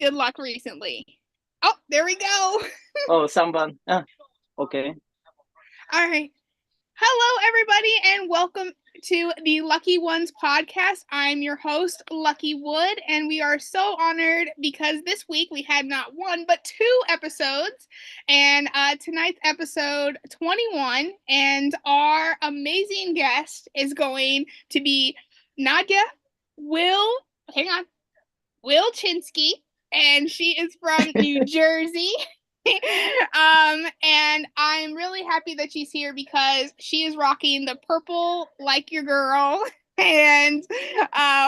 good luck recently? Oh, there we go. Oh, someone. Okay. All right. Hello, everybody, and welcome to the Lucky Ones podcast. I'm your host, Lucky Wood, and we are so honored because this week we had not one but two episodes, and tonight's episode 21, and our amazing guest is going to be Nadiya Wilcyznski, and she is from New Jersey. And I'm really happy that she's here because she is rocking the purple like your girl. And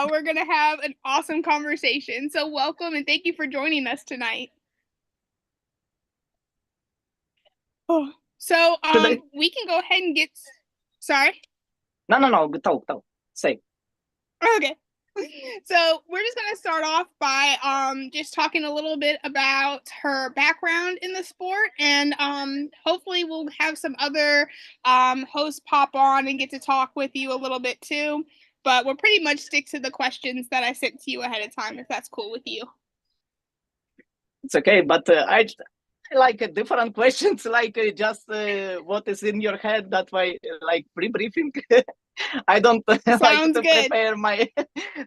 we're gonna have an awesome conversation. So welcome and thank you for joining us tonight. Oh, so Should I? we can go ahead and get. Sorry. No. Talk. Say. Okay. So we're just going to start off by just talking a little bit about her background in the sport, and hopefully we'll have some other hosts pop on and get to talk with you a little bit too. But we'll pretty much stick to the questions that I sent to you ahead of time, if that's cool with you. It's okay, but I like different questions, like just what is in your head. That way, like pre-briefing. I don't like Sounds to good. prepare my.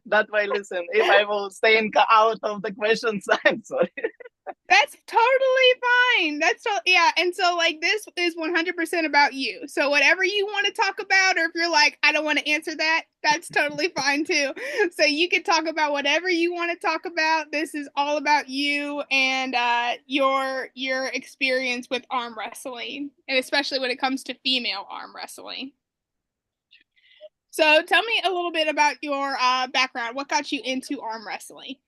That way, listen. If I will stay out of the questions, I'm sorry. That's totally fine. Yeah. And so, like, this is 100% about you. So, whatever you want to talk about, or if you're like, I don't want to answer that, that's totally fine too. So, you can talk about whatever you want to talk about. This is all about you and your experience with arm wrestling, and especially when it comes to female arm wrestling. So, tell me a little bit about your background. What got you into arm wrestling?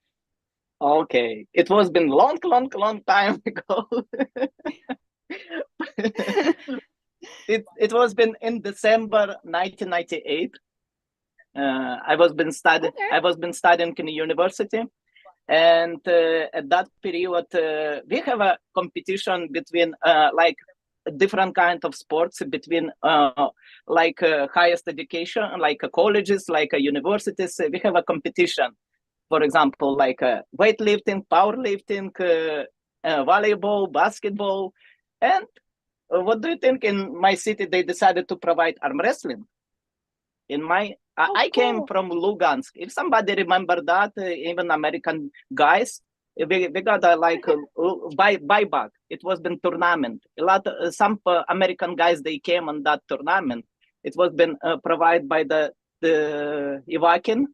Okay, it was been long time ago. it was been in December 1998. I was been studying in the university, and at that period we have a competition between like different kind of sports between like highest education, like colleges, like universities. We have a competition. For example, like weightlifting, powerlifting, volleyball, basketball. And what do you think? In my city, they decided to provide arm wrestling. I came from Lugansk. If somebody remember that, even American guys, we got like buyback. It was been tournament. A lot, some American guys they came on that tournament. It was been provided by the Ivakin.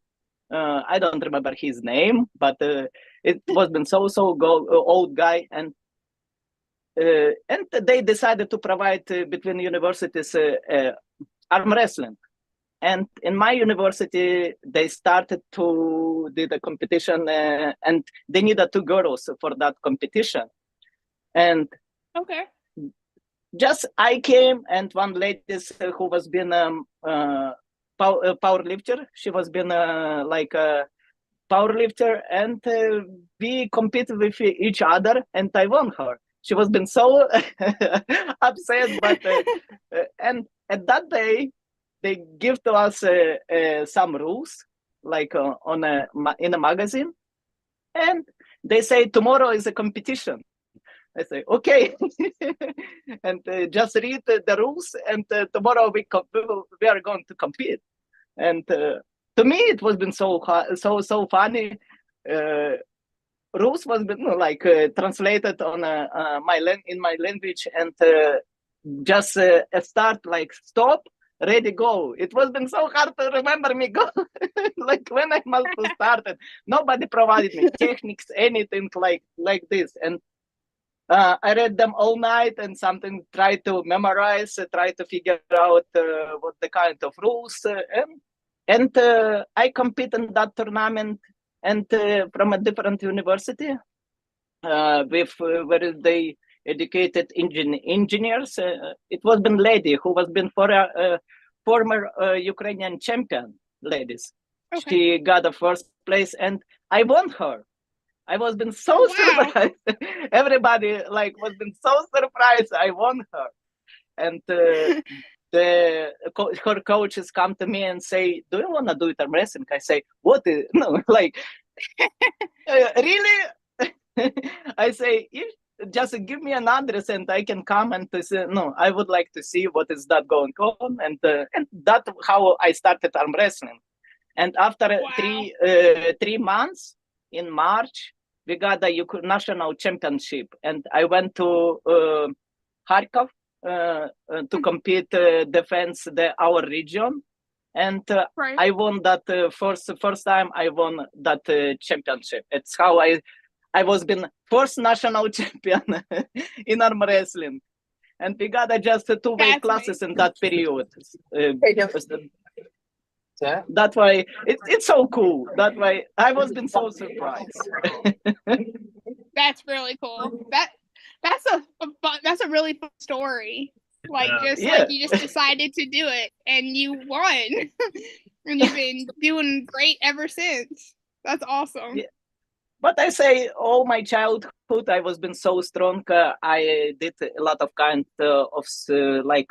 I don't remember his name, but it was been old guy, and they decided to provide between universities arm wrestling. And in my university, they started to do the competition, and they needed two girls for that competition. And okay, just I came, and one lady who was been power lifter. She was been like a power lifter, and we competed with each other, and I won her. She was been so upset, but and at that day they give to us some rules, like in a magazine, and they say tomorrow is a competition. I say, okay, and just read the rules, and tomorrow we are going to compete. And to me, it was been so funny. Rules was been like translated on in my language, and just start like stop, ready, go. It was been so hard to remember me go. Like when I must have started, nobody provided me techniques, anything like this, and I read them all night and something, try to memorize, try to figure out what the kind of rules. And I compete in that tournament, and from a different university with where they educated engineers. It was been lady who was been for a former Ukrainian champion, ladies. okay. She got the first place, and I won her. I was been so surprised. Everybody like was been so surprised. I won her, and her coaches come to me and say, "Do you want to do it arm wrestling?" I say, "What is no like really?" I say, if just give me an address and I can come and to say, no, I would like to see what is that going on. And that how I started arm wrestling. And after Wow. 3 months in March, we got the national championship. And I went to Kharkov to compete, defense our region. And Right. I won that first time I won that championship. It's how I was been first national champion in arm wrestling, and we got just two weight That's classes amazing. in that period. That's why it's so cool. That why I was been so surprised. That's really cool. That's a really fun story. Like just Yeah. like you just decided to do it and you won. And you've been doing great ever since. That's awesome. Yeah. But I say all my childhood I was been so strong. I did a lot of kind of like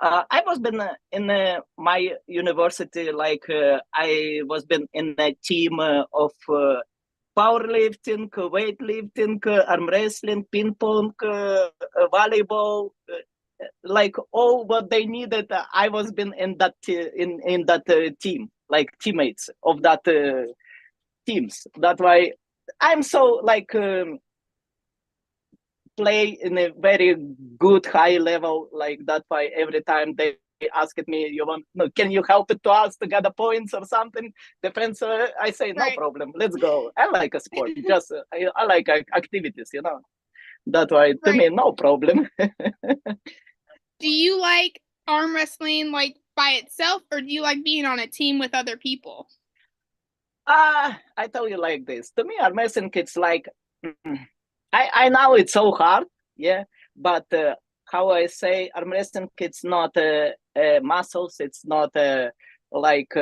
I was been in my university, like I was been in a team of powerlifting, weightlifting, arm wrestling, ping pong, volleyball, like all what they needed. I was been in that in that team, like teammates of that teams. That's why I'm so like play in a very good high level. Like that's why every time they asked me, "You want? No, can you help it to us to get the points or something?" Defense, I say no Right. problem. Let's go. I like a sport. Just I like activities. That's why to me Right. no problem. Do you like arm wrestling like by itself or do you like being on a team with other people? I tell you like this. To me, arm wrestling it's like I know it's so hard, yeah, but how I say arm wrestling it's not muscles. It's not like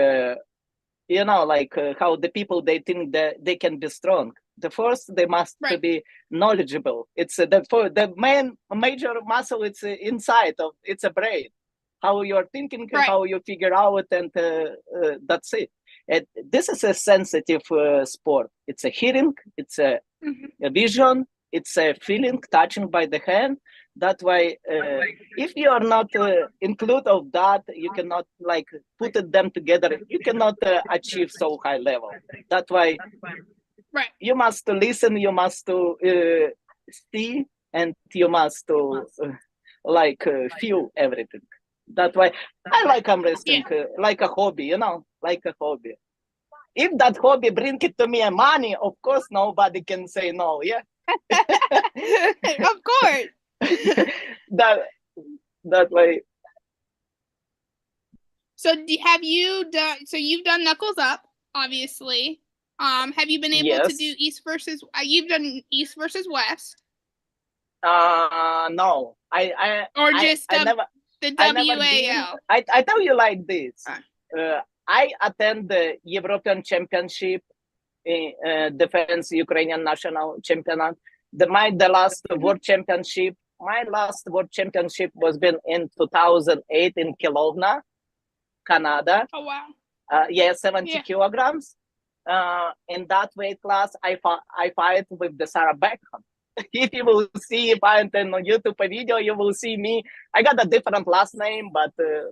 like how the people they think that they can be strong. The first they must Right. be knowledgeable. It's the main major muscle. It's inside of it's a brain. How you're thinking, Right. how you figure out, and that's it. And this is a sensitive sport. It's a hearing. It's a vision. It's a feeling, touching by the hand. That way, if you are not include of that, you cannot like put them together. You cannot achieve so high level. That's why Right. you must listen. You must see, and you must like feel everything. That's why I like arm wrestling like a hobby. Like a hobby. If that hobby bring it to me a money, of course nobody can say no. Yeah. Of course. that way. So have you done? So you've done Knuckles Up, obviously. Have you been able to do East versus? You've done East versus West. No, or just I never. The I never been. I tell you like this. I attend the European Championship, defense Ukrainian national championship. The last World Championship. My last World Championship was been in 2008 in Kelowna, Canada. Oh wow! 70 kilograms. In that weight class, I fight with the Sarah Beckham. If you will see if I on YouTube a video, you will see me. I got a different last name, but in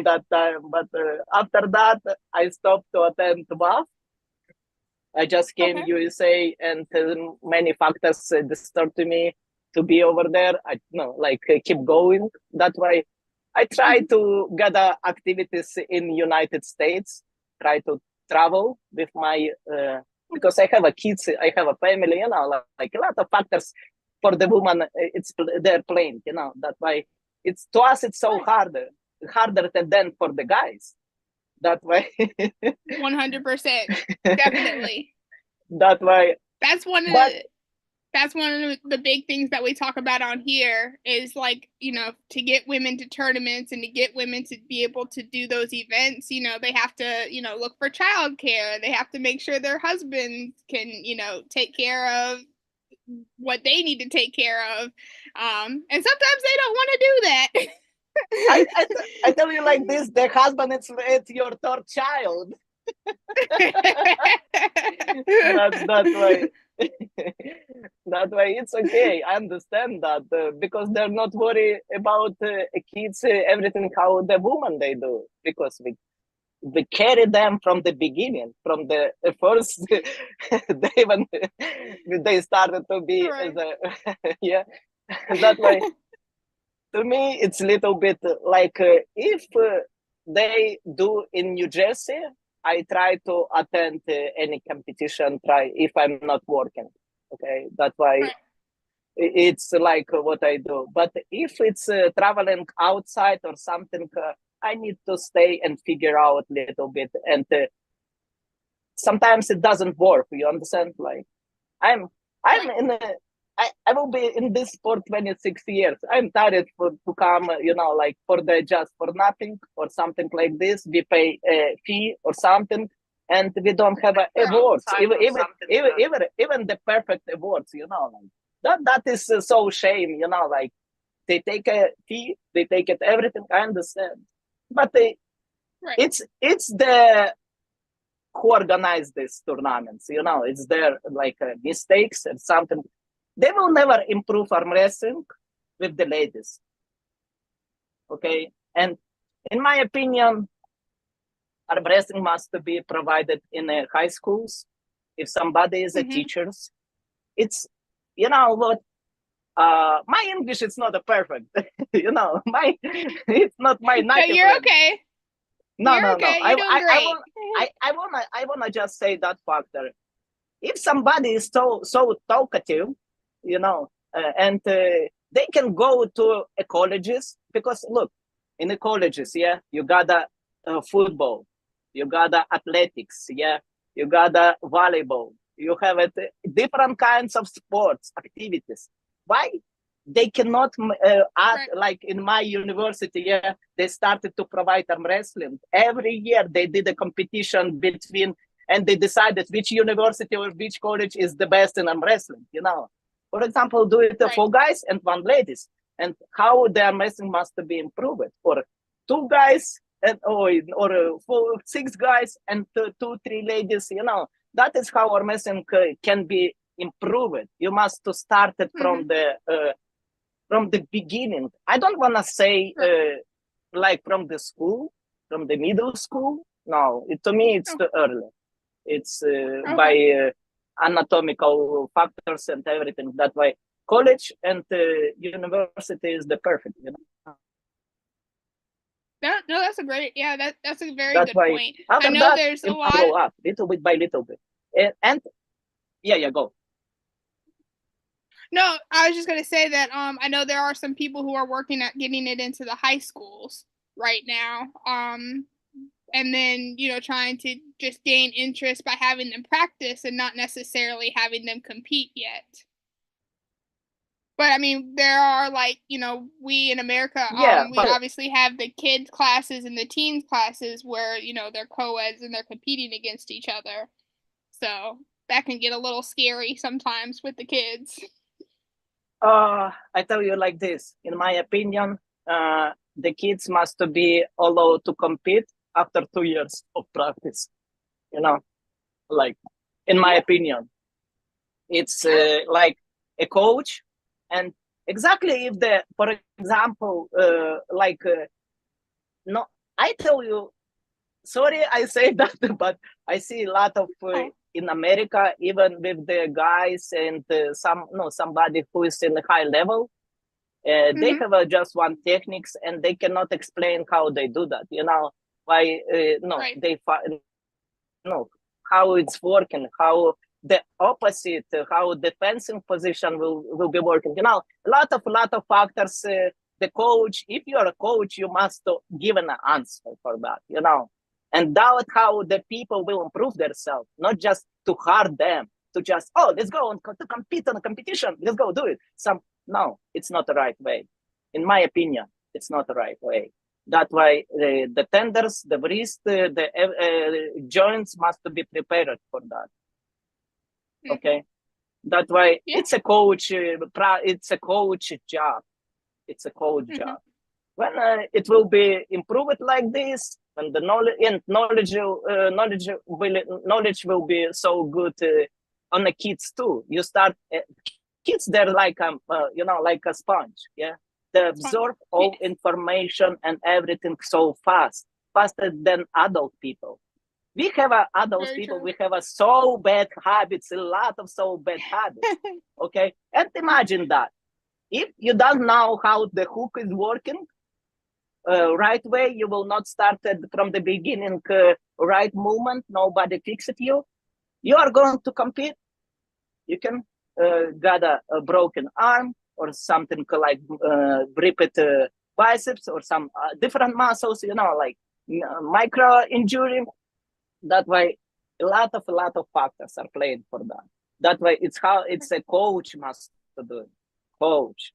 that time. But after that, I stopped to attend WAF. I just came USA, and many factors disturbed me to be over there. I keep going. That's why I try to get activities in United States. Try to travel with my because I have a kids, I have a family. Like a lot of factors for the woman. It's they're playing. That's why it's to us. It's so harder than for the guys. That way. 100%, definitely. That way. That's one of the big things that we talk about on here is like, to get women to tournaments and to get women to be able to do those events, they have to, look for childcare. They have to make sure their husbands can, take care of what they need to take care of. And sometimes they don't want to do that. I tell you like this, the husband, it's your third child. That's why. That way it's okay. I understand that because they're not worried about kids, everything how the woman they do, because we carry them from the beginning, from the first day when they started to be Right. yeah. That way, to me, it's a little bit like if they do in New Jersey, I try to attend any competition. Try if I'm not working. Okay, that's why Right. it's like what I do. But if it's traveling outside or something, I need to stay and figure out a little bit. And sometimes it doesn't work. You understand? Like I'm I'm Right. in a I will be in this for 26 years. I'm tired to come, like for the just for nothing or something like this. We pay a fee or something, and we don't have awards. Even the perfect awards, like that is so shame. Like they take a fee, they take it everything. I understand, but Right. it's the who organize these tournaments. It's their like mistakes and something. They will never improve arm wrestling with the ladies. Okay, and in my opinion, arm wrestling must be provided in high schools. If somebody is a Mm-hmm. teacher, it's what. My English is not a perfect. My it's not my No, native you're language. okay. No, You're no, no. okay. You're doing I great. want I wanna just say that factor. If somebody is so talkative, and they can go to colleges, because look, in the colleges, yeah, you got football, you got athletics, yeah, you got volleyball, you have different kinds of sports activities. Why they cannot add, Right. like in my university, yeah, they started to provide arm wrestling every year. They did a competition between, and they decided which university or which college is the best in arm wrestling. For example, do it Right. for guys and one ladies, and how the arm wrestling must be improved for two guys and or for six guys and two three ladies. That is how arm wrestling can be improved. You must to start it Mm-hmm. from the beginning. I don't want to say Right. like from the school, from the middle school. No, to me it's Oh, too early. It's by okay. anatomical factors and everything. That way, college and university is the perfect. No, that's a great. Yeah, that's a very That's good why. point. I After know that, there's a you must lot. grow up little bit by little bit. And yeah, go. No, I was just gonna say that I know there are some people who are working at getting it into the high schools right now. And then trying to just gain interest by having them practice and not necessarily having them compete yet. But I mean, there are like we in America, Yeah, we but obviously have the kids classes and the teens classes where they're co-eds and they're competing against each other. So that can get a little scary sometimes with the kids. I tell you like this. In my opinion, the kids must be allowed to compete after 2 years of practice. You know, like in my Yeah, opinion, it's yeah, like a coach, and exactly if for example, no, I tell you, sorry, I say that, but I see a lot of oh, in America, even with the guys and somebody who is in a high level. They mm-hmm. have just one techniques, and they cannot explain how they do that. Why? No, Right, no, how it's working, how the opposite, how defensive position will be working. A lot of factors. The coach, if you're a coach, you must give an answer for that. And doubt how the people will improve themselves, not just to hurt them, to just let's go and to compete in a competition, let's go do it. No, it's not the right way. In my opinion, it's not the right way. That way, the tenders, the wrist, the joints must be prepared for that. mm-hmm. Okay, that way Yeah, it's a coach. It's a coach job. It's a coach mm-hmm. job. When it will be improved like this, when the knowledge will be so good on the kids too. You start kids, they're like like a sponge. Yeah, they absorb all information and everything so fast, faster than adult people. We have adult Very people. true. We have so bad habits, a lot of so bad habits. Okay, and imagine that if you don't know how the hook is working right way, you will not start it from the beginning, right movement. Nobody fixed you. You are going to compete. You can got a broken arm or something like ripped biceps or some different muscles. Like micro injury. That way, a lot of factors are playing for that. That way, it's a coach must do it. Coach.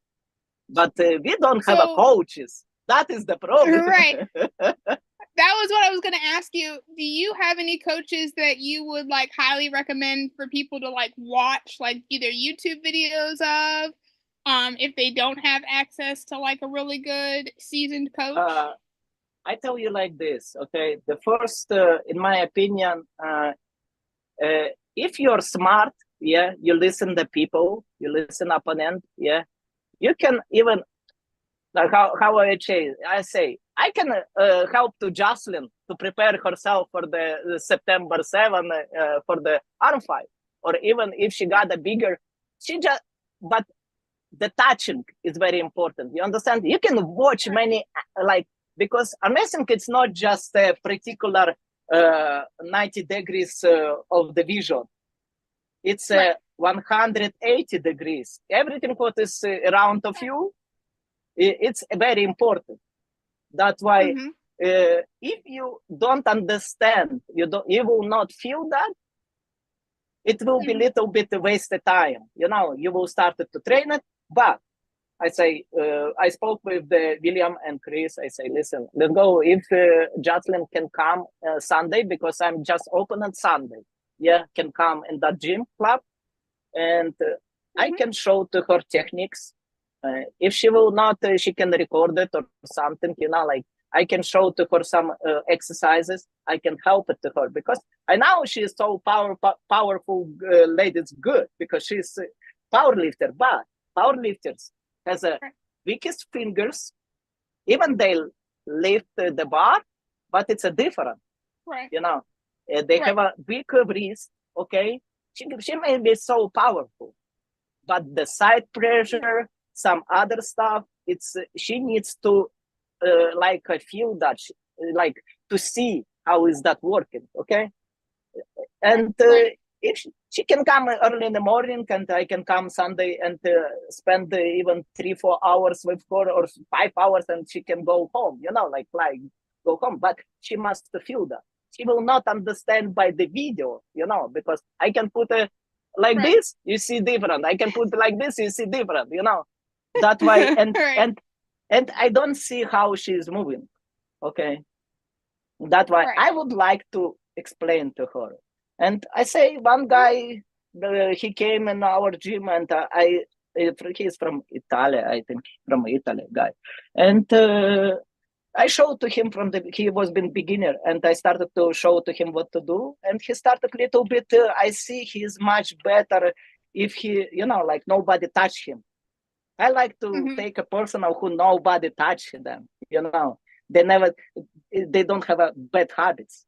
But we don't have a coaches. That is the problem. Right. That was what I was going to ask you. Do you have any coaches that you would like highly recommend for people to like watch, like either YouTube videos of, if they don't have access to like a really good seasoned coach? I tell you like this, okay? The first, in my opinion, if you're smart, yeah, you listen to people, you listen opponent, yeah, you can even how I say I can help to Jocelyn to prepare herself for the September 7 for the arm fight, or even if she got a bigger, but the touching is very important. You understand? You can watch many because armwrestling, it's not just a particular 90 degrees of the vision. It's 180 degrees. Everything what is around of you, it's very important. That's why if you don't understand, you will not feel that, it will be a little bit a waste of time. You will start to train it, but I say, I spoke with William and Chris. I say, listen, let's go. If Jocelyn can come Sunday, because I'm just open on Sunday, yeah, can come in that gym club, and I can show to her techniques. If she will not, she can record it or something, like I can show to her some exercises. I can help it to her because I know she is so powerful lady. It's good because she's a power lifter, but powerlifters has a weakest fingers. Even they lift the bar, but it's a different. Right. They have a weak wrist. Okay, she may be so powerful, but the side pressure, some other stuff, it's she needs to feel that, like to see how is that working. Okay, and if she can come early in the morning, and I can come Sunday and spend even 3-4 hours with her, or 5 hours, and she can go home. Go home. But she must feel that. She will not understand by the video, because I can put it like this, you see different. I can put it like this, you see different. That way, and I don't see how she's moving. Okay, that's why I would like to explain to her. And I say, one guy, he came in our gym, and he's from Italy, I think, from Italy guy. And I showed to him he was been beginner, and I started to show to him what to do. And he started a little bit, I see he's much better if he, like nobody touch him. I like to take a person who nobody touch them, they don't have bad habits.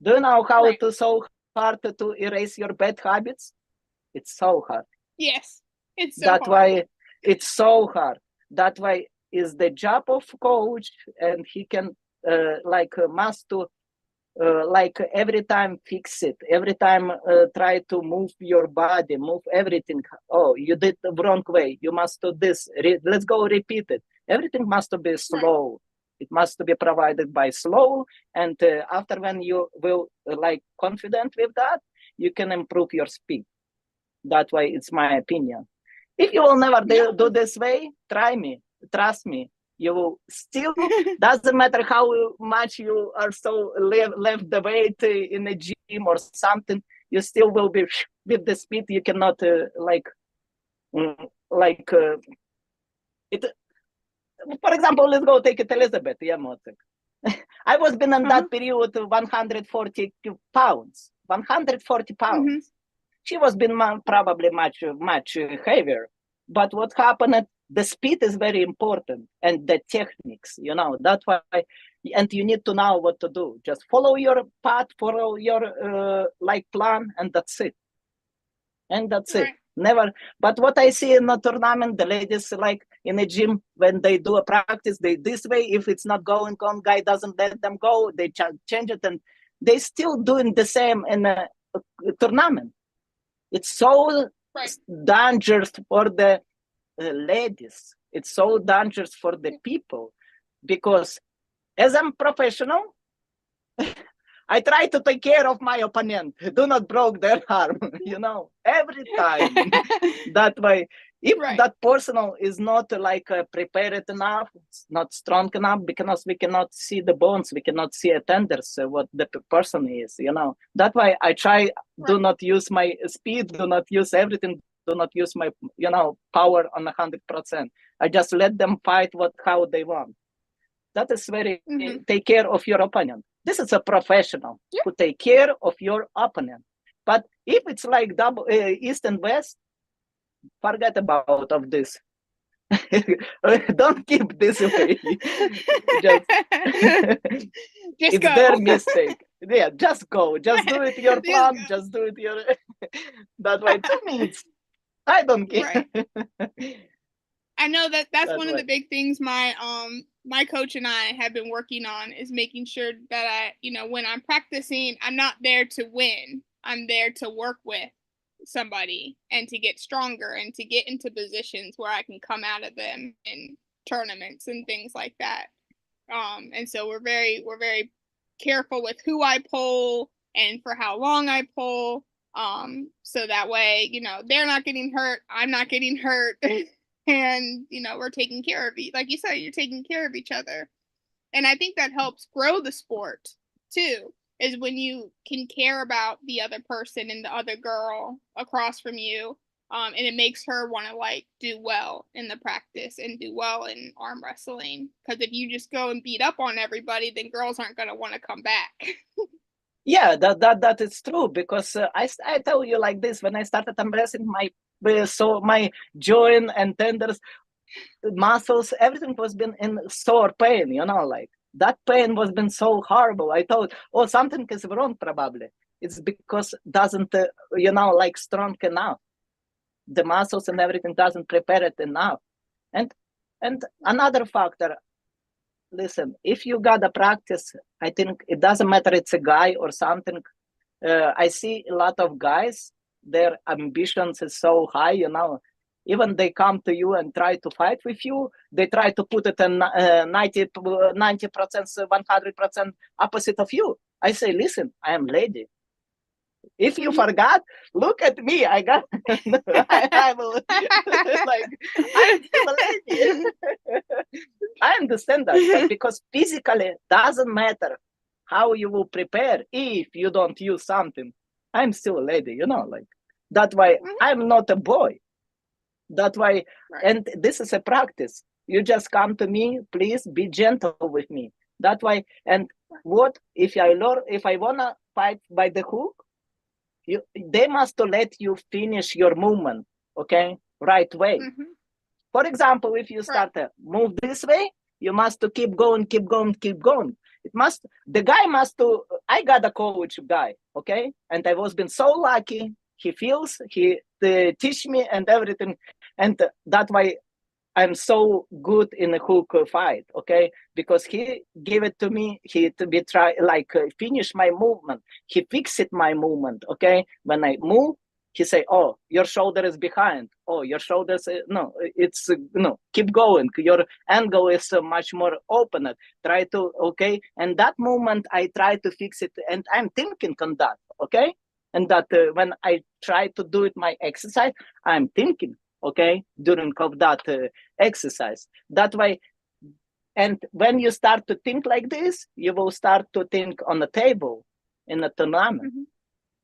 Do you know how it is so hard to erase your bad habits? It's so hard. Yes, it's so hard. Why it's so hard. That why is the job of coach, and he can must to every time fix it, every time try to move your body, move everything. Oh, you did the wrong way, you must do this, let's go repeat it. Everything must be slow. It must be provided by slow, and after when you will confident with that, you can improve your speed. That way, it's my opinion. If you will never do this way, try me, trust me. You will still, doesn't matter how much you are so left the weight in a gym or something, you still will be with the speed. You cannot it. For example, let's go take it Elizabeth. Yeah, Motek. I was been in that period 140 pounds, 140 pounds. She was been probably much heavier. But what happened? The speed is very important, and the techniques. That's why. And you need to know what to do. Just follow your path, follow your plan, and that's it. And that's it. Never. But what I see in the tournament, the ladies like in the gym, when they do a practice, they this way. If it's not going on, guy doesn't let them go. They change it, and they still doing the same in a tournament. It's so dangerous for the ladies. It's so dangerous for the people, because as I'm professional, I try to take care of my opponent. Do not break their arm, every time. That way, if that person is not like prepared enough, not strong enough, because we cannot see the bones, we cannot see tendons, what the person is, That's why I try, do not use my speed, do not use everything, do not use my, power on 100%. I just let them fight how they want. That is very, take care of your opponent. This is a professional who take care of your opponent. But if it's like double east and west, forget about of this. Don't keep this way. It's go. their mistake. Yeah, just go. Just do it your plan. Just do it your. That way, 2 minutes. I don't care. I know that's one of the big things my coach and I have been working on, is making sure that I, when I'm practicing, I'm not there to win. I'm there to work with somebody and to get stronger and to get into positions where I can come out of them in tournaments and things like that. And so we're very careful with who I pull and for how long I pull. So that way, they're not getting hurt, I'm not getting hurt. And, we're taking care of like you said, you're taking care of each other. And I think that helps grow the sport too, is when you can care about the other person and the other girl across from you. And it makes her want to do well in the practice and do well in arm wrestling. Because if you just go and beat up on everybody, then girls aren't going to want to come back. Yeah, that is true, because I tell you like this, when I started arm wrestling, my joint and tendons, muscles, everything was been in sore pain, that pain was been so horrible. I thought, something is wrong probably. It's because doesn't, strong enough. The muscles and everything doesn't prepare it enough. And another factor, listen, if you got a practice, I think it doesn't matter it's a guy or something. I see a lot of guys, their ambitions is so high, even they come to you and try to fight with you, they try to put it in 90%, 100% opposite of you. I say, listen, I am lady. If you forgot, look at me. I got, I'm still a lady. I understand that, but because physically doesn't matter how you will prepare if you don't use something. I'm still a lady, That's why I'm not a boy. That's why, and this is a practice. You just come to me, please be gentle with me. That's why, and what if I wanna fight by the hook, they must let you finish your movement, okay, right way. For example, if you start to move this way, you must keep going. The guy must to. I got a coach guy, okay, and I was been so lucky. He teach me and everything, and that's why I'm so good in a hook fight, okay? Because he gave it to me. Finish my movement. He fixed my movement, okay? When I move, he say, "Oh, your shoulder is behind. Oh, your shoulders no, it's no. Keep going. Your angle is much more open. Try to okay." And that moment, I try to fix it, and I'm thinking on that, okay? And that when I try to do it my exercise, I'm thinking, okay, during of that exercise. That way, and when you start to think like this, you will start to think on the table in a tournament.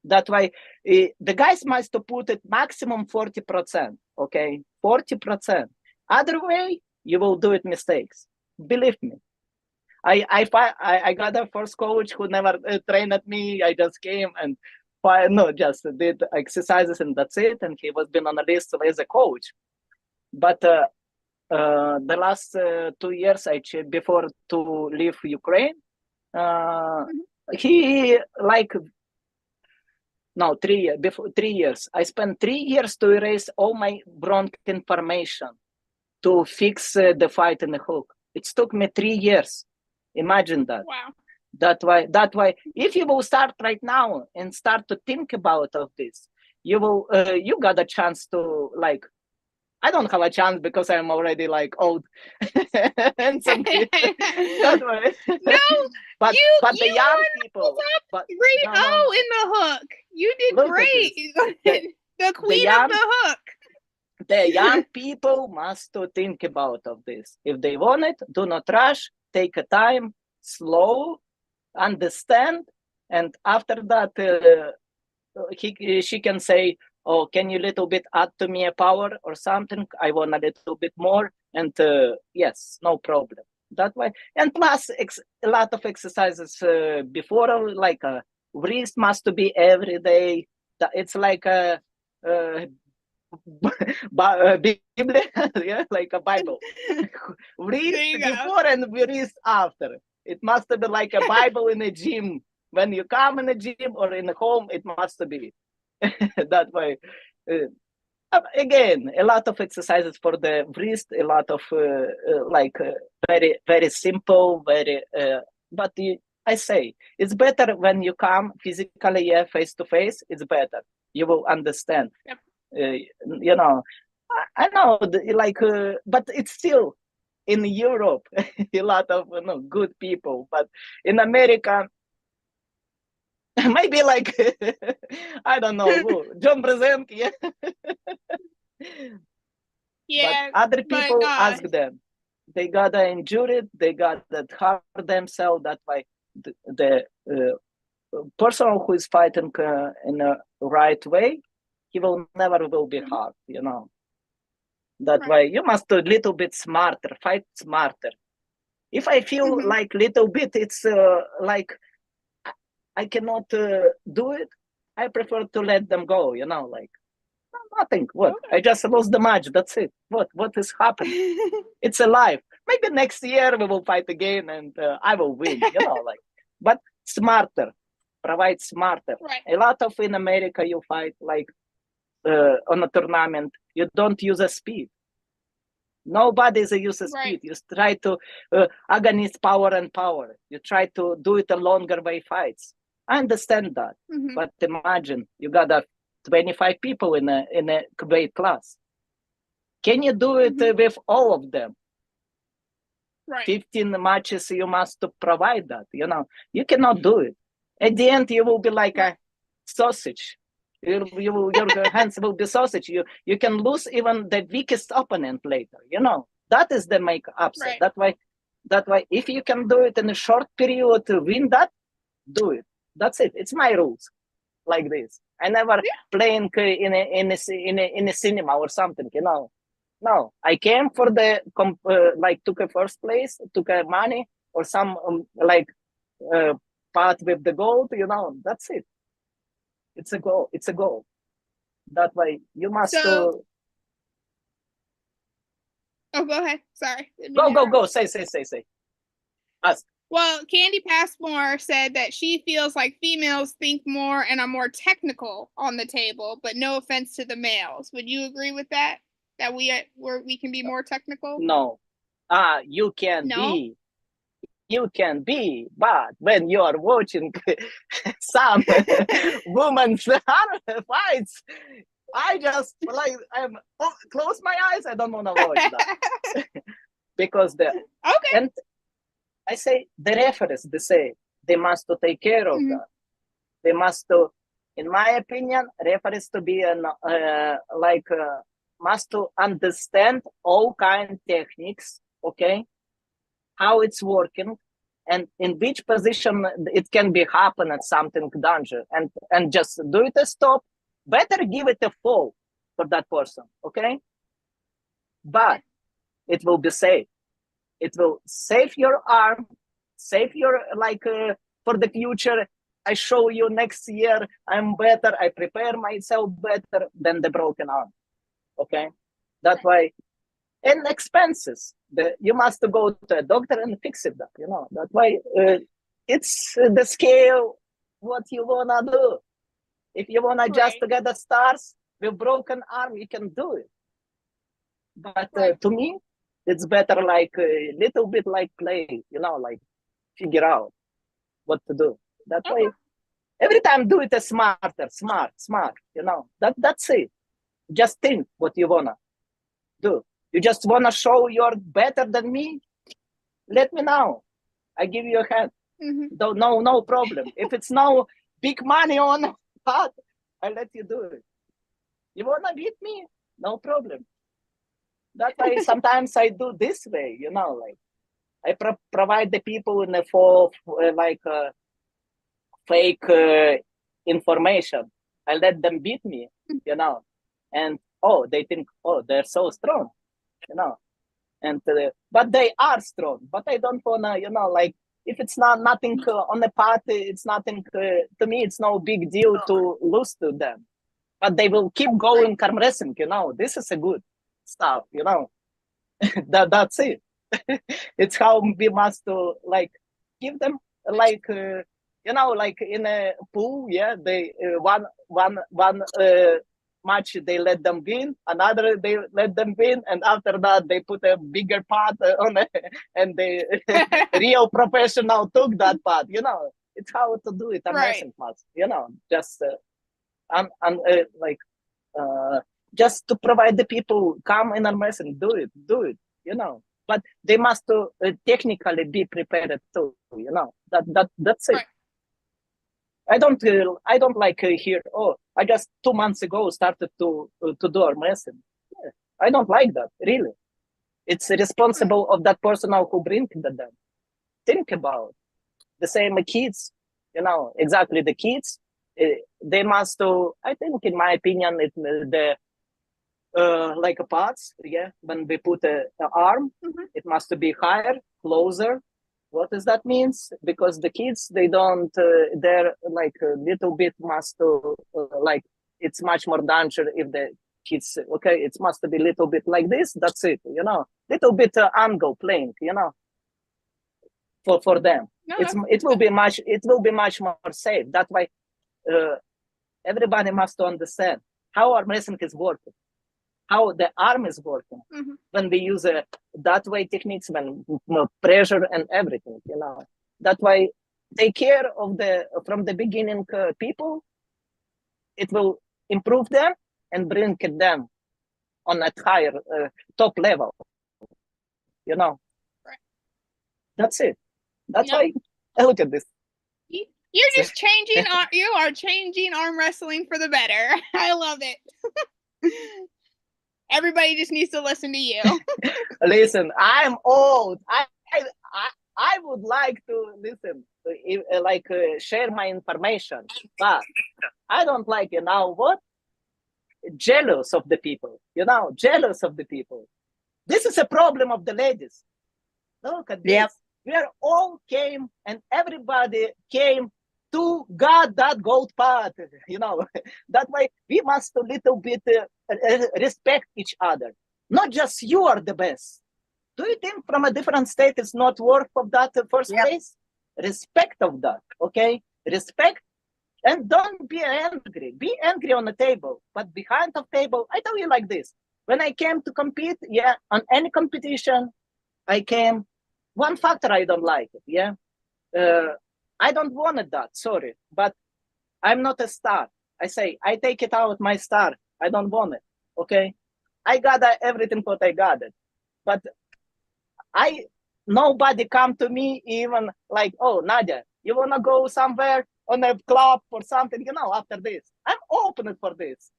That way, the guys must put it maximum 40%, okay, 40%. Other way, you will do it mistakes. Believe me. I got a first coach who never trained at me. I just came and just did exercises and that's it. And he was been on a list as a coach. But the last 2 years, before to leave Ukraine, he like no 3 years before 3 years. I spent 3 years to erase all my bronch information to fix the fight in the hook. It took me 3 years. Imagine that. Wow. That why if you will start right now and start to think about of this, you will you got a chance to like. I don't have a chance because I'm already like old and some kid. That way. No, but you the young people. But great. no, no. In the hook, you did Look great. The queen of the hook. The young people must to think about of this. If they want it, do not rush. Take a time, slow, understand, and after that, she can say, "Oh, can you little bit add to me a power or something? I want a little bit more." And yes, no problem. That way. And plus, a lot of exercises before, like wrist must to be every day. It's like a. Bible, yeah, like a Bible. Wrist before and wrist after. It must be like a Bible in a gym. When you come in a gym or in a home, it must be that way. Again, a lot of exercises for the wrist, a lot of very, very simple, very, but I say it's better when you come physically, yeah, face to face, it's better. You will understand. Yep. You know, I know, but it's still in Europe, a lot of good people, but in America, maybe like I don't know who, John Brzezinski. Yeah, but other people ask them. They got injured. They got hurt themselves. That's why the person who is fighting in a right way, he will never will be hurt. You know. That way, you must do a little bit smarter. Fight smarter. If I feel like little bit, it's like I cannot do it. I prefer to let them go. You know, like nothing. What? I just lost the match. That's it. What is happening? It's a life. Maybe next year we will fight again and I will win. You know, like, but smarter. Provide smarter. Right. A lot of in America you fight like on a tournament. You don't use a speed. Nobody uses speed. You try to agonize power and power. You try to do it a longer way fights. I understand that, but imagine you got 25 people in a weight class. Can you do it with all of them? Right. 15 matches you must provide that. You know, you cannot do it. At the end, you will be like a sausage. Your hands will be sausage. You can lose even the weakest opponent later. You know, that is the make upset. Right. That why if you can do it in a short period to win that, do it. That's it. It's my rules. Like this. I never playing in a cinema or something. You know, no. I came for the took a first place, took a money or some part with the gold. You know, that's it. It's a goal. It's a goal. That way you must. Oh, go ahead. Sorry. Go. Say. Ask. Well, Candy Passmore said that she feels like females think more and are more technical on the table, but no offense to the males. Would you agree with that? That we can be more technical? No. You can be. You can be, but when you are watching some women's fights, I just close my eyes. I don't want to watch that because and I say the referees. They say they must to take care of that. They must to, in my opinion, referees to be must to understand all kind of techniques. Okay. How it's working and in which position it can be happen at something danger and just do it a stop. Better give it a fall for that person, okay? But it will be safe. It will save your arm save your for the future. I show you next year I'm better. I prepare myself better than the broken arm. Okay, that's why. And expenses. You must go to a doctor and fix it up. That's why it's the scale. What you wanna do? If you wanna just get the stars with broken arm, you can do it. But to me, it's better like a little bit like play. Like figure out what to do. That's why every time do it as smarter, smart. That's it. Just think what you wanna do. You just wanna show you're better than me? Let me know. I give you a hand. No problem. If it's no big money on that, I'll let you do it. You wanna beat me? No problem. That's why sometimes I do this way, like I provide the people in fake information. I let them beat me, and they think, they're so strong, and but they are strong. But I don't wanna, like if it's nothing on the party, it's nothing to me. It's no big deal to lose to them. But they will keep going arm wrestling, This is a good stuff, that's it. It's how we must like give them like like in a pool, they one match they let them win, another they let them win, and after that they put a bigger pot on it, and the real professional took that pot. It's how to do it. Amazing parts. Just just to provide the people come in amazing, do it. But they must technically be prepared too. That's it. Right. I don't like here. I just 2 months ago started to do Armwrestling. I don't like that, really. It's responsible of that person who brings them. Think about the same kids, exactly the kids. They must, I think, in my opinion, like a parts, when we put an arm, it must be higher, closer. What does that mean? Because the kids, they don't, they're like a little bit must, like, it's much more danger if the kids, it must be a little bit like this, that's it, little bit angle playing, for them. No. It will be much more safe. That's why everybody must understand how our wrestling is working, how the arm is working when we use that way techniques, when pressure and everything, That's why take care of from the beginning people. It will improve them and bring them on a higher top level, Right. That's it. That's why I look at this. You're just changing. You are changing arm wrestling for the better. I love it. Everybody just needs to listen to you. Listen, I'm old. I would like to listen, share my information, but I don't like, what? Jealous of the people, jealous of the people. This is a problem of the ladies. Look at this. Yep. We are all came and everybody came to got that gold part, That way we must a little bit respect each other. Not just you are the best. Do you think from a different state it's not worth of that first place? Respect of that, okay? Respect, and don't be angry. Be angry on the table, but behind the table, I tell you like this. When I came to compete, on any competition, I came. One factor I don't like it, I don't want that, sorry, but I'm not a star. I say, I take it out my star. I don't want it, okay? I got everything what I got it. But nobody come to me even like, oh, Nadiya, you want to go somewhere on a club or something, after this. I'm open for this.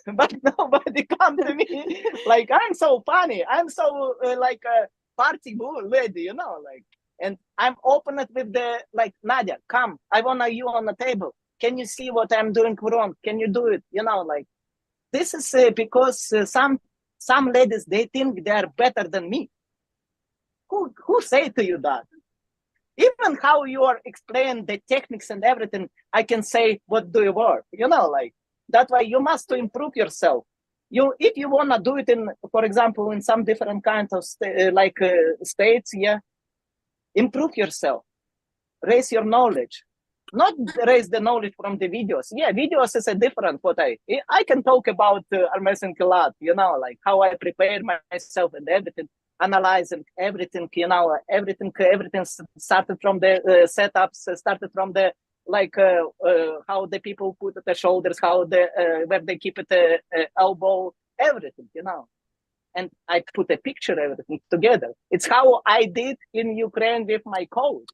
But nobody come to me like, I'm so funny. I'm so like a party bull lady, like. And I'm open it with the, like, Nadiya, come, I want you on the table. Can you see what I'm doing wrong? Can you do it? Like, this is because some ladies, they think they are better than me. Who say to you that? Even how you are explaining the techniques and everything, I can say, what do you work? Like that way you must to improve yourself. If you want to do it in, for example, in some different kinds of states, yeah, improve yourself, raise your knowledge, not raise the knowledge from the videos. Yeah, videos is a different what I can talk about arm wrestling a lot, like how I prepare myself and everything, analyzing everything, everything started from the setups, started from the how the people put the shoulders, how where they keep it elbow, everything, and I put a picture, everything together. It's how I did in Ukraine with my coach.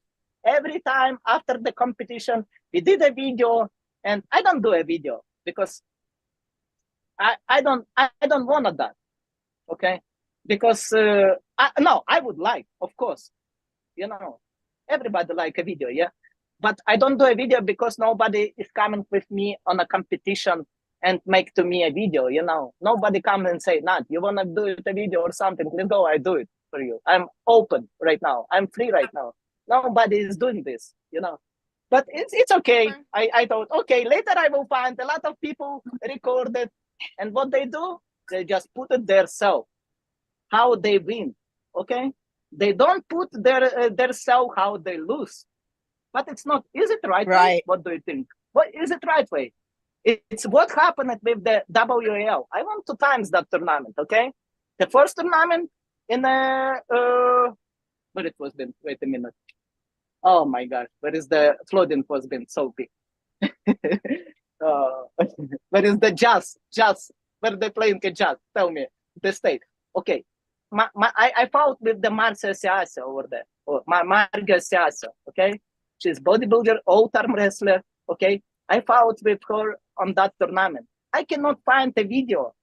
Every time after the competition, we did a video, and I don't do a video because I don't want that, okay? Because I would like, of course, everybody like a video, yeah. But I don't do a video because nobody is coming with me on a competition and make to me a video, Nobody come and say, Nat, you want to do it a video or something? Let's go, I do it for you. I'm open right now. I'm free right now. Nobody is doing this, But it's okay. I thought, okay, later I will find a lot of people recorded. And what they do, they just put it their self, how they win, okay? They don't put their self how they lose. But it's not, is it right way? What do you think? What is it right way? It's what happened with the WAL. I won 2 times that tournament, okay? The first tournament in but it was been, wait a minute. Oh my gosh, where is the flooding was been so big? Where is the jazz? Where they playing the jazz? Tell me, the state. Okay, I fought with the Marcia Siasa over there, or Marga Siasa, okay? She's bodybuilder, old arm wrestler, okay? I fought with her on that tournament. I cannot find the video.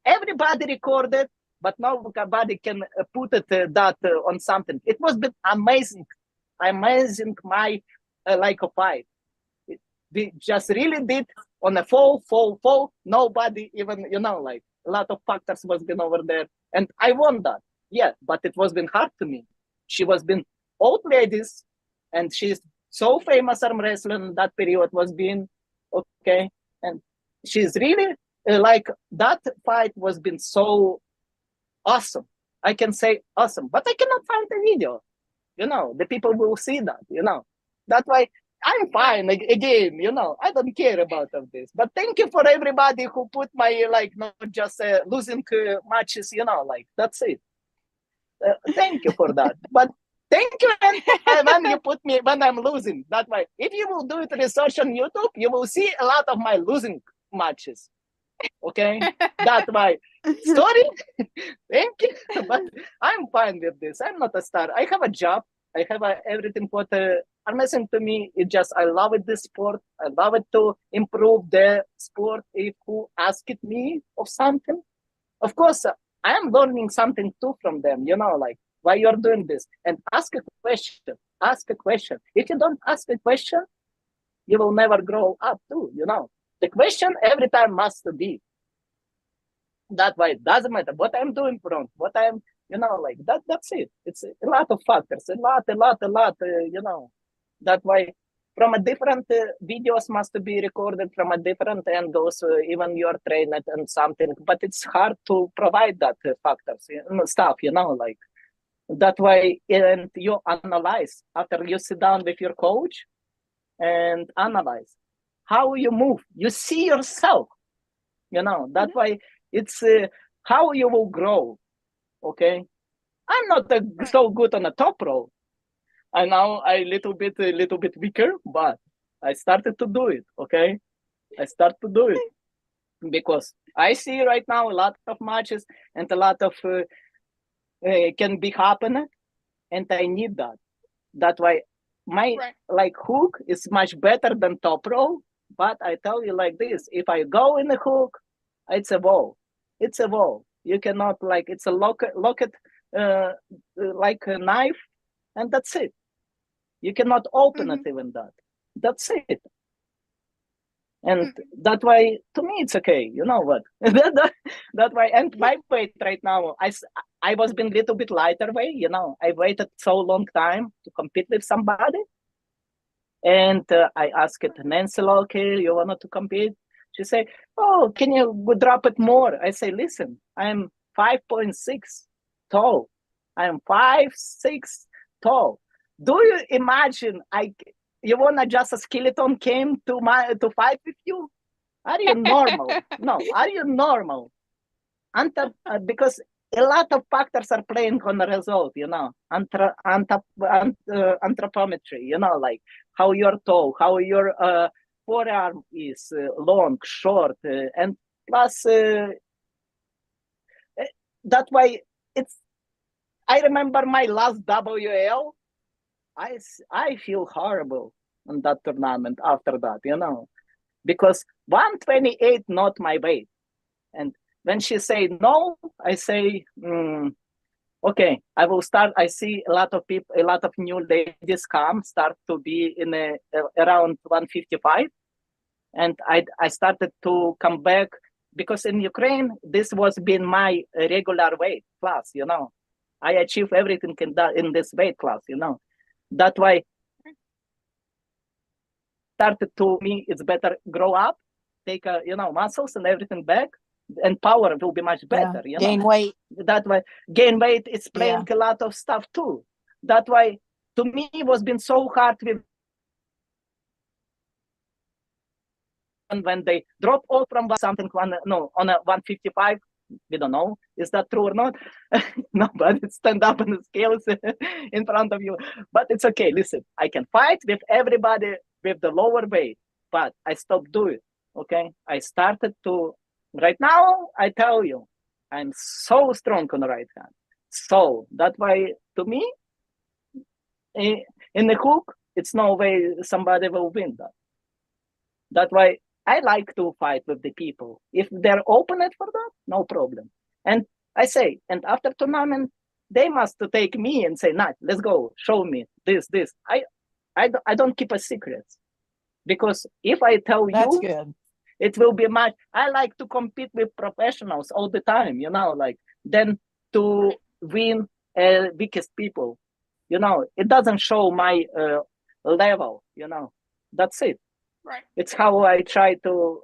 Everybody recorded, but nobody can put it on something. It was been amazing my like a fight. We just really did on a fall. Nobody even, like a lot of factors was been over there. And I won that. Yeah, but it was been hard to me. She was been old ladies, and she's so famous arm wrestling in that period was being, okay. And she's really like that fight was been so awesome. I can say awesome, but I cannot find the video. The people will see that, That's why I'm fine again, I don't care about of this. But thank you for everybody who put my, like, not just losing matches, like, that's it. Thank you for that. But thank you when you put me when I'm losing. That way, if you will do it research on YouTube, you will see a lot of my losing matches. Okay, that way. Sorry, thank you, but I'm fine with this. I'm not a star. I have a job. I have everything. What amazing to me, it just I love it. This sport. I love it to improve the sport. If who asked me of something, of course, I am learning something too from them. Like why you're doing this, and ask a question. Ask a question. If you don't ask a question, you will never grow up too. The question every time must be. That way, it doesn't matter what I'm doing wrong, what I'm, like that. That's it. It's a lot of factors, a lot. That way, from a different videos must be recorded from a different angles. Even you're trained and something, but it's hard to provide that factors stuff. Like that way, and you analyze after you sit down with your coach and analyze how you move. You see yourself. That way. It's how you will grow, okay? I'm not so good on the top row. I know a little bit weaker, but I started to do it, okay? I start to do it because I see right now a lot of matches and a lot of can be happening, and I need that. That way, my like hook is much better than top row. But I tell you like this: if I go in the hook, it's a wall. It's a wall. You cannot like it's a locket like a knife, and that's it. You cannot open it even that. That's it. And that way, to me, it's okay. You know what? that way, and my weight right now, I was being a little bit lighter weight, you know. I waited so long time to compete with somebody. And I asked Nancy Locke, you wanted to compete? She said, oh, can you drop it more? I say, listen, I'm 5.6 tall. I'm 5'6" tall. Do you imagine you wanna just a skeleton came to fight with you? Are you normal? No, are you normal? Because a lot of factors are playing on the result, you know, anthropometry, you know, like how you're tall, how your forearm is long, short, and plus that way it's. I remember my last WL. I feel horrible in that tournament after that, you know, because 128 not my weight, and when she say no, I say, okay, I will start. I see a lot of people, a lot of new ladies start to be in around 155. And I started to come back because in Ukraine, this was been my regular weight class, you know. I achieve everything in this weight class, you know. That's why started to me, it's better grow up, take muscles and everything back, and power will be much better, you know. Gain weight. That way, gain weight, it's playing a lot of stuff too. That way, to me, it was been so hard with when they drop all from something on a 155. We don't know, is that true or not? Nobody stand up on the scales in front of you, but it's okay. Listen, I can fight with everybody with the lower weight, but I stopped doing it. Okay, I started to. Right now, I tell you, I'm so strong on the right hand. So that's why, to me, in the hook, it's no way somebody will win that. That's why I like to fight with the people. If they're open for that, no problem. And I say, and after tournament, they must take me and say, Nat, let's go, show me this. I don't keep a secret. Because if I tell That's you, good. it will be much. I like to compete with professionals all the time, you know, like then to win weakest people, you know, it doesn't show my level, you know, that's it. Right. It's how I try to,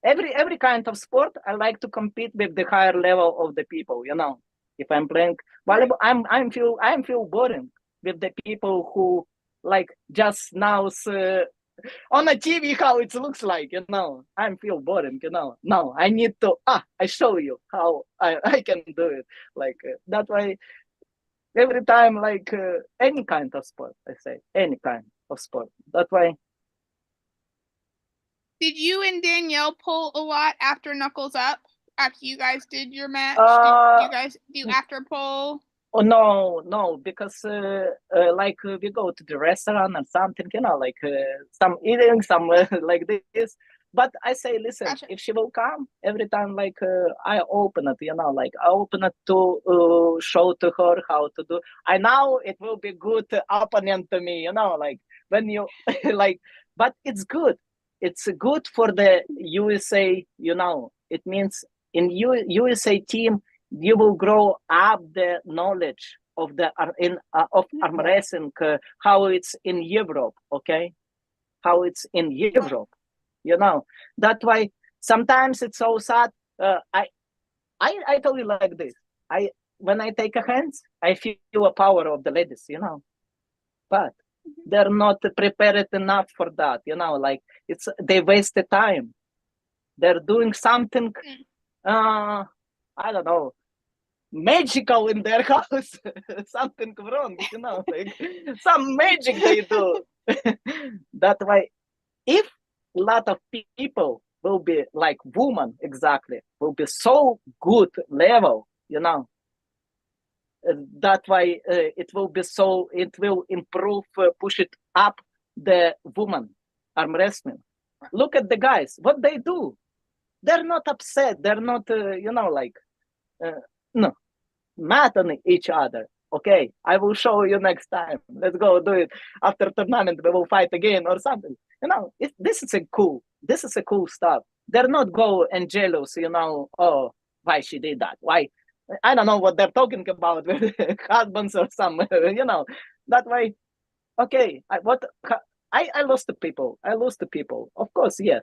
every kind of sport, I like to compete with the higher level of the people, you know. If I'm playing volleyball, I'm feel boring with the people who like just now on a TV how it looks like, you know. I feel boring, you know. No, I need to I show you how I can do it. Like that way every time, like any kind of sport, I say any kind of sport. That way. Did you and Danielle pull a lot after Knuckles Up? After you guys did your match, did you guys do after pull? Oh no, because like we go to the restaurant or something, you know, like some eating, some like this. But I say, listen, Gotcha. if she will come every time, like I open it, you know, like I open it to show to her how to do. I know it will be good opponent to me, you know, like when you like, but it's good. It's good for the USA, you know. It means in USA team, you will grow up the knowledge of the of arm wrestling, how it's in Europe, okay? How it's in Europe, you know. That's why sometimes it's so sad. I tell you like this. When I take a hands, I feel a power of the ladies, you know. But they're not prepared enough for that, you know. Like they waste the time. They're doing something. I don't know, magical in their house. Something wrong, you know, like some magic they do. That way, if a lot of people will be like woman, exactly, will be so good level, you know, that way it will improve, push it up the woman arm wrestling. Look at the guys, what they do. They're not upset. They're not, you know, like, no, mad on each other. Okay, I will show you next time. Let's go do it after tournament. We will fight again or something. You know, this is a cool stuff. They're not go and jealous. You know, oh, why she did that? Why I don't know what they're talking about with husbands or some, that way. Okay, I lose to people. I lose to people. Of course, yes.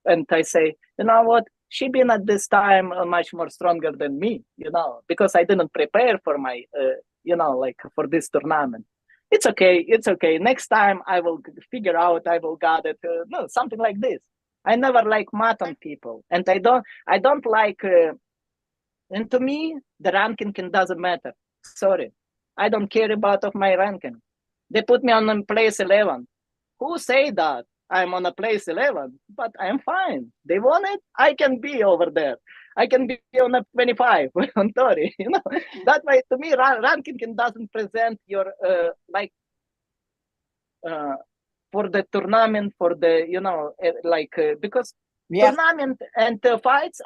And I say, you know what? She been at this time much more stronger than me, because I didn't prepare for my, like for this tournament. It's okay. It's okay. Next time I will figure out. I will got it. No, something like this. I never like mat on people, and I don't like. And to me, the ranking doesn't matter. Sorry, I don't care about of my ranking. They put me on place 11. Who say that I'm on a place 11? But I'm fine. They want it. I can be over there. I can be on a 25, on 30. That way, to me, ranking doesn't present your for the tournament, for the because tournament and fights,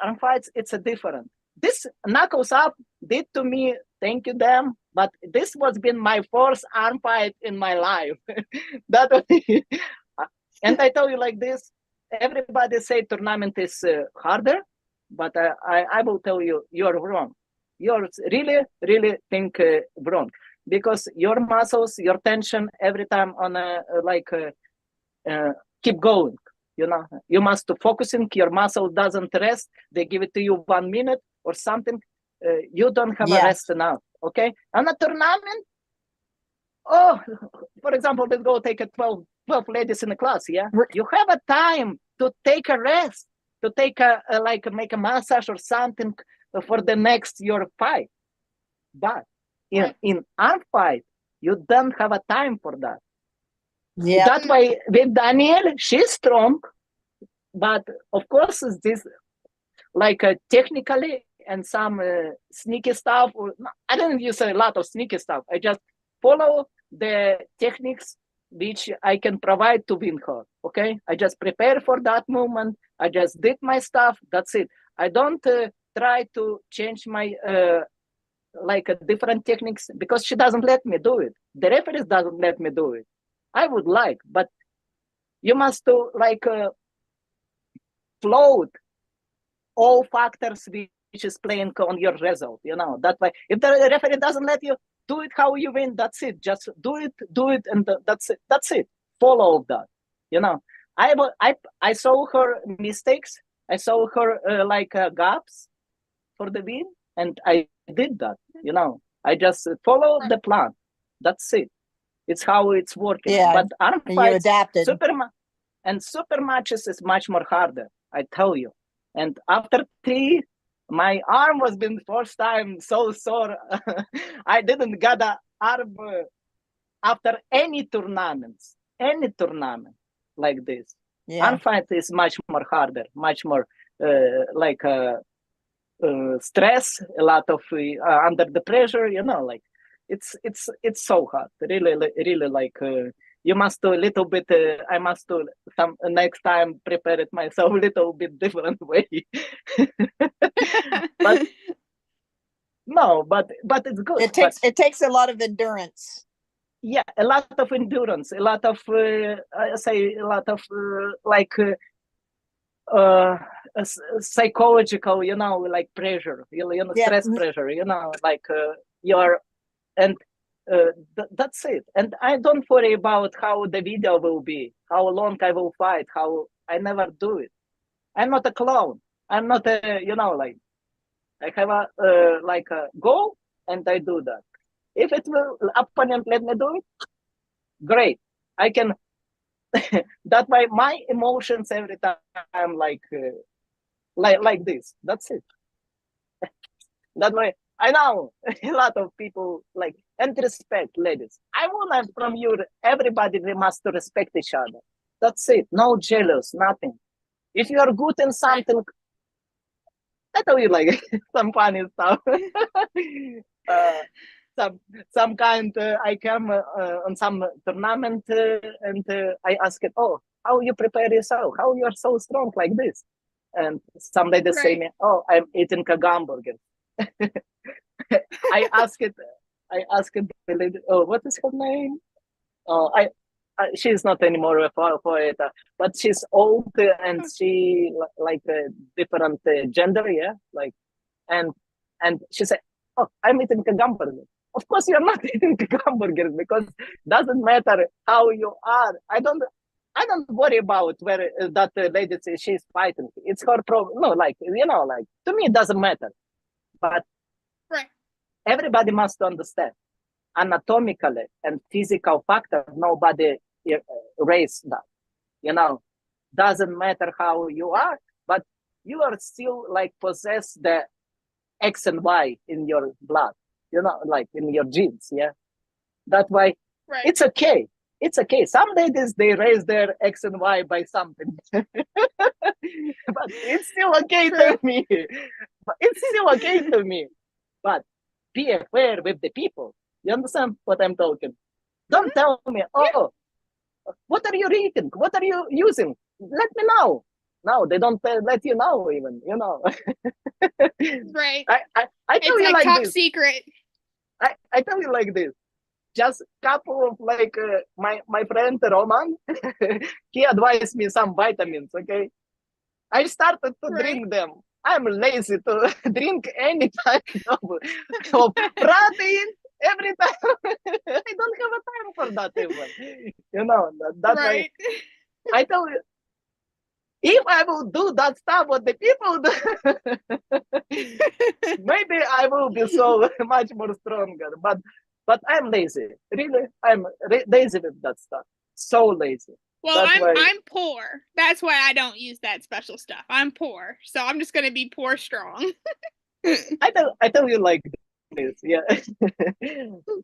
it's a different. This knuckles up did to me, thank you them, but this was been my first arm fight in my life. That was, and I tell you like this, everybody say tournament is harder, but I will tell you, you're wrong. You're really think wrong, because your muscles, your tension every time on keep going. You must focusing. Your muscle doesn't rest. They give it to you 1 minute or something. You don't have a rest enough. Okay, on a tournament. Oh, for example, let's go take a 12 ladies in the class. Yeah, you have a time to take a rest, to take make a massage or something for the next your fight. But in our fight, you don't have a time for that. Yeah. That way, with Daniel, she's strong, but of course, this technically and some sneaky stuff. I don't use a lot of sneaky stuff. I just follow the techniques which I can provide to win her. Okay, I just prepare for that moment. I just did my stuff. That's it. I don't try to change my different techniques, because she doesn't let me do it. The referees doesn't let me do it. I would like, but you must do float all factors which is playing on your result. That way. If the referee doesn't let you do it, how you win? That's it. Just do it, and that's it. That's it. Follow that. I saw her mistakes. I saw her gaps for the win, and I did that. I just follow the plan. That's it. It's how it's working. Yeah, but arm and fights, you adapted. Super matches is much more harder, I tell you. And after 3, my arm was been first time so sore. I didn't get an arm after any tournament like this. Yeah. Arm fight is much more harder, much more stress, a lot of under the pressure. It's so hard. Really, you must do a little bit. I must do some next time. Prepare it myself a little bit different way. but no, but it's good. It takes a lot of endurance. Yeah, a lot of endurance, a lot of psychological, pressure, stress pressure, that's it. And I don't worry about how the video will be, how long I will fight, how I never do it. I'm not a clown. I'm not a, I have a goal, and I do that. If it will opponent let me do it, great. I can. That way, my emotions every time like this. That's it. That way, I know a lot of people and respect, ladies. I want from you, everybody, they must respect each other. That's it. No jealous, nothing. If you are good in something, I tell you some funny stuff. Some kind. I come on some tournament and I ask it, oh, how you prepare yourself? How you are so strong like this? And some ladies say me, oh, I'm eating a hamburger. I ask it. The lady, oh, what is her name? Oh, she's not anymore a poet, but she's old and she like a different gender, yeah, and she said, oh, I'm eating a hamburger. Of course, you're not eating hamburgers because doesn't matter how you are. I don't worry about where that lady says she's fighting. It's her problem. No, like like to me it doesn't matter. But Right. everybody must understand anatomically and physical factor. Nobody erase that. Doesn't matter how you are, but you are still like possess the X and Y in your blood. Like in your genes. Yeah, that's why Right. it's okay. It's okay. Some ladies they raise their X and Y by something, but it's still okay to me. It's still okay to me. But be aware with the people. You understand what I'm talking? Don't tell me, oh, what are you reading? What are you using? Let me know. No, they don't let you know even. Right. I tell It's you like top this. secret. I tell you like this. Just couple of like my friend Roman, he advised me some vitamins. Okay, I started to Right. drink them. I'm lazy to drink any type of protein every time. I don't have a time for that even. That's why Right. I tell you, if I will do that stuff what the people do, maybe I will be so much more stronger. But I'm lazy. Really, I'm lazy with that stuff. So lazy. Well, That's why I'm poor. That's why I don't use that special stuff. I'm poor, so I'm just gonna be poor strong. I tell you like this. Yeah,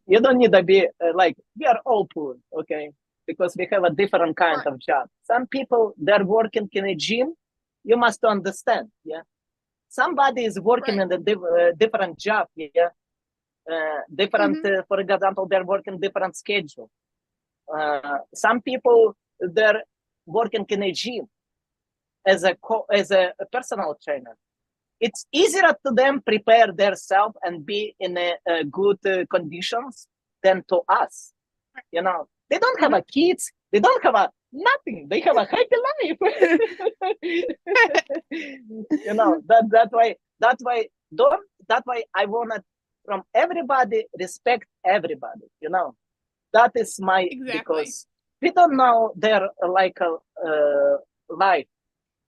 you don't need to be like we are all poor, okay? Because we have a different kind Right. of job. Some people they're working in a gym. You must understand. Yeah, somebody is working Right. in a different job. Yeah, different. For example, they're working different schedule. Some people they're working in a gym as a personal trainer. It's easier to them prepare themselves and be in a good conditions than to us. They don't have a kids. They don't have a nothing. They have a happy life. That's why I wanna from everybody respect everybody. That is my because we don't know their like life,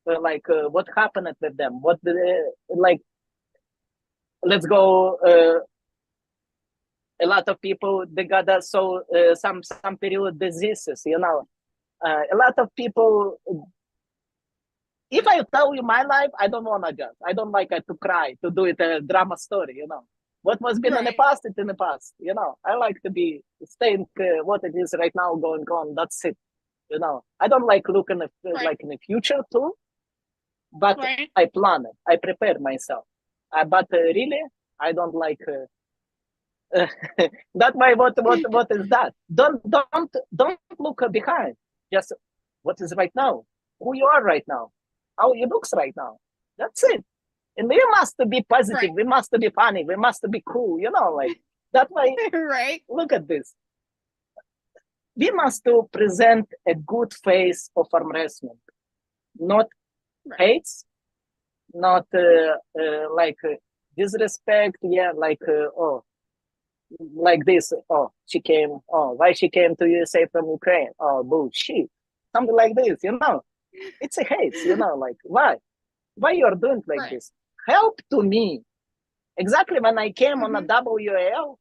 what happened with them, what like. Let's go. A lot of people they got some period diseases. A lot of people. If I tell you my life, I don't wanna just. I don't like to cry to do it a drama story. What was been in the past, it's in the past. I like to be staying what it is right now going on. That's it. I don't like looking at like in the future too, but I plan it. I prepare myself. But really, I don't like. That why what is that? Don't look behind. Just what is right now. Who you are right now. How you looks right now. That's it. And we must be positive. We must be funny. We must be cool. Like that way. Right. Look at this. We must present a good face of arm wrestling, not hates, not like disrespect. Yeah, like like this. Oh, she came. Oh, why she came to USA from Ukraine? Oh, bullshit. Something like this. It's a hate. Like why? Why you're doing like this? Help to me. Exactly when I came on a WL,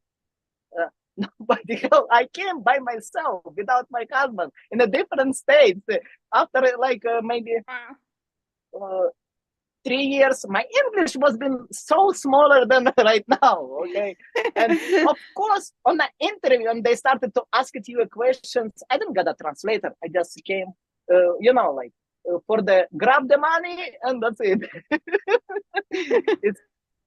nobody helped. I came by myself without my husband in a different state. After like maybe 3 years, my English was been so smaller than right now. Okay, and of course on the interview, when they started to ask you questions, I didn't get a translator. I just came, like. For the grab the money and that's it.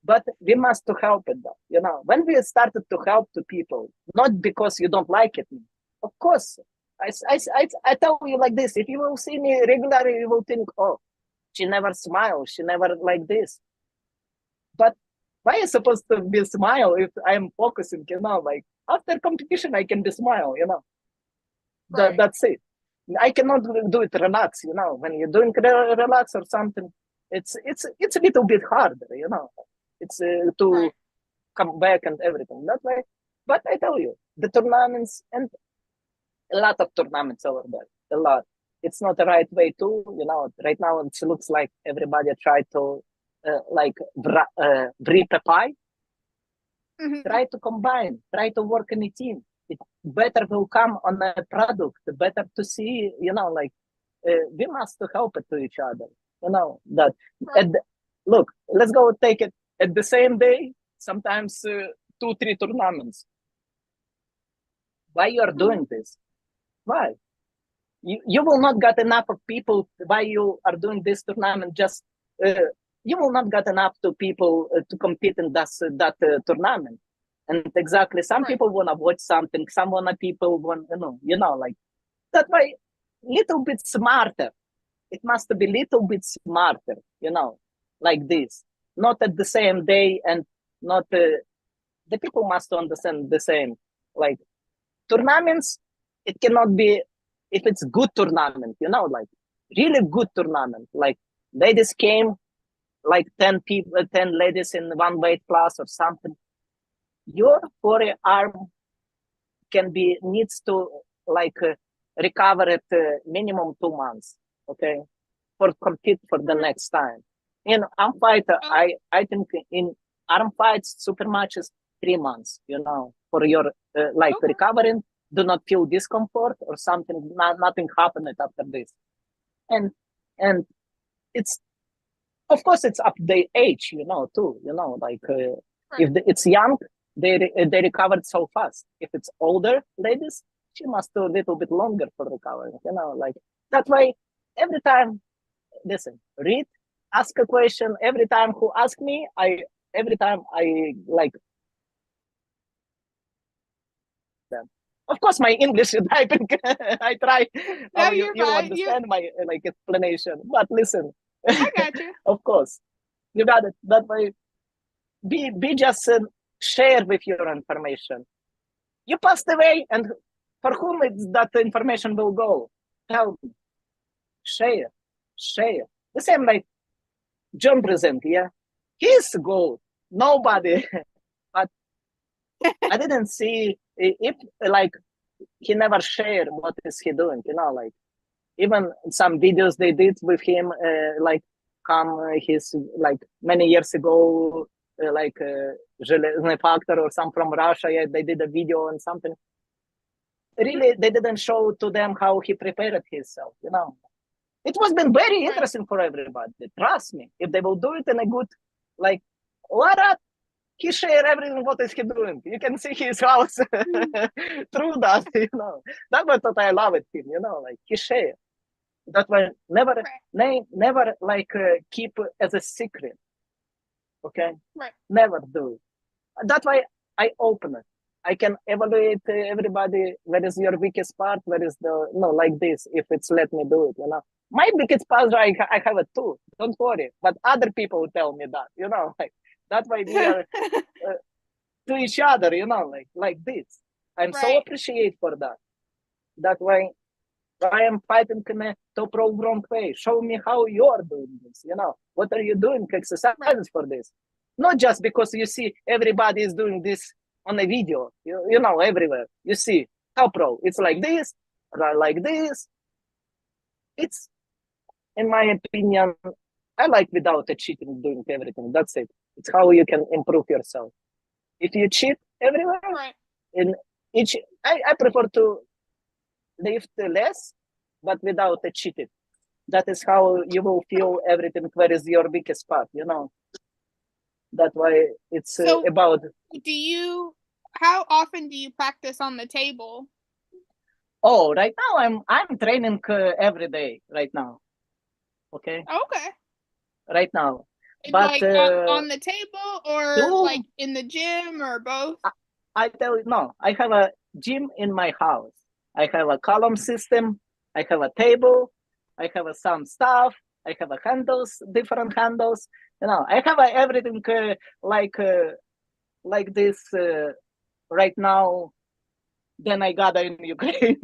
But we must to help it though. When we started to help to people, not because you don't like it, of course. I tell you like this: if you will see me regularly, you will think, oh, she never smiles, she never like this. But why is supposed to be smile if I am focusing? Like after competition, I can be smile. That's it. I cannot do it relax, when you're doing relax or something, it's a little bit harder, it's to come back and everything. That way, but I tell you, the tournaments and a lot of tournaments over there, a lot. It's not the right way too, right now it looks like everybody try to rip a pie. Try to combine, try to work in a team. It better will come on a product, better to see, we must help it to each other, that. Look, let's go take it at the same day, sometimes 2-3 tournaments. Why you are doing this? Why? You will not get enough of people. Why you are doing this tournament? Just you will not get enough to people to compete in that tournament. And exactly, some people want to watch something. Some people want, like that way. Little bit smarter. It must be little bit smarter, like this. Not at the same day, and not the people must understand the same. Like tournaments, it cannot be if it's good tournament, like really good tournament. Like ladies came, like 10 people, 10 ladies in one weight class or something. Your forearm needs to recover it minimum 2 months, okay, for compete for the next time. In arm fight, I think in arm fights, super matches, 3 months, for your recovering, do not feel discomfort or something, nothing happened after this. And it's, of course, it's up their age, too, if it's young, they recovered so fast. If it's older ladies, she must do a little bit longer for recovering, that way. Every time, listen, read, ask a question. Every time who ask me, every time I them. Of course, my English typing, I try. No, you understand my explanation, but listen. I got you. Of course, you got it. That way, be just share with your information. You passed away, and for whom that information will go? Tell me. Share. The same like John present, yeah. His goal, nobody. But I didn't see if he never shared what is he doing, even some videos they did with him, his many years ago, Железный Factor or some from Russia, yeah, they did a video and something. Really, they didn't show to them how he prepared himself, It was been very interesting for everybody. Trust me, if they will do it in a good, Lara, he share everything. What is he doing? You can see his house through that, That's what I love with him, he share. That way, never keep as a secret. Okay, never do it. That way, I open it. I can evaluate everybody. Where is your weakest part? Where is like this? If it's let me do it, My weakest part, I have it too. Don't worry. But other people tell me that, that way we are to each other, like this. I'm so appreciate for that. That way, I am fighting in a top row wrong way. Show me how you're doing this. What are you doing? Exercises for this. Not just because you see everybody is doing this on a video, everywhere. You see top row. It's like this, like this. It's, in my opinion, I like without a cheating doing everything. That's it. It's how you can improve yourself. If you cheat everywhere, in each, I prefer to lift less, but without a cheating. That is how you will feel everything. Where is your weakest part? That way it's about. How often do you practice on the table? Oh, right now I'm training every day. Right now. Okay. Right now, but on the table or in the gym or both? I tell you, no. I have a gym in my house. I have a column system. I have a table. I have some stuff. I have handles, different handles. I have everything like this right now. Then I got in Ukraine.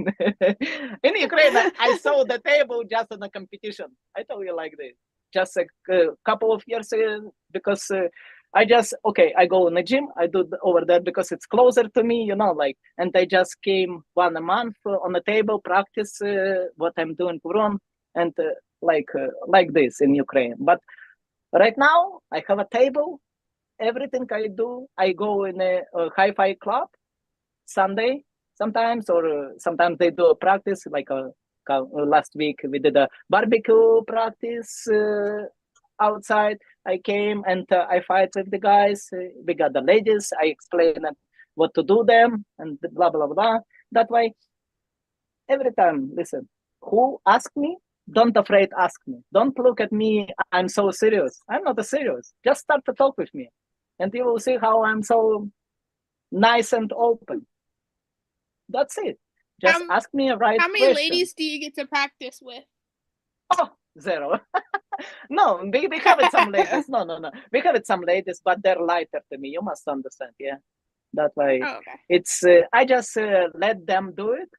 In Ukraine, I saw the table just in a competition. I tell you like this. Just a couple of years ago, because I go in the gym. I do over there because it's closer to me, like, and I just came 1 a month on the table, practice what I'm doing wrong, and like this in Ukraine. But right now I have a table. Everything I do, I go in a hi-fi club Sunday sometimes, or sometimes they do a practice like last week we did a barbecue practice outside. I came and I fight with the guys. We got the ladies. I explain them what to do them and blah blah blah. That way, every time, listen. Who ask me? Don't afraid ask me. Don't look at me. I'm so serious. I'm not serious. Just start to talk with me, and you will see how I'm so nice and open. That's it. Just ask me a right How many question. ladies do you get to practice with? Oh, 0. No, we have it some ladies. No. We have it some ladies, but they're lighter to me. You must understand, yeah. That way, it's I just let them do it.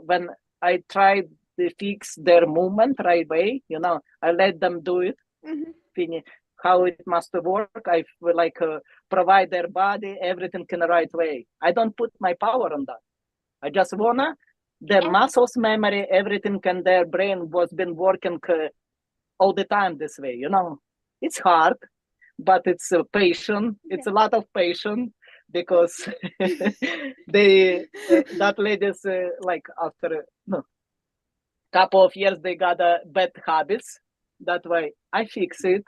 When I try to fix their movement right way, I let them do it. Finish how it must work. I provide their body everything in the right way. I don't put my power on that. I just wanna their muscles, memory, everything, and their brain was been working all the time this way. It's hard, but it's patient. It's a lot of patience because that ladies after couple of years they got bad habits. That way I fix it,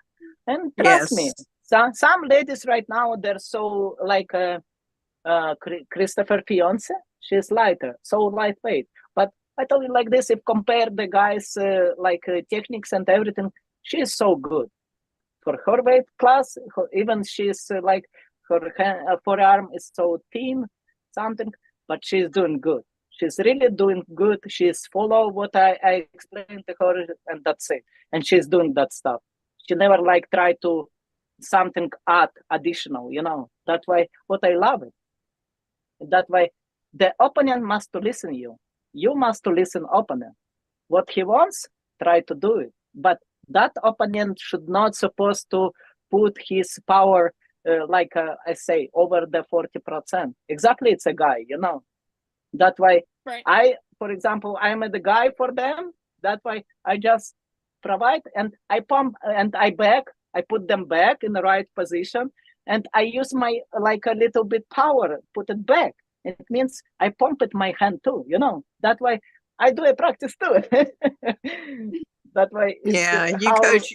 and trust me, some ladies right now they're so like Christopher fiance. She's lighter, so lightweight. But I tell you like this: if compare the guys techniques and everything, she is so good for her weight class. Even she's her forearm is so thin, something, but she's doing good. She's really doing good. She's follow what I explained to her, and that's it. And she's doing that stuff. She never try to something add additional. That's why what I love it. That way, the opponent must to listen you. You must to listen opponent. What he wants, try to do it. But that opponent should not supposed to put his power, I say, over the 40%. Exactly, it's a guy, That way, for example, I'm the guy for them. That way, I just provide and I pump and I put them back in the right position. And I use my a little bit power, put it back. It means I pump it my hand too, That way I do a practice too. That way,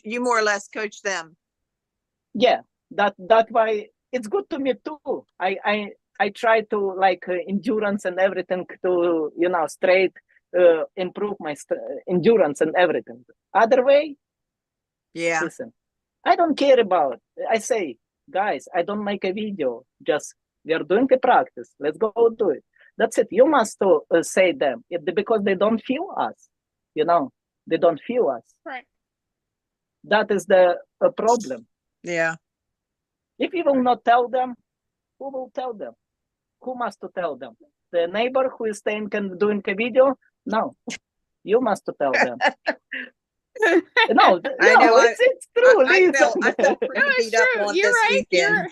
you more or less coach them. Yeah, that way it's good to me too. I try to endurance and everything to straight improve my endurance and everything. Other way, listen, I don't care about. I say, guys, I don't make a video. Just we are doing a practice. Let's go do it. That's it. You must say them because they don't feel us. They don't feel us. Right. That is the problem. Yeah. If you will not tell them, who will tell them? Who must to tell them? The neighbor who is staying and doing a video? No, you must to tell them. No, it's true. I felt pretty beat up on this weekend.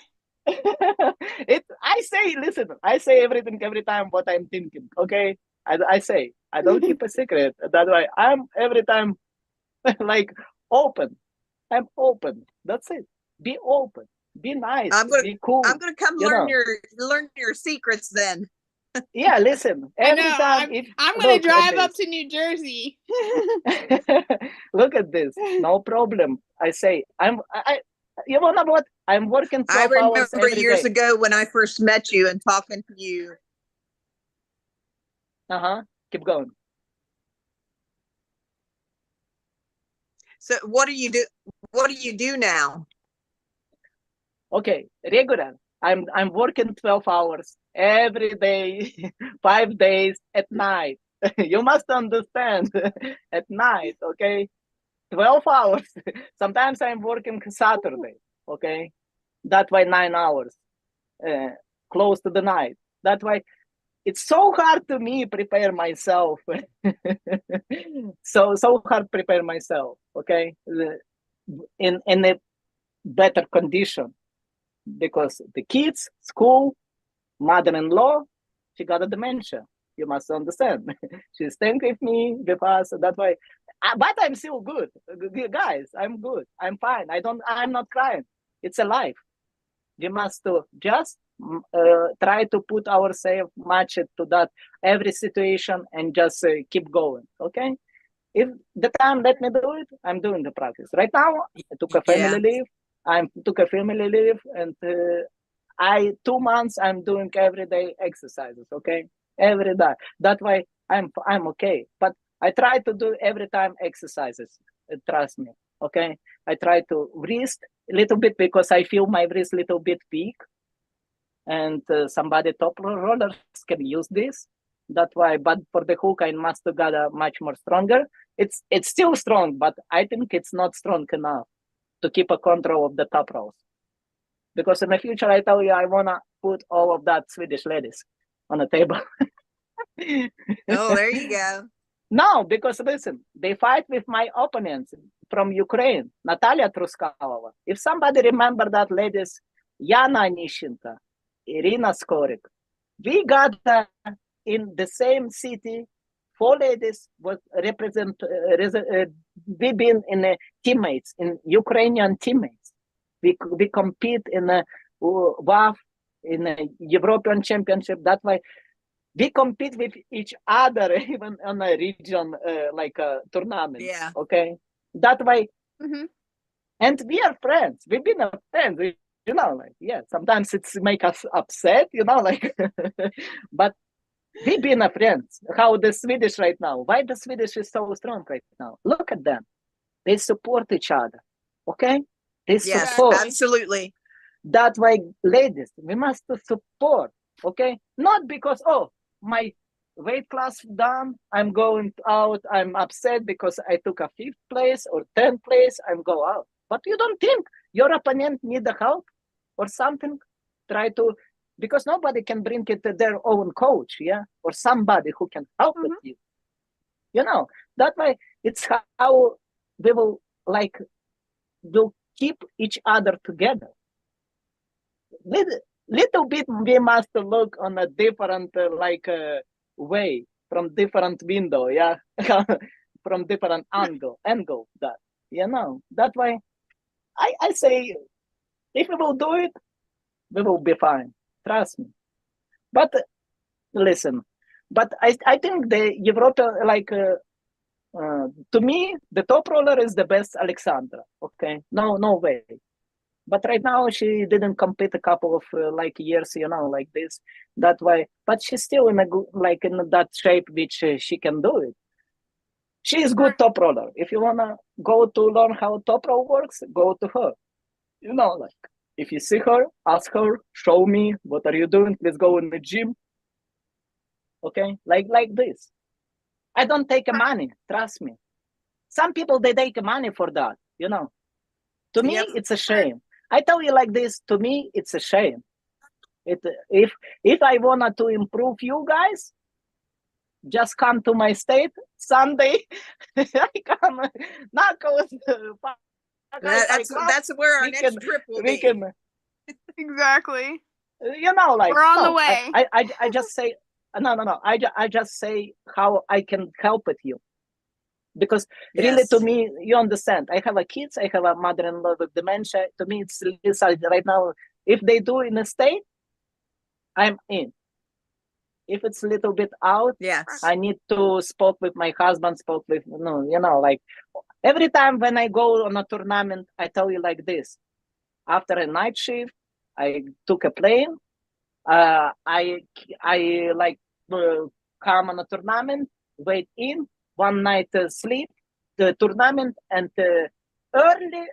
I say everything every time what I'm thinking. Okay, I say I don't keep a secret. That way I'm every time open. I'm open. That's it. Be open. Be nice. Be cool. I'm gonna come learn your secrets then. Yeah, listen. Every time I'm gonna drive up to New Jersey. Look at this. No problem. I say you wanna what? I'm working 12 hours every day. I remember years ago when I first met you and talking to you. Keep going. So what do you do? What do you do now? Okay, regular. I'm working 12 hours every day, 5 days at night. You must understand. At night, okay? 12 hours. Sometimes I'm working Saturday, okay? That way 9 hours, close to the night. That way it's so hard to me prepare myself. so hard prepare myself, okay? in a better condition, because the kids, school, mother-in-law, she got a dementia. You must understand. She's staying with me, with us. That's why. But I'm still good, guys. I'm good. I'm fine. I'm not crying. It's a life. We must just try to put ourselves much to that every situation and just keep going. Okay. If the time let me do it, I'm doing the practice. Right now, I took a family leave. I took a family leave, and 2 months I'm doing everyday exercises. Okay, every day. That's why I'm okay. But I try to do every time exercises. Trust me. Okay, I try to wrist a little bit because I feel my wrist a little bit weak, and somebody top rollers can use this. That's why. But for the hook, I must get much more stronger. It's still strong, but I think it's not strong enough to keep a control of the top rolls. Because in the future, I tell you, I wanna put all of that Swedish ladies on the table. Oh, there you go. No, because listen, they fight with my opponents from Ukraine, Natalia Truskalova. If somebody remember that ladies, Yana Nishinka, Irina Skorik, we got in the same city, 4 ladies was represent. We been in teammates, in Ukrainian teammates. We compete in a WAF, in a European Championship. That's why we compete with each other, even on a region like a tournament. Yeah. Okay, that way, Mm-hmm. and we are friends. We've been friends. You know, like yeah. Sometimes it's make us upset. You know, like, but we've been friends. How the Swedish right now? Why the Swedish is so strong right now? Look at them. They support each other. Okay, they Yes, support. absolutely. That's why, ladies, we must support. Okay, not because my weight class done, I'm going out, I'm upset because I took a 5th place or 10th place, I'm go out. But you don't think your opponent need the help or something? Try to, because nobody can bring it to their own coach, yeah, or somebody who can help with you. You know, that way it's how we will like do keep each other together. Little bit we must look on a different way, from different window, yeah. From different angle that, you know. That way I say, if we will do it, we will be fine, trust me. But listen, but I think the Europe, to me the top roller is the best Alexandra. Okay, no way. But right now she didn't compete a couple of years, you know, like this. That way, but she's still in a good, like in that shape which she can do it. She is good top roller. If you wanna go to learn how top roll works, go to her. You know, like if you see her, ask her, show me what are you doing. Let's go in the gym. Okay, like this. I don't take money. Trust me. Some people they take money for that. You know, to me it's a shame. I tell you like this, to me, it's a shame. If I wanted to improve you guys, just come to my state Sunday. I come knuckles. That's where our next trip will be. Exactly. You know, like we're on the way. I just say no. I just say how I can help with you. Because really, to me, you understand, I have a kids, I have a mother-in-law with dementia. To me, it's right now, if they do in a state, I'm in. If it's a little bit out, I need to spoke with my husband, you know, like every time when I go on a tournament, I tell you like this. After a night shift, I took a plane. I come on a tournament, wait in, 1 night sleep, the tournament, and early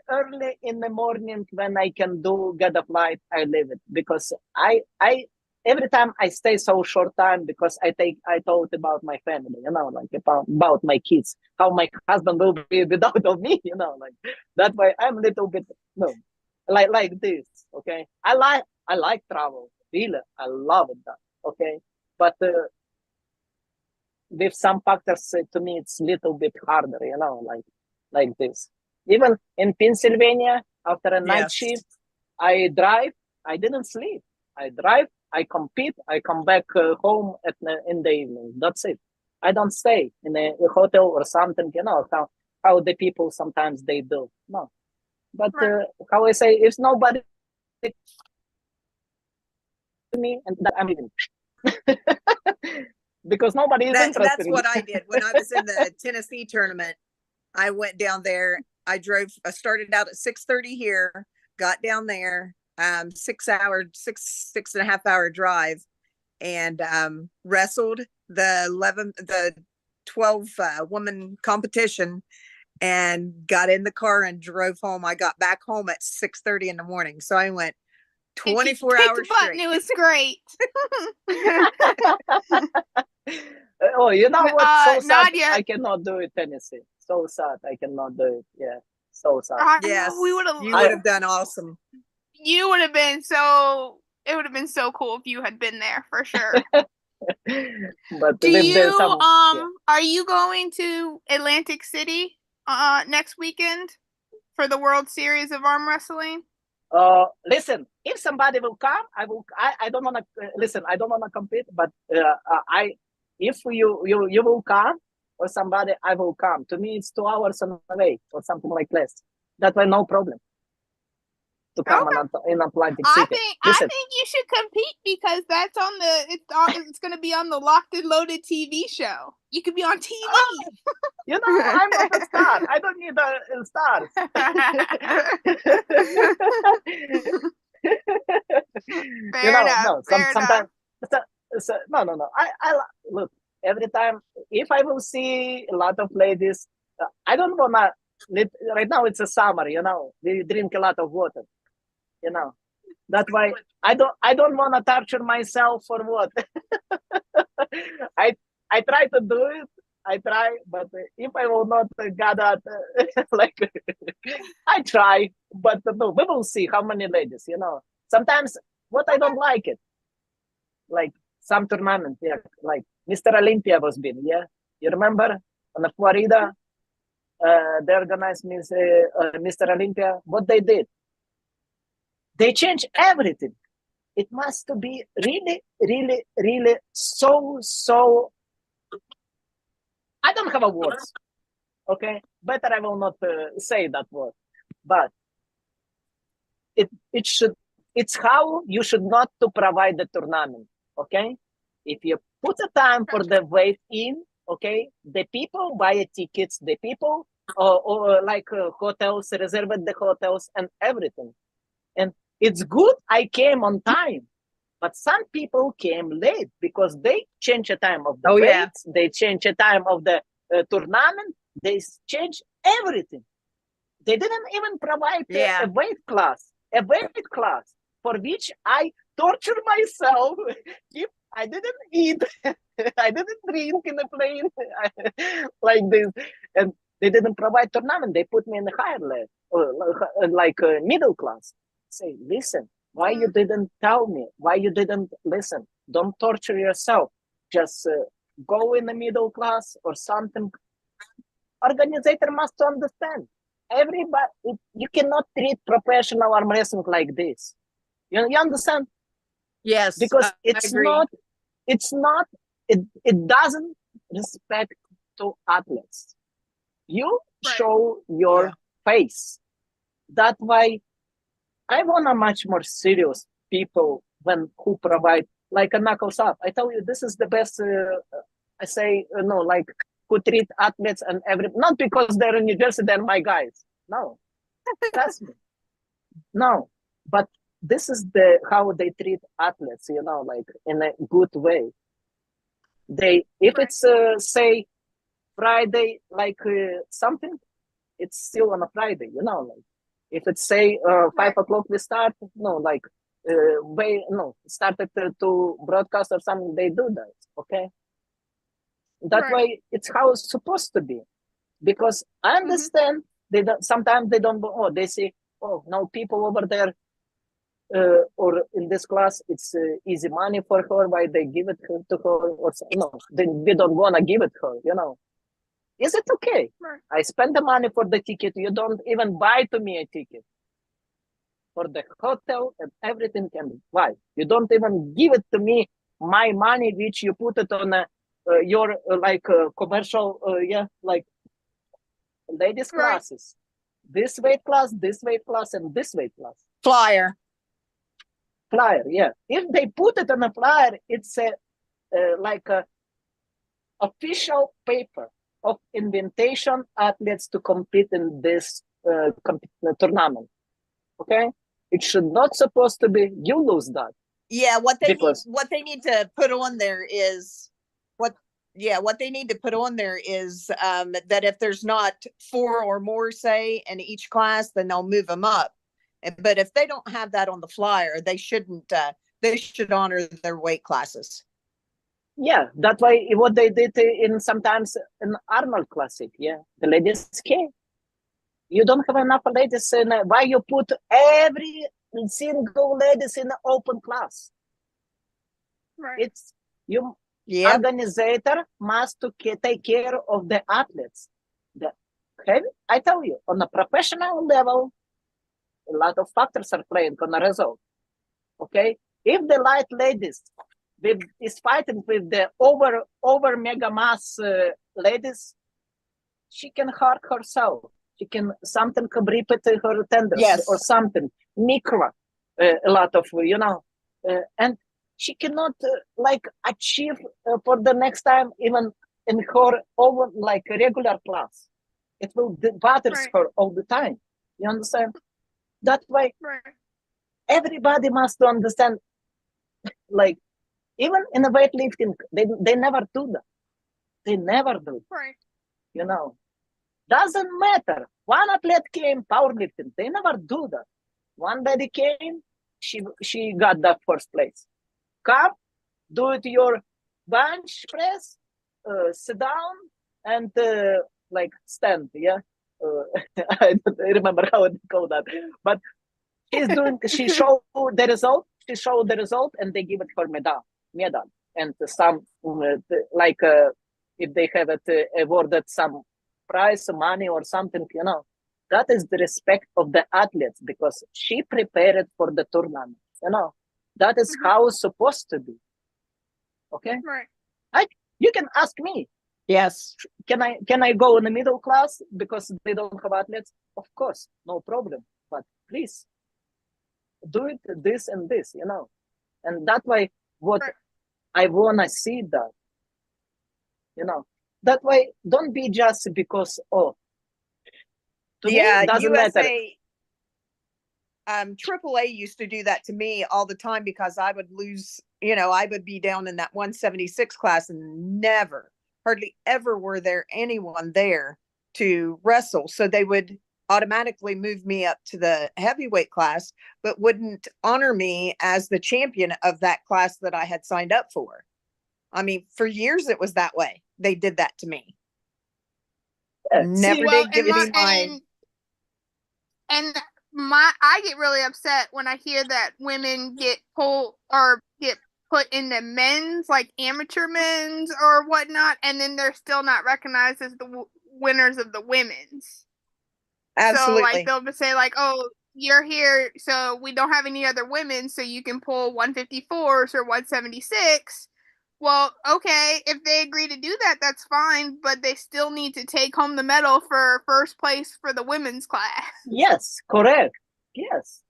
in the morning when I can get a flight, I leave it. Because I every time I stay so short time, because I thought about my family, you know, like about my kids, how my husband will be without of me, you know, like that way I'm a little bit like this. Okay, I like travel, really, I love it, that. Okay, but with some factors, to me, it's a little bit harder, you know, like this. Even in Pennsylvania, after a night Yes. shift, I drive. I didn't sleep. I drive. I compete. I come back home in the evening. That's it. I don't stay in a hotel or something. You know how the people sometimes they do. No, but how I say, if nobody to me, and that I'm leaving. Because nobody is interested. That's what I did when I was in the Tennessee tournament. I went down there. I started out at 6:30 here, got down there, 6.5 hour drive, and wrestled the 12 woman competition, and got in the car and drove home. I got back home at 6:30 in the morning. So I went 24 hours straight. It was great. Oh, you know what? So sad. Nadiya, I cannot do it, Tennessee. So sad. I cannot do it. Yeah. So sad. Yes. You would have done awesome. You would have been so, it would have been so cool if you had been there for sure. But do you are you going to Atlantic City next weekend for the World Series of Arm Wrestling? Listen, if somebody will come, I will. I don't want to listen. I don't want to compete, but if you will come or somebody, I will come. To me, it's 2 hours away or something like this. That way, no problem to come in Atlantic City. I think you should compete because that's on the it's going to be on the Locked and Loaded TV show. You could be on TV. Oh, you know, I'm not a star. I don't need stars. Fair enough. Sometimes. No. I look every time. If I will see a lot of ladies, I don't wanna. Right now it's a summer. You know, we drink a lot of water. You know, that's why I don't want to torture myself for what. I try to do it. I try, but if I will not get that, like, I try, but no, we will see how many ladies, you know. Sometimes what I don't like it, like some tournament, yeah, like Mr. Olympia was been, yeah. You remember on the Florida, they organized Mr. Olympia. What they did, they changed everything. It must be really, really, really so. I don't have a words, okay? Better I will not say that word, but it's how you should not to provide the tournament, okay? If you put a time for the wait in, okay, the people buy tickets, the people or like hotels, reserve the hotels and everything. And it's good I came on time. But some people came late because they changed the time of the weights, they changed the time of the tournament, they changed everything. They didn't even provide a weight class for which I torture myself if I didn't eat, I didn't drink in the plane like this. And they didn't provide tournament. They put me in the higher level, like middle class. Say, listen. Why you didn't tell me? Why you didn't listen? Don't torture yourself. Just go in the middle class or something. Organizer must understand. Everybody, you cannot treat professional arm wrestling like this. You understand? Yes. Because it doesn't respect to athletes. You show your face. That's why I want a much more serious people who provide like a knuckles up. I tell you, this is the best. I say like who treat athletes and not because they're in New Jersey, they're my guys. No, trust me. No, but this is how they treat athletes. You know, like in a good way. If it's say Friday, like something, it's still on a Friday. You know, like. If it's say 5 o'clock we start, started to broadcast or something, they do that, okay? That way, it's how it's supposed to be. Because I understand sometimes they don't. They say, no, people over there or in this class, it's easy money for her. Why they give it to her? Or no, they don't wanna give it her. You know, Is it okay? Right. I spend the money for the ticket. You don't even buy to me a ticket for the hotel and everything. And why? You don't even give it to me, my money, which you put it on your commercial, like ladies Right. classes. This weight class, and this weight class. Flyer. Yeah. If they put it on a flyer, it's a official paper of invitation athletes to compete in this tournament. Okay, it should not supposed to be you lose that. Yeah, what they need to put on there is what they need to put on there is that if there's not 4 or more, say, in each class, then they'll move them up. But if they don't have that on the flyer, they shouldn't. They should honor their weight classes. Yeah, that's why what they did in sometimes in Arnold Classic. Yeah, the ladies came. You don't have enough ladies in why you put every single ladies in the open class. Right. It's you. Yep. Organizer must to take care of the athletes. I tell you, on a professional level, a lot of factors are playing on the result. Okay, if the light ladies is fighting with the over mega mass ladies, she can hurt herself. She can something can repeat her tendons or something micro, a lot of and she cannot achieve for the next time even in her over like a regular class. It will bothers her all the time. You understand? That way, everybody must understand. Like even in the weightlifting, they never do that. They never do. Right. Doesn't matter. One athlete came powerlifting. They never do that. One lady came, she got that first place. Come, do it your bench press, sit down, and stand. Yeah, I don't remember how they call that, but she showed the result. She showed the result, and they give it her medal, and some if they have it awarded some prize, money, or something. That is the respect of the athletes because she prepared for the tournament. That is how it's supposed to be. Okay. Right. You can ask me. Yes. Can I go in the middle class because they don't have athletes? Of course, no problem. But please do it this and this, And that way, what I wanna see that, That way, don't be just because to me, it doesn't matter. AAA used to do that to me all the time because I would lose, I would be down in that 176 class and hardly ever were there anyone there to wrestle. So they would automatically move me up to the heavyweight class, but wouldn't honor me as the champion of that class that I had signed up for. I mean, for years it was that way. They did that to me. Never did give me my... I get really upset when I hear that women get pulled or get put in the men's, like amateur men's or whatnot, and then they're still not recognized as the winners of the women's. Absolutely. So they'll say oh, you're here, so we don't have any other women, so you can pull 154s or 176. Well, okay, if they agree to do that, that's fine, but they still need to take home the medal for first place for the women's class. Yes, correct. Yes.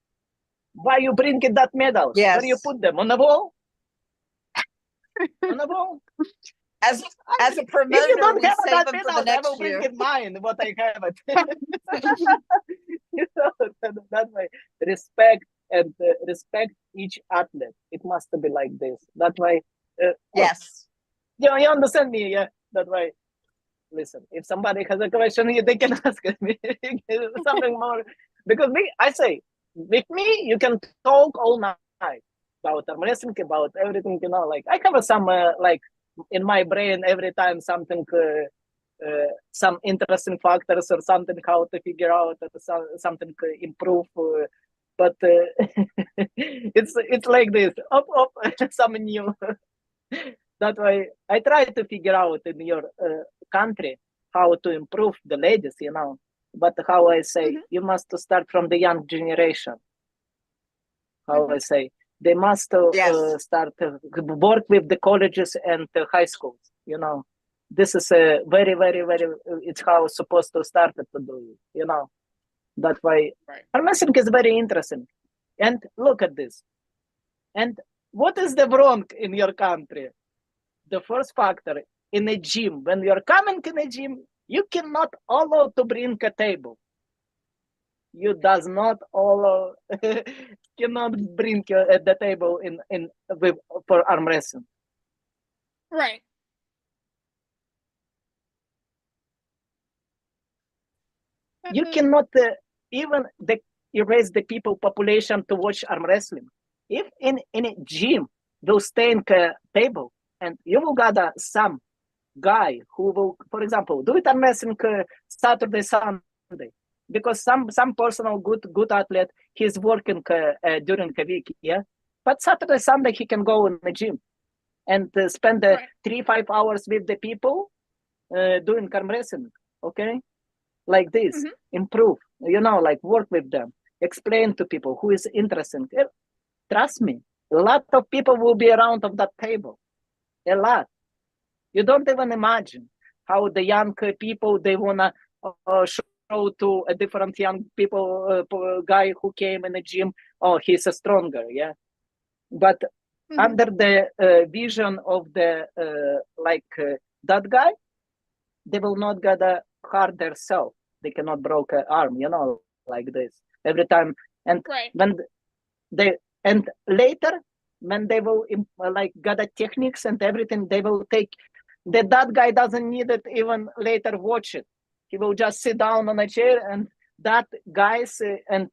Why you bring that medal? Yes. Where you put them? On the wall? On the wall? As a promoter, if you don't have save that them medal, for the next I will year. bring in mine what I have it. That way, respect and respect each athlete. It must be like this. That way. Yes. You understand me, yeah? That way. Listen, if somebody has a question, they can ask me something more. Because I say, with me, you can talk all night about wrestling, about everything, I have some, in my brain every time something, some interesting factors or something, how to figure out something to improve. But it's like this, some new. That way, I try to figure out in your country how to improve the ladies, but how I say, you must start from the young generation. How I say, they must start work with the colleges and high schools, this is a very, very, very, it's how it's supposed to start to do it, That's why armwrestling is very interesting. And look at this. And what is the wrong in your country? The first factor, in a gym, when you're coming in a gym, you cannot allow to bring a table. You does not allow, cannot bring at the table for arm wrestling. Right. You cannot even erase the people population to watch arm wrestling. If in a gym will stay in a table and you will gather some guy who will, for example, do it arm wrestling Saturday, Sunday, because some personal good athlete, he's working during the week, but Saturday, Sunday he can go in the gym and spend 3-5 hours with the people doing arm wrestling, okay? Like this, improve, like work with them, explain to people who is interested. Trust me, a lot of people will be around of that table, a lot. You don't even imagine how the young people, they wanna show to a different young people, guy who came in the gym, oh, he's a stronger, but under the vision of the that guy, they will not get a hard themselves. They cannot break an arm, like this every time. And when and later, when they will get the techniques and everything, they will take that guy doesn't need it even later watch it. He will just sit down on a chair, and that guys and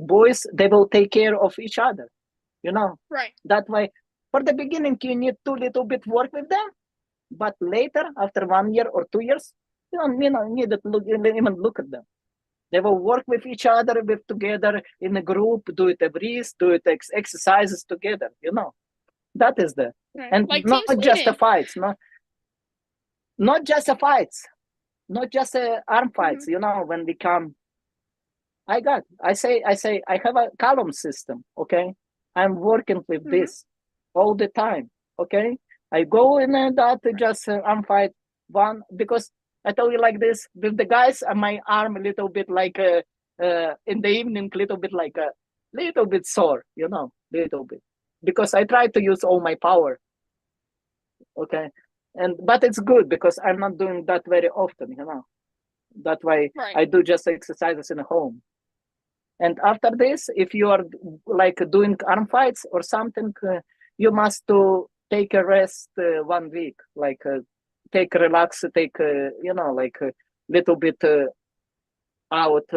boys, they will take care of each other, That way, for the beginning, you need to little bit work with them, but later, after 1 year or 2 years, you don't need to even look at them. They will work with each other, together in a group, do it every do it exercises together, That is the and like not just the fights, not just the fights, not just arm fights. When we come, I say I have a column system. Okay, I'm working with this all the time. Okay, I go in that just arm fight one, because I tell you like this, with the guys, my arm a little bit like in the evening, little bit sore, little bit, because I try to use all my power. Okay, but it's good because I'm not doing that very often, That way I do just exercises in home. And after this, if you are doing arm fights or something, you must to take a rest 1 week, take relax, take a little bit out.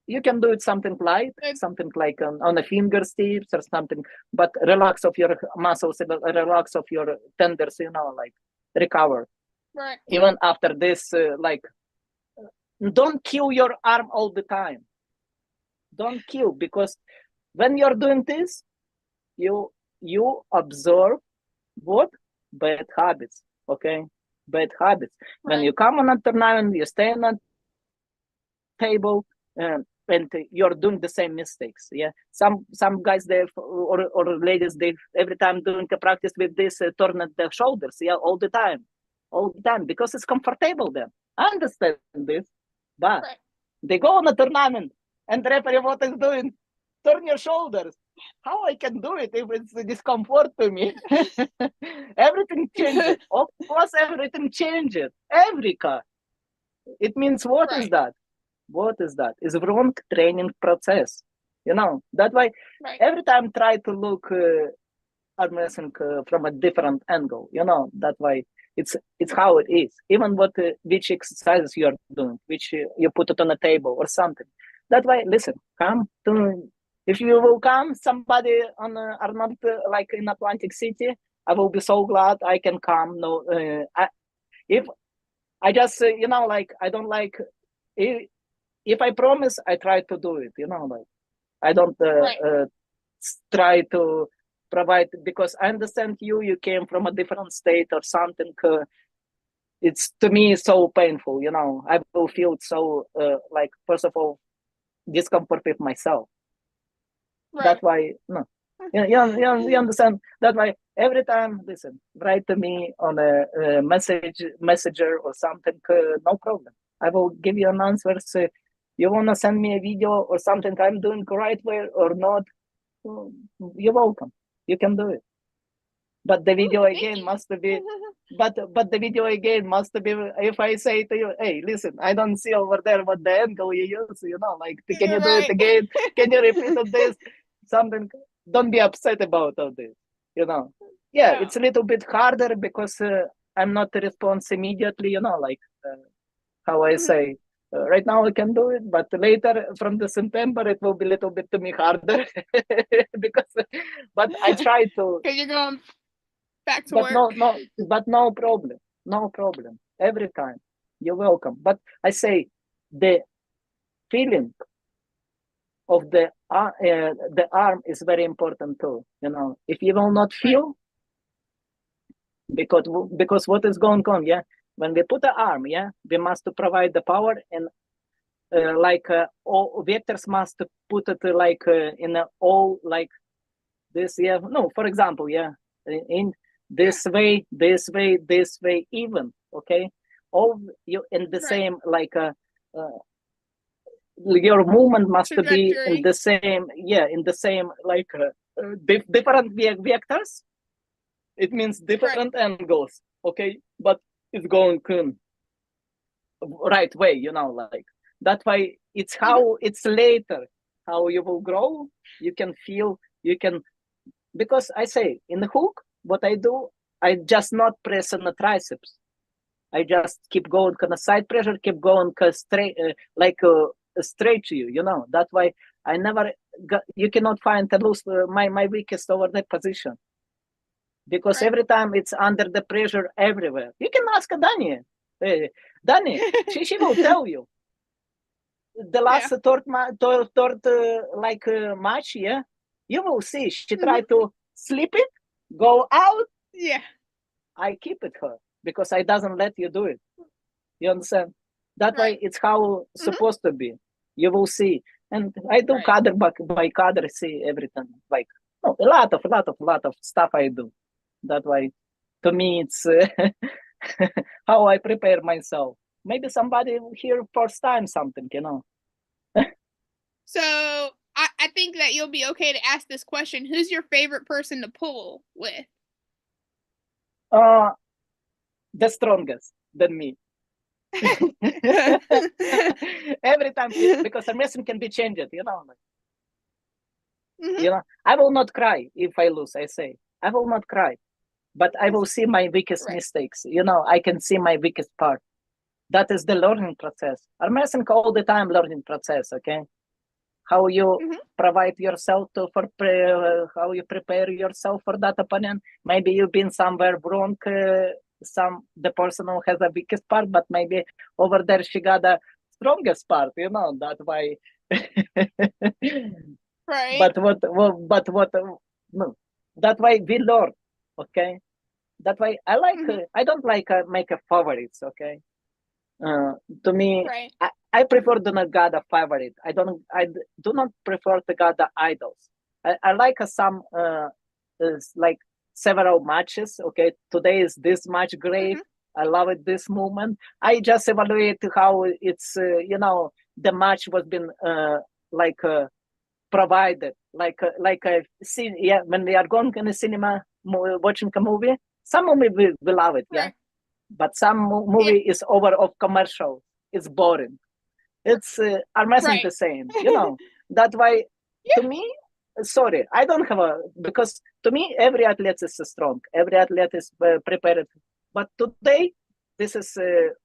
You can do it something light, something like on the fingertips or something, but relax of your muscles, relax of your tendons, recover. Right. Even after this, don't kill your arm all the time. Don't kill, because when you're doing this, you observe what bad habits. Okay, bad habits. When you come on a tournament, you stay on a table, and you're doing the same mistakes. Some guys, they or ladies, they every time doing a practice with this, turn at their shoulders. All the time, because it's comfortable then. I understand this, but they go on a tournament and the referee what is doing? Turn your shoulders. How I can do it if it's a discomfort to me? Everything changes. Of course, everything changes. Every car. It means what is that? What is that? It's wrong training process. That way, every time try to look arm wrestling from a different angle. That way, it's how it is. Even which exercises you are doing, which you put it on a table or something. That way, listen, come to. If you will come, somebody on Arnold, in Atlantic City, I will be so glad I can come. No, if I just I don't like. If I promise, I try to do it. I don't try to provide, because I understand you came from a different state or something. it's to me so painful, you know. I will feel so like, first of all, discomfort with myself. Right. That's why, no, you understand. That's why every time, listen, write to me on a messenger or something, no problem. I will give you an answer. So you want to send me a video or something I'm doing right way or not, you're welcome. You can do it. But the video again must be, but the video again must be, if I say to you, hey, listen, I don't see over there what the angle you use, you know, like, can you do it again? Can you repeat this? Something, don't be upset about all this, you know. Yeah, it's a little bit harder because I'm not response immediately, you know, like how I say, right now I can do it, but later from the September it will be a little bit to me harder because, but I try to. Because you're going back to But work. no problem, no problem. Every time, you're welcome. But I say, the feeling of the arm is very important too. You know, if you will not feel, because what is going on, yeah. When we put the arm, yeah, we must provide the power, and all vectors must put it in all like this, yeah. No, for example, yeah, in this way, this way, this way, even, okay, all you in the same your movement must be in the same, yeah, in the same different vectors. It means different angles, okay, but it's going right way, you know, like that way. It's how it's later how you will grow. You can feel, you can, because I say in the hook, what I do, I just not press on the triceps. I just keep going kind of side pressure, keep going straight, straight to you, you know. That's why I never you cannot find a loose my weakest over that position, because every time it's under the pressure everywhere. You can ask Dani. Dani, she will tell you. The last third match, yeah, you will see she tried to slip it, go out. Yeah. I keep it her because I doesn't let you do it. You understand? That way it's how supposed to be. You will see. And I do cadre by cadre, see everything. Like, no, a lot of stuff I do. That way, to me, it's how I prepare myself. Maybe somebody here first time something, you know. So I think that you'll be okay to ask this question. Who's your favorite person to pull with? The strongest than me. Every time, because Armwrestling can be changed, you know. You know, I will not cry if I lose. I say I will not cry, but I will see my weakest mistakes. You know, I can see my weakest part. That is the learning process. Armwrestling all the time learning process. Okay, how you provide yourself for how you prepare yourself for that opponent. Maybe you've been somewhere wrong. The person who has the weakest part, but maybe over there she got the strongest part. You know, that way. But no, that way we learn. Okay, that way I like. I don't like make a favorites. Okay, to me, I prefer to not got a favorite. I do not prefer to got the idols. I like some like several matches. Okay, today is this match great. I love it. This moment. I just evaluate how it's. You know, the match was been provided. Like a scene. Yeah, when we are going in the cinema watching a movie, some movie we love it. Yeah. But some movie is over of commercial. It's boring. It's Armwrestling the same, you know. That way, to me, sorry, I don't have because to me every athlete is strong. Every athlete is prepared. But today, this is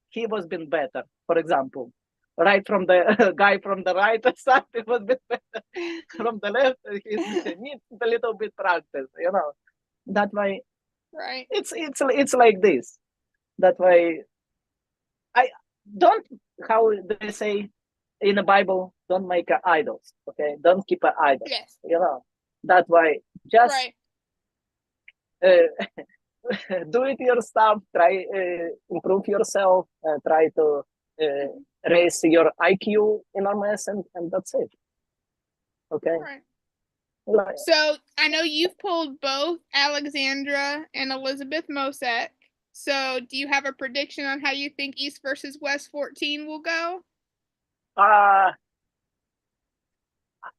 he was been better. For example, right from the guy from the right side, it was bit better. From the left, he needs a little bit practice, you know. That way, it's like this. That way, I don't, how they say in the Bible, don't make idols. Okay, don't keep idol. Yes. You know, that way, just do it your stuff, try improve yourself, try to raise your IQ in RMS, and that's it. Okay. Right. Like, So I know you've pulled both Alexandra and Elizabeth Mosek. So do you have a prediction on how you think East versus West 14 will go?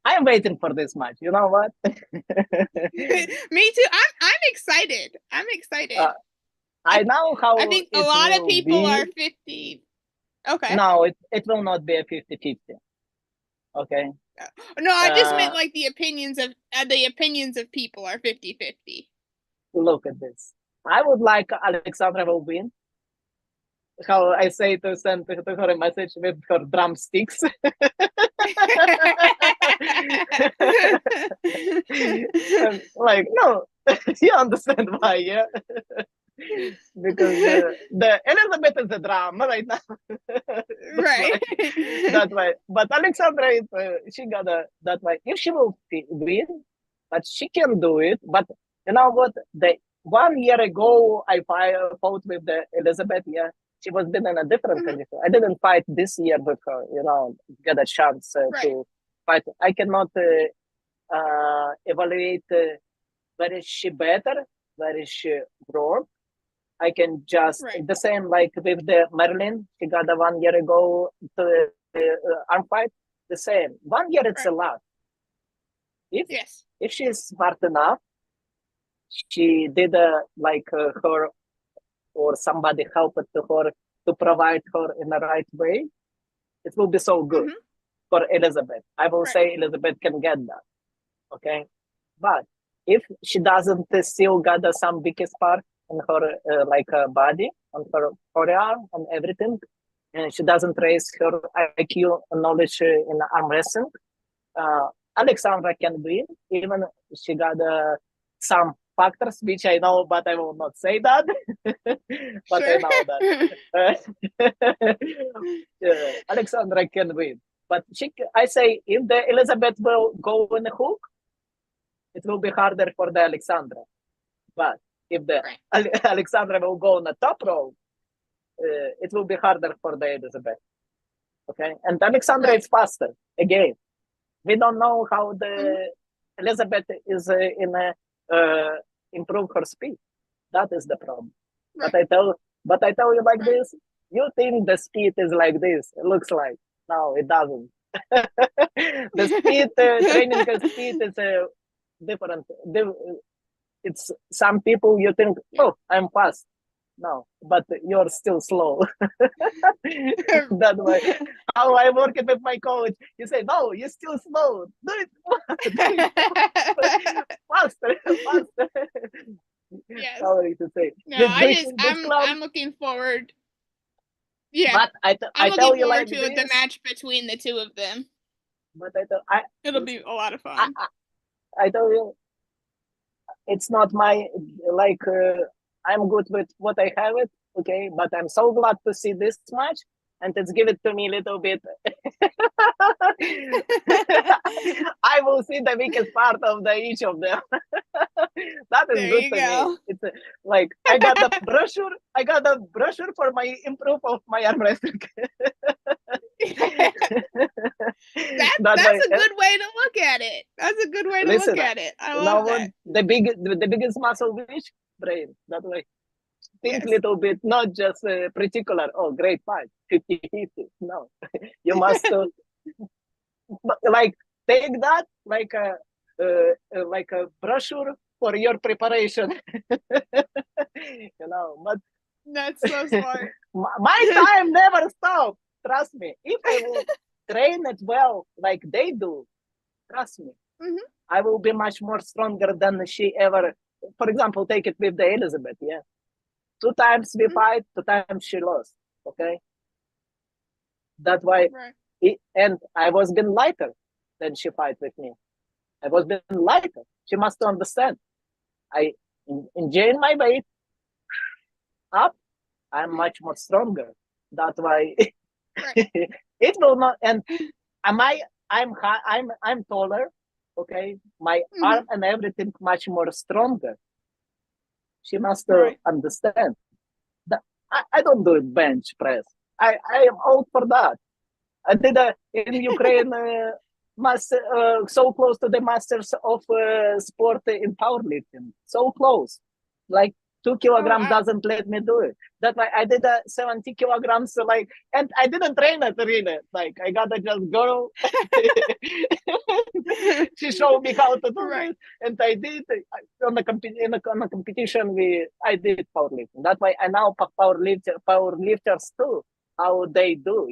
I'm waiting for this match. You know what? Me too. I'm excited. I'm excited. I know how I think a lot of people are 50. Okay. No, it will not be a 50-50. Okay. No, I just meant like the opinions of people are 50-50. Look at this. I would like Alexandra will win. How I say to send to her a message with her drumsticks. Like, no, you understand why, yeah? Because the Elizabeth is the drum right now. Right. That way. But Alexandra, she got that way. If she will win, but she can do it. But you know what? 1 year ago, I fought with the Elizabeth, yeah. She was been in a different condition. I didn't fight this year with her, get a chance to fight. I cannot evaluate where is she better, where is she wrong. I can just the same like with the Marilyn. She got a 1 year ago to arm fight. The same 1 year, it's a lot. If she is smart enough, she did like her or somebody helped to her to provide her in the right way, it will be so good for Elizabeth. I will say Elizabeth can get that. Okay. But if she doesn't still got some biggest part in her body, on her forearm and everything, and she doesn't raise her IQ knowledge in arm wrestling, Alexandra can win, even she got some factors which I know, but I will not say that. But I know that Alexandra can win. But I say if the Elizabeth will go in the hook, it will be harder for the Alexandra. But if the Alexandra will go on the top row, it will be harder for the Elizabeth. Okay, and Alexandra is faster again. We don't know how the Elizabeth is in improve her speed. That is the problem. But I tell you like this. You think the speed is like this? It looks like no, it doesn't. The speed training speed is different. It's some people you think, oh, I'm fast. No, but you're still slow. That way. How I work it with my coach. You say, no, you're still slow. Do it faster, faster. Yes. Sorry to say. No, I'm looking forward. Yeah, but I'm tell looking you forward like to this, the match between the two of them. But it'll be a lot of fun. I tell you, it's not my I'm good with what I have it, okay, but I'm so glad to see this match, and it's give it to me a little bit. I will see the weakest part of each of them. That is there good you to go. me. It's like I got the brochure. I got the brochure for my improve of my arm wrestling. That's a good way to look at it. That's a good way to look at it. I love that. The biggest muscle which brain. That way. Think little bit, not just particular. Oh, great fight, 50-50. No, you must like take that like a brochure for your preparation. But that's so smart. My time never stops. Trust me. If I will train it well, like they do, trust me, I will be much more stronger than she ever. For example, take it with the Elizabeth. Yeah. 2 times we fight, 2 times she lost. Okay. That's why, and I was been lighter than she fight with me. I was been lighter. She must understand. I enjoying my weight up. I'm much more stronger. That's why it will not. And I'm taller. Okay, my arm and everything much more stronger. She must Right. understand that I don't do bench press. I am old for that. I did in Ukraine so close to the masters of sport in powerlifting. So close. Like 2 kilograms wow. doesn't let me do it. That's why I did 70 kilograms, like, and I didn't train it really. Like, I gotta just go. She showed me how to do Right. it, and I did on the on a competition. I did powerlifting. That's why I now powerlifters too, how they do,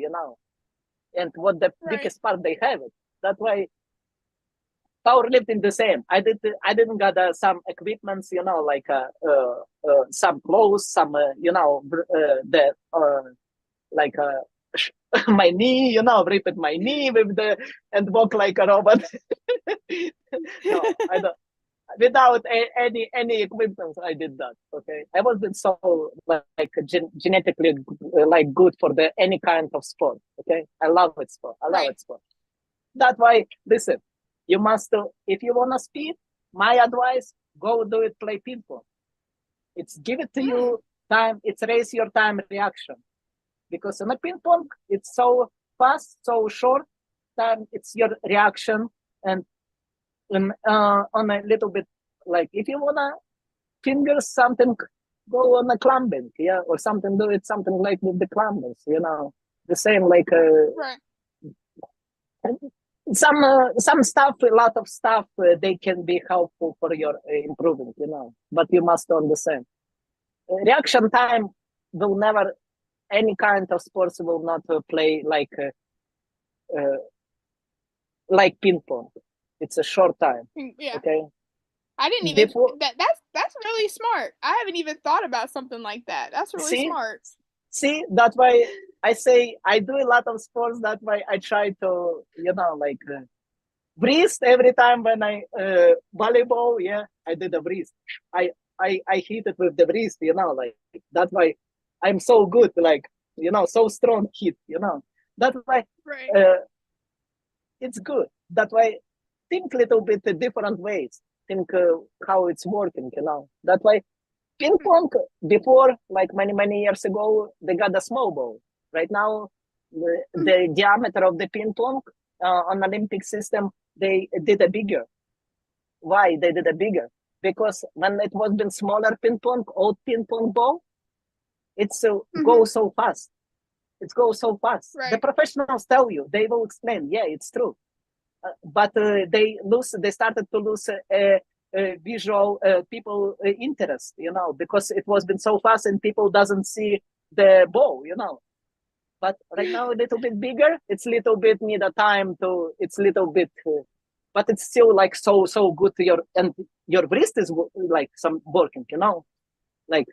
and what the Right. biggest part they have it. That's why powerlifting the same. I didn't got some equipments, like some clothes, some the like my knee, rip at my knee with the and walk like a robot. No, I don't. Without any equipment, I did that. Okay, I wasn't so like genetically like good for the any kind of sport. Okay, I love it sport. I love it sport. That's why, listen, you must, if you want to speed, my advice, go do it, play ping pong. It's give it to you time, it's raise your time reaction. Because in a ping pong, it's so fast, so short time, it's your reaction. And on a little bit, like if you want to finger something, go on a climbing, yeah, or something, do it something like with the climbers, the same like Right. some stuff, a lot of stuff, they can be helpful for your improving, but you must understand reaction time will never, any kind of sports will not play like ping pong. It's a short time. Yeah. Okay, I didn't even that's really smart. I haven't even thought about something like that. That's really smart. See, that's why I say I do a lot of sports. That's why I try to, like wrist every time when I volleyball. Yeah, I did a wrist. I hit it with the wrist. Like that's why I'm so good. Like so strong hit. That's why it's good. That's why think a little bit different ways. Think how it's working. That's why ping pong before, like many years ago, they got a small ball. Right now, the diameter of the ping pong on Olympic system, they did a bigger. Why they did a bigger? Because when it was been smaller ping pong, old ping pong ball, it's goes so fast. It goes so fast. Right. The professionals tell you, they will explain. Yeah, it's true. But they started to lose visual people interest, because it was been so fast and people doesn't see the ball, But right now a little bit bigger, it's little bit need a time to, it's little bit, but it's still like so good to your wrist is like some working, like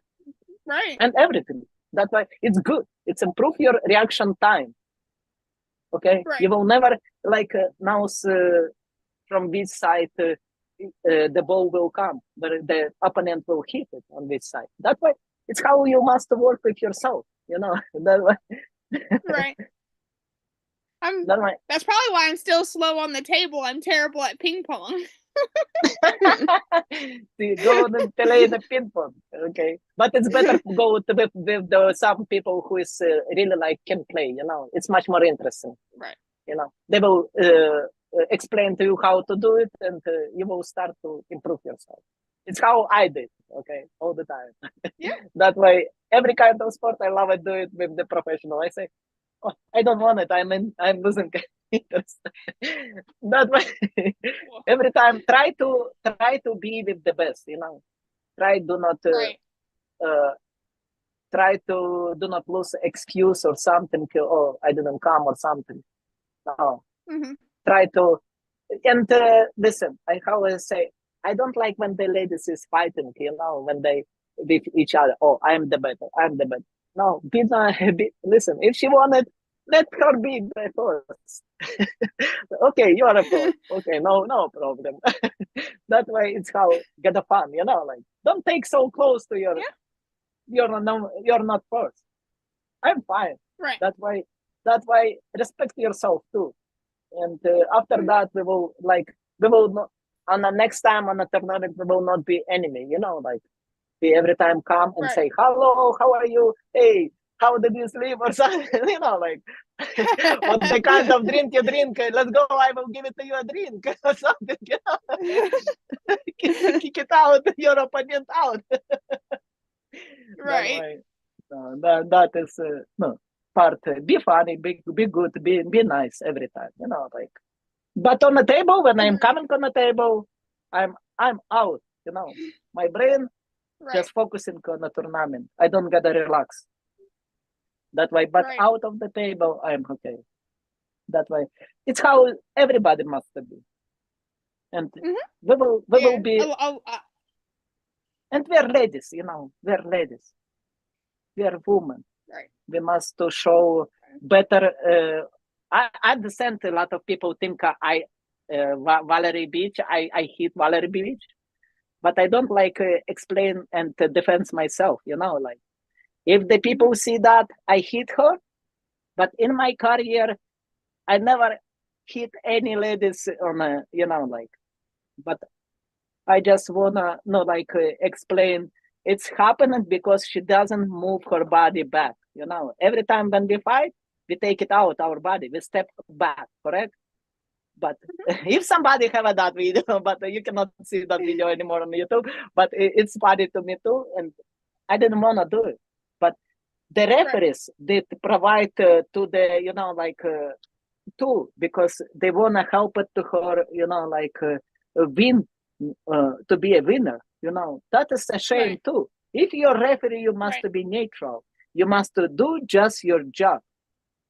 and everything. That's why it's good. It's improve your reaction time. Okay, you will never like now from this side the ball will come, but the opponent will hit it on this side. That's why it's how you must work with yourself. That way. Right. That's probably why I'm still slow on the table. I'm terrible at ping pong. See, go and play the ping pong, okay? But it's better to go with some people who is really like can play. It's much more interesting. Right. They will explain to you how to do it, and you will start to improve yourself. It's how I did, okay, all the time. Yeah. That way, every kind of sport, I love it. Do it with the professional. I say, oh, I don't want it. I'm losing interest. That way, every time try to be with the best. Try do not try to do not lose excuse or something. Oh, I didn't come or something. No. Try to, and listen, I always say, I don't like when the ladies is fighting, when they with each other. Oh, I'm the better. No, listen, if she wanted, let her be the first. Okay, you are a pro. Okay, no problem. That way it's how get the fun, like don't take so close to you're not first. I'm fine. Right. That's why respect yourself too. And after that, we will not, on the next time on the tournament, we will not be enemy, like We every time come and say, hello, how are you? Hey, how did you sleep or something? Like, what the kind of drink you drink? Let's go, I will give it to you a drink or something, Kick it out, your opponent out. Right. That is no part. Be funny, be good, be nice every time. Like. But on the table, when I'm coming on the table, I'm out. My brain just focusing on the tournament. I don't gotta relax. That way, but out of the table, I'm okay. That way, it's how everybody must be. And we will be. And we're ladies, we're ladies. We're women. Right. We must to show better. I understand a lot of people think Valerie Beach. I hate Valerie Beach, but I don't like explain and defend myself. Like if the people see that I hit her, but in my career, I never hit any ladies on like. But I just wanna explain. It's happening because she doesn't move her body back. Every time when we fight, we take it out our body. We step back, correct? But if somebody have that video, but you cannot see that video anymore on YouTube, but it's funny to me too, and I didn't want to do it. But the referees did provide to the, too, because they want to help it to her, win, to be a winner. That is a shame too. If you're a referee, you must be neutral. You must do just your job.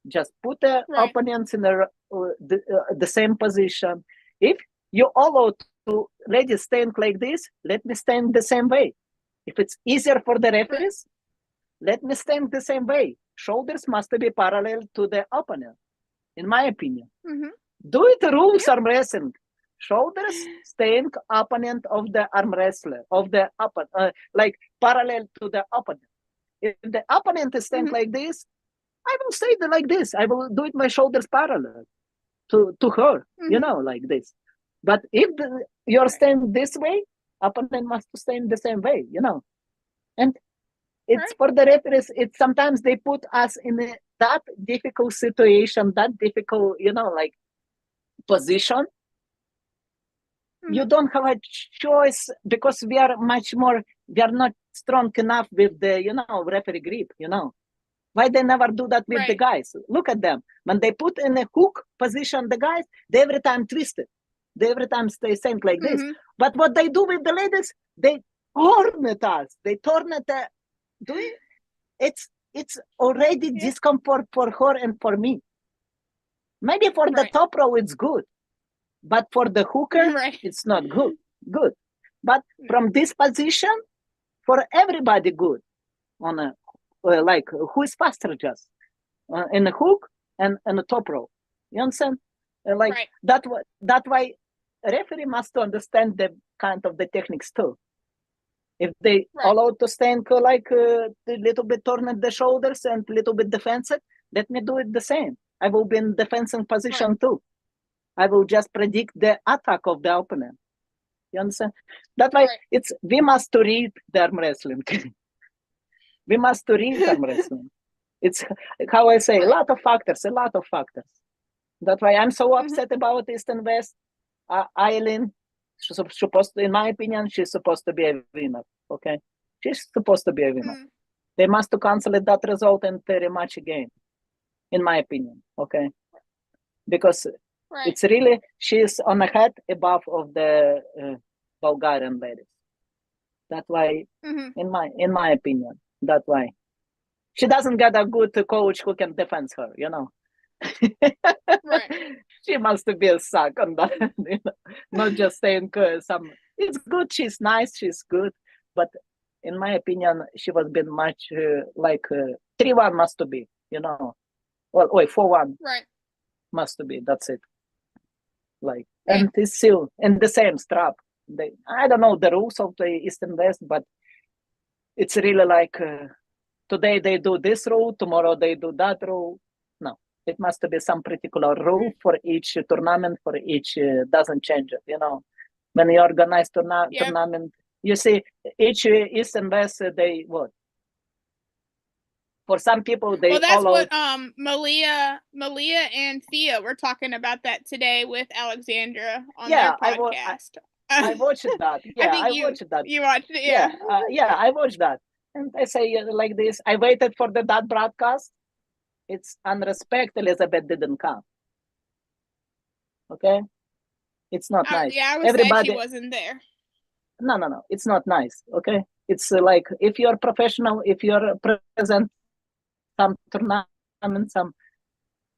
Just put the opponents in the same position. If you allow to ladies stand like this, let me stand the same way. If it's easier for the referees, let me stand the same way. Shoulders must be parallel to the opponent, in my opinion. Do it rules arm wrestling. Shoulders staying opponent of the arm wrestler, of the like parallel to the opponent. If the opponent is stand like this, I will stay like this. I will do it my shoulders parallel to her, like this. But if you're staying this way, opponent must stand the same way, And it's for the referees. It's sometimes they put us in that difficult situation, that difficult, position. You don't have a choice because we are not strong enough with the, referee grip, Why they never do that with the guys? Look at them. When they put in a hook position, the guys, they every time twist it. They every time stay same like this. But what they do with the ladies, they torn at us. They torn at the... It's already discomfort for her and for me. Maybe for the top row, it's good. But for the hooker, it's not good. But from this position, for everybody good. On a who is faster just in the hook and the top row. You understand? That why referee must understand the kind of the techniques too. If they allow to stand a little bit turn at the shoulders and a little bit defensive, let me do it the same. I will be in defensive position too. I will just predict the attack of the opponent. You understand? That why we must read the arm wrestling. We must read arm wrestling. It's how I say, a lot of factors. That's why I'm so upset about East and West. Eileen, she's supposed to, in my opinion, she's supposed to be a winner. Okay, she's supposed to be a winner. They must cancel that result and rematch again, in my opinion. Okay, because it's really she's on a head above of the Bulgarian ladies. That's why, in my opinion, that's why she doesn't get a good coach who can defend her. She must be a suck on that. Not just saying some. It's good. She's nice. She's good. But in my opinion, she was been much 3-1 must be. Well, wait, 4-1 must be. That's it. And it's still in the same strap. I don't know the rules of the East and West, but it's really today they do this rule, tomorrow they do that rule. No, it must be some particular rule for each tournament, for each doesn't change it. When you organize tournament, You see, each East and West, they what? For some people, they well, that's follow. what Malia and Thea were talking about that today with Alexandra on their podcast. I watched that. Yeah, I watched that. You watched it, yeah. Yeah, I watched that. And I say like this, I waited for that broadcast. It's unrespect Elizabeth didn't come. Okay? It's not nice. Yeah, I was sad she wasn't there. No. It's not nice. Okay? It's like if you're professional, if you're present some tournament,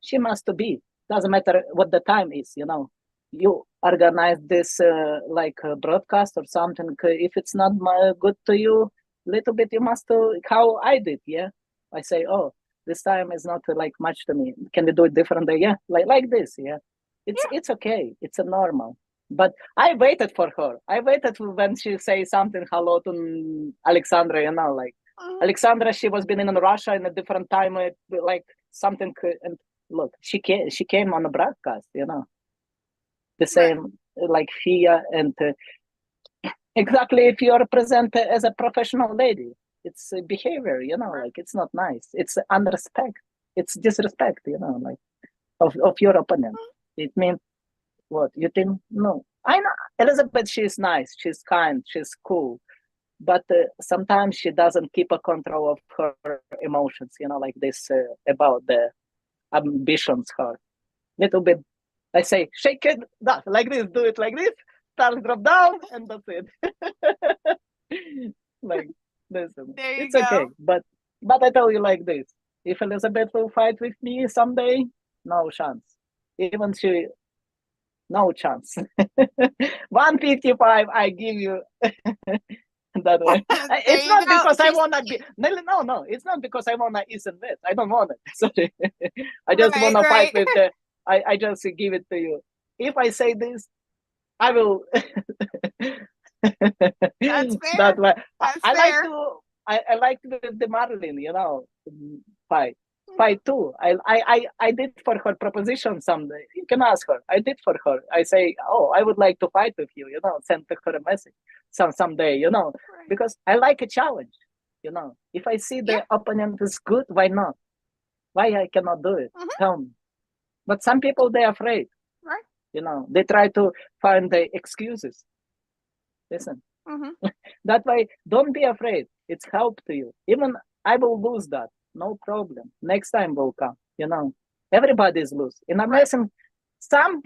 she must be. Doesn't matter what the time is, you know. You organize this like a broadcast or something. If it's not good to you, little bit you must how I did. Yeah, I say, oh, this time is not like much to me. Can we do it differently? Yeah, like this. Yeah, it's okay. It's a normal. But I waited for her. I waited when she say something hello to Alexandra. You know, like Alexandra. She was been in Russia in a different time. Like something. And look, she came on a broadcast. You know. The same like Fia and exactly if you are present as a professional lady, it's behavior, you know, like it's not nice. It's unrespect. It's disrespect, you know, like of your opponent. It means what you think? No, I know Elizabeth. She's nice. She's kind. She's cool. But sometimes she doesn't keep a control of her emotions, you know, like this about the ambitions. Her little bit. I say, shake it, that, like this, do it like this, start drop down, and that's it. Like this. It's go. Okay. But I tell you like this. If Elizabeth will fight with me someday, no chance. Even she, no chance. 155, I give you that way. It's not because I want to be, no, it's not because I want to East and West. I don't want it. Sorry. I just want to fight with the, I just give it to you. If I say this, I will. That's fair. That way. That's I fair. like the Marilyn, you know, fight too. I did for her proposition someday. You can ask her. I did for her. I say, oh, I would like to fight with you. You know, send her a message someday. You know, because I like a challenge. You know, if I see the opponent is good, why not? Why I cannot do it? Tell me. But some people, they're afraid. Right. You know, they try to find the excuses. Listen, that way, don't be afraid. It's help to you. Even I will lose that. No problem. Next time will come. You know, everybody's lose. In Armwrestling, some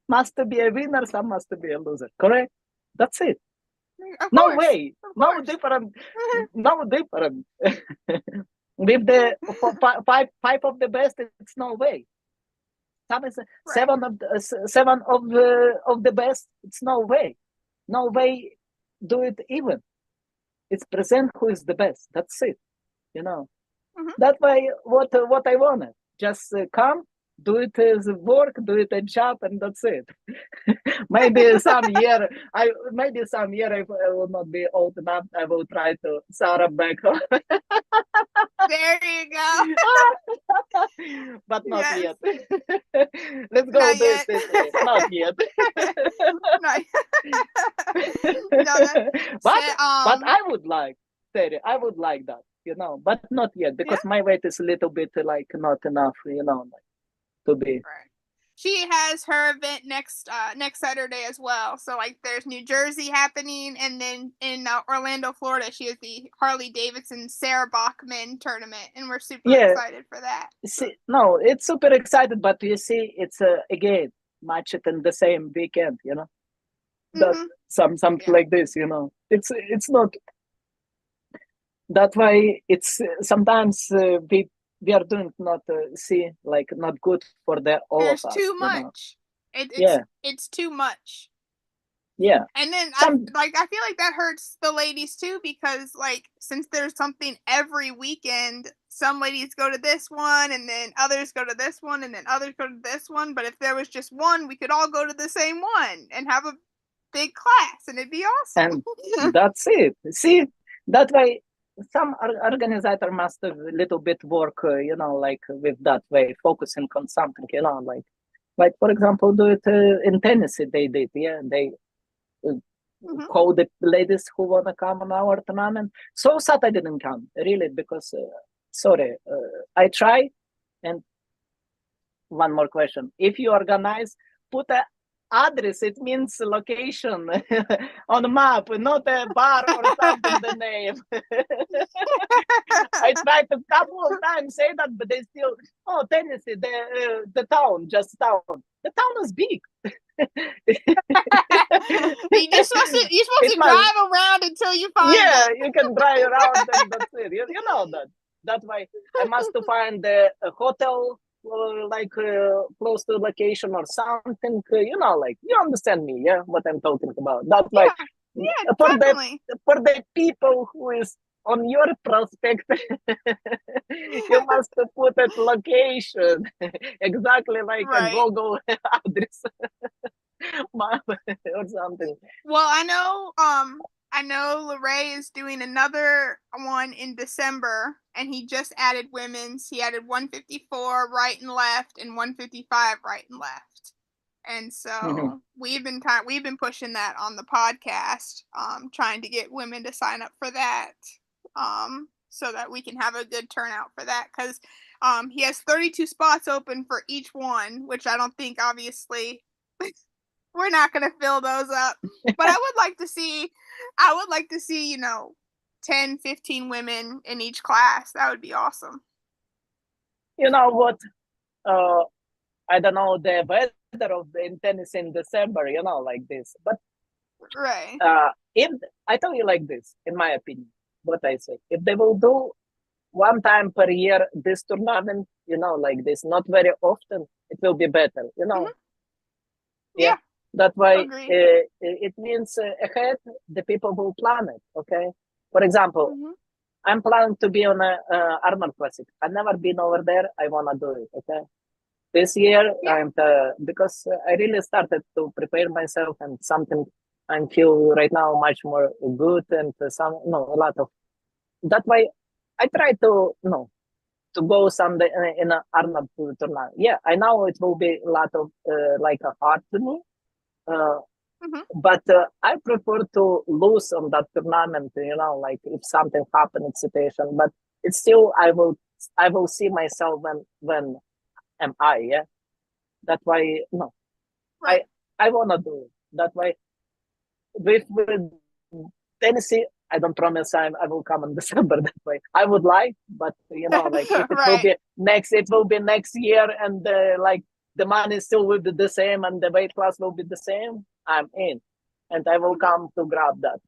must be a winner, some must be a loser. Correct? That's it. No way. No different. No different. With the five of the best, it's no way. Some is seven of the best. It's no way. No way. Do it even. It's present who is the best. That's it. You know. That way, what I wanted. Just come, do it as work, do it a job, and that's it. maybe some year I will not be old enough. I will try to Sarah back home. There you go. But not yet. Let's go Not do yet. it this way. Not yet. But I would like, Terry, I would like that, you know, but not yet because my weight is a little bit like not enough, you know, like to be. Right. She has her event next Saturday as well. So like there's New Jersey happening, and then in Orlando, Florida, she has the Harley Davidson Sarah Bachman tournament, and we're super excited for that. See, no, it's super excited, but you see, it's again match it in the same weekend, you know. That something like this, you know. It's not. That way, it's sometimes we are doing not like not good for the all There's of us. Too much. It's too much. Yeah. And then I feel like that hurts the ladies too, because like since there's something every weekend, some ladies go to this one and then others go to this one and then others go to this one. But if there was just one, we could all go to the same one and have a big class and it'd be awesome. And that's it. See, that way some organizer must a little bit work, you know, like with that way, focusing on something, you know, like for example, do it in Tennessee. They did, they call the ladies who want to come on our tournament. So sad I didn't come, really, because, sorry, I try. And one more question. If you organize, put a address, it means location on the map, not a bar or something, the name. I tried a couple of times say that, but they still, oh, Tennessee, the town, just town. The town is big. You're supposed to drive around until you find it. You can drive around and that's it. You know that. That's why I must to find a hotel close to the location or something. Like you understand me, yeah, what I'm talking about. That's why for the people who is on your prospect, you must put that location exactly like a Google address map or something. Well, I know Lorray is doing another one in December, and he just added women's. He added 154 right and left and 155 right and left. And so we've been pushing that on the podcast, trying to get women to sign up for that, so that we can have a good turnout for that. Because he has 32 spots open for each one, which I don't think, obviously, we're not going to fill those up. But I would like to see, 10, 15 women in each class. That would be awesome. You know what? I don't know the weather in Tennessee in December, like this. But if I tell you like this, in my opinion, what I say, if they will do one time per year this tournament, like this, not very often, it will be better, Yeah. That's why it means ahead the people will plan it. Okay. For example, I'm planning to be on a Armor Classic. I've never been over there. I wanna do it. Okay. This year, because I really started to prepare myself and something I feel right now much more good and a lot of. That way, I try to go someday in an Arnold tournament. Yeah, I know it will be a lot of hard to me. But I prefer to lose on that tournament, like if something happened in situation, but it's still, I will see myself when am I, yeah? That's why, I want to do it. That's why with Tennessee, I don't promise I will come in December that way. I would like, but like if it will be next year and the money still will be the same and the weight class will be the same, I'm in, and I will come to grab that.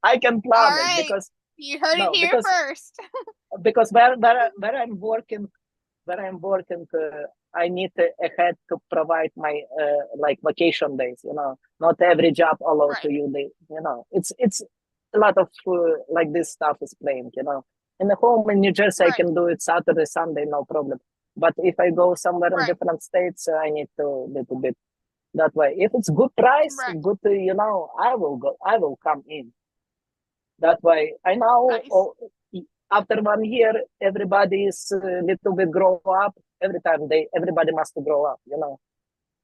I can plan it because you heard it here first. Because where I'm working, I need ahead to provide my vacation days. Not every job allows to you. It's a lot of this stuff is playing. In the home in New Jersey, I can do it Saturday, Sunday, no problem. But if I go somewhere in different states, I need to little bit that way. If it's good price, good, I will go. I will come in. That way, I know. After 1 year, everybody is a little bit grow up. Everybody must grow up.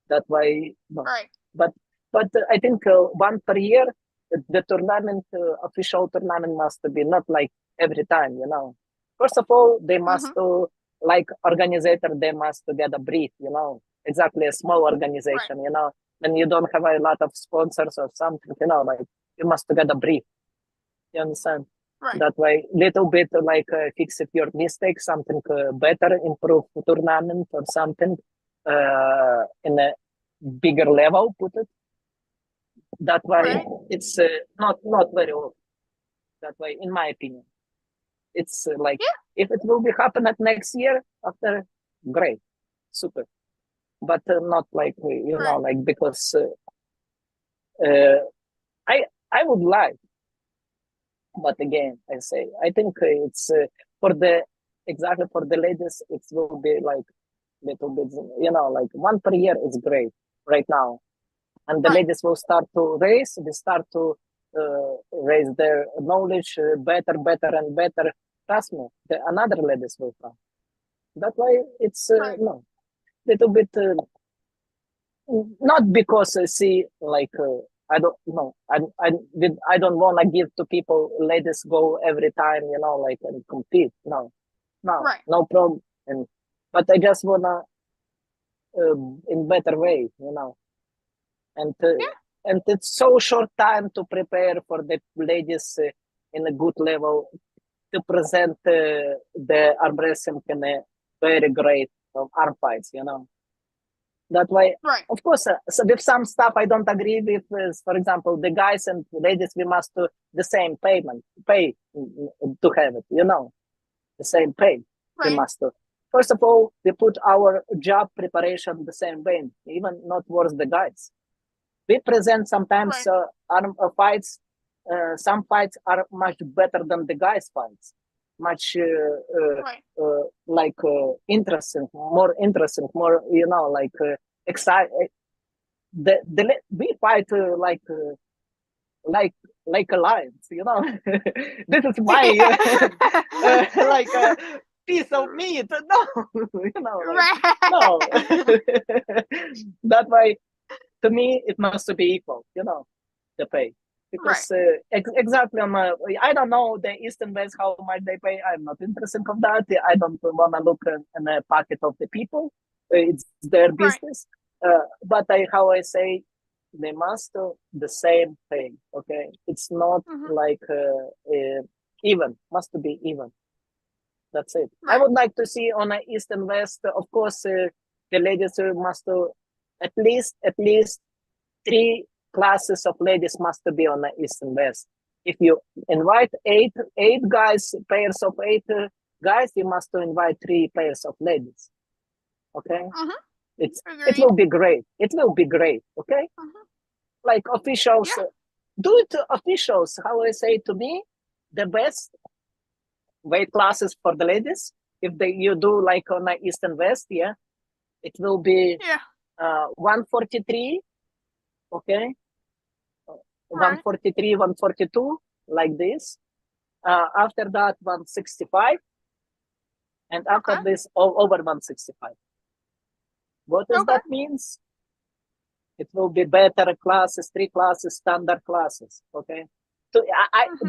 That way. But I think one per year, the tournament, official tournament must be not like every time, First of all, they must organizer, they must get a brief, exactly a small organization, when you don't have a lot of sponsors or something, you must get a brief. You understand? That way, little bit fix your mistakes, something better, improve tournament or something in a bigger level, put it. That way, it's not very often. That way, in my opinion, it's if it will be happen at next year after, great, super, but not because I would like, but again, I say I think it's for the ladies, it will be little bit, one per year is great right now. And the ladies will start to raise. They start to raise their knowledge better and better. Trust me, another ladies will come. That way, it's little bit not because I see like I don't know. I don't want to give to people. Ladies go every time, like and compete. No, Right. no problem. But I just wanna in better way, and Yeah. and it's so short time to prepare for the ladies in a good level to present the arm wrestling in a very great arm fights. That way, Right. of course, so with some stuff I don't agree with. For example, the guys and ladies, we must do the same pay to have it. The same pay we Right. must do. First of all, we put our job preparation the same way, even not worse the guys. We present sometimes Right. arm fights. Some fights are much better than the guys' fights. Much Right. interesting, more interesting, more like exciting. We fight like a lions. This is my like a piece of meat. No, no. Right. That way, to me, it must be equal. The pay. Right. Because exactly I don't know the East and West how much they pay. I'm not interested in that. I don't want to look in the pocket of the people. It's their Right. business. But how I say, they must do the same thing. Okay, it's not like even. Must be even. That's it. I Right. would like to see on the East and West. Of course, the ladies must do at least 3 classes of ladies must be on the East and West. If you invite eight guys, pairs of 8 guys, you must invite 3 pairs of ladies. Okay, it Agreed. will be great. It will be great. Okay, like officials, Yeah. do it to officials. How I say to me, the best weight classes for the ladies. If you do like on the East and West, yeah, it will be Yeah. 143. Okay. Right. 143, 142, like this. After that, 165. And after Okay. this, over 165. What does Okay. that means? It will be better classes, 3 classes, standard classes. Okay. So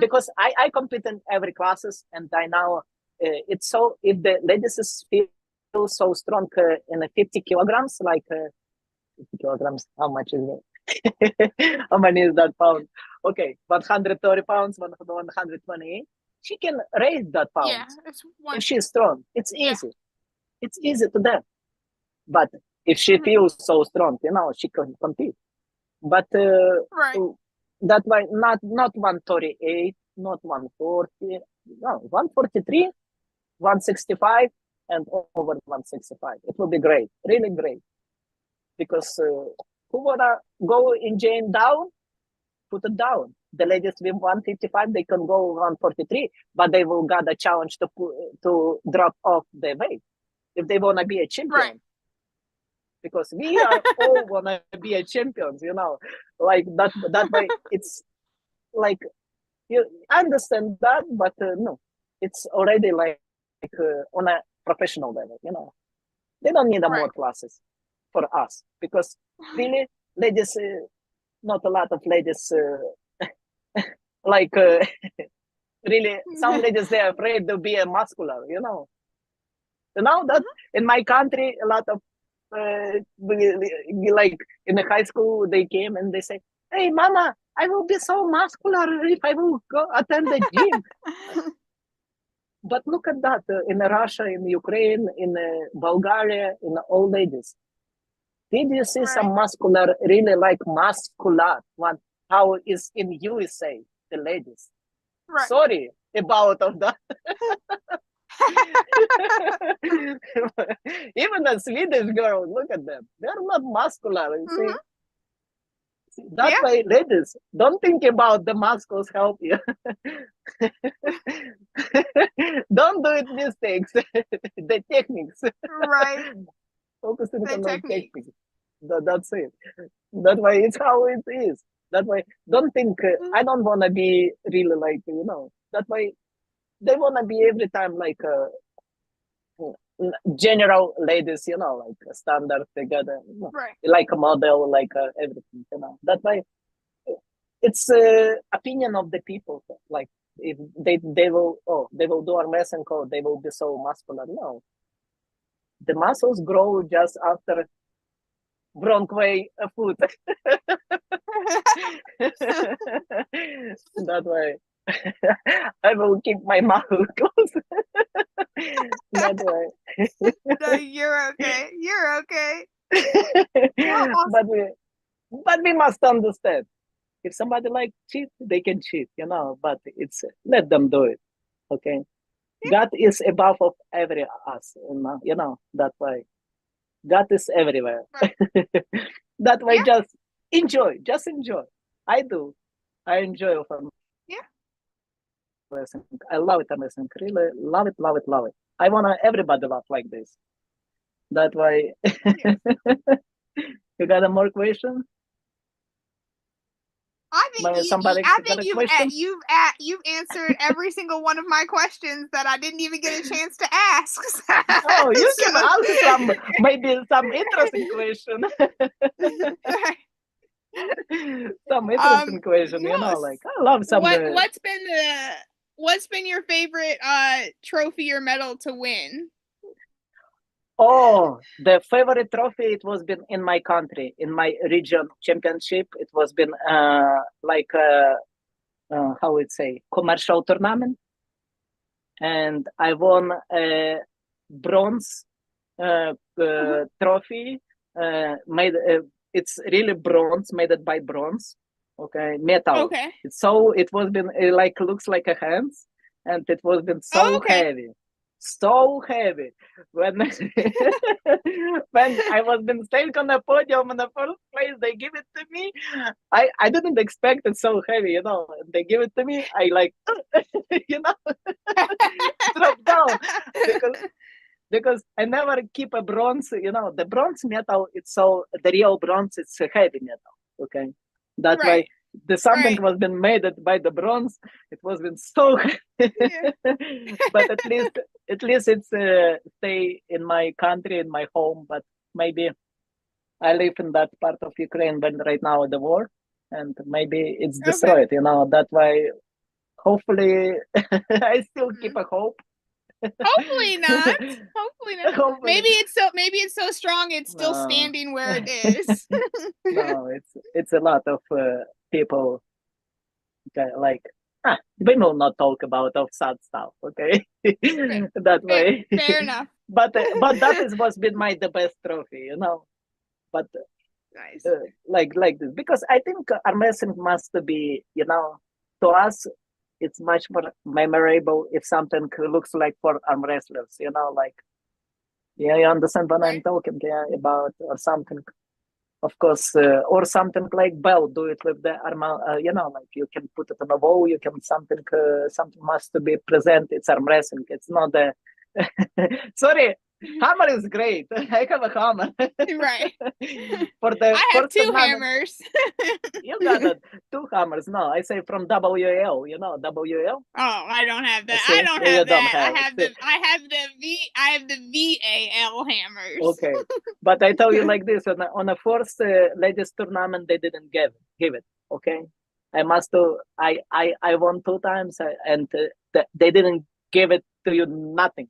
because I compete in every classes, and I know it's so, if the ladies feel so strong in 50 kilograms, like 50 kilograms, how much is it? How many is that pound? Okay, 130 pounds, 128. She can raise that Yeah. pounds It's one. if she's strong. It's Yeah. easy. It's easy to them. But if she feels so strong, she can compete. But Right. that way, not 138, not 140, no, 143, 165, and over 165. It will be great, really great. Because who wanna go in Jane down, put it down. The ladies with 155, they can go 143, but they will got a challenge to drop off the weight if they wanna be a champion. Right. Because we are all wanna be a champions, like that way. It's like you understand that, but no, it's already like on a professional level. They don't need more Right. classes for us because really, ladies, not a lot of ladies like really. Some ladies they're afraid to be a muscular. That in my country, a lot of like in the high school, they came and they say, "Hey, mama, I will be so muscular if I will go attend the gym." But look at that in Russia, in Ukraine, in Bulgaria, in all ladies. Did you see some muscular, really like muscular one? How is in USA, the ladies? Right. Sorry about of that. Even a Swedish girl, look at them. They're not muscular. You see? That way, ladies, don't think about the muscles help you. Don't do it mistakes. The techniques. Right. Focusing The on the technique. techniques. That's it. That way, it's how it is. That way, don't think, I don't want to be really like, that way, they want to be every time general ladies, like a standard together, Right. like a model, like everything, That way, it's opinion of the people. Like if they will do arm wrestling, or they will be so muscular. No, the muscles grow just after wrong way food. That way, I will keep my mouth closed. That way. No, you're okay. You're okay. But we must understand, if somebody like cheat, they can cheat, but it's let them do it. Okay. God is above of every us, that way. God is everywhere. Right. That way, Yeah. just enjoy. I do. I enjoy of wrestling. I love it, wrestling. Really love it, love it, love it. I wanna everybody laugh like this. That way. You got a more question? I think Somebody I got think a question? you've answered every single one of my questions that I didn't even get a chance to ask. Oh, you can So- ask maybe some interesting question. Some interesting question, yes. like I love some. What's been your favorite trophy or medal to win? Oh, the favorite trophy, it was been in my country, in my region championship. It was been like how would say, commercial tournament, and I won a bronze trophy. Made it's really bronze, made it by bronze. Okay, metal. Okay. So it was been like looks like a hands, and it was been so heavy. So heavy when when I was been staying on the podium in the first place, they give it to me. I didn't expect it so heavy, They give it to me. I like, drop down because I never keep a bronze. The bronze metal. It's so the real bronze. It's a heavy metal. Okay, that's why the something was been made by the bronze. It was been so, but at least it's stay in my country, in my home. But maybe I live in that part of Ukraine when right now the war, and maybe it's destroyed. That way. Hopefully, I still keep a hope. Hopefully not. Hopefully not. Hopefully. Maybe it's so strong it's still standing where it is. No, it's a lot of people like we will not talk about of sad stuff, okay? That way. Fair enough. But that was been the best trophy, But nice. Like this, because I think arm wrestling must be, to us, it's much more memorable if something looks like for arm wrestlers, like, you understand what I'm talking about, or something, of course, or something like Bell, do it with the arm, like you can put it on a wall, you can something must be present. It's arm wrestling. It's not the, sorry, hammer is great. I have a hammer. Right. I have two hammers. You got it. Two hammers. No, I say from WL. WL. Oh, I don't have that. See? I don't have that. I have the VAL hammers. Okay, but I tell you like this: on the first ladies tournament, they didn't give it. Okay, I must do. I won 2 times, and they didn't give it to you nothing.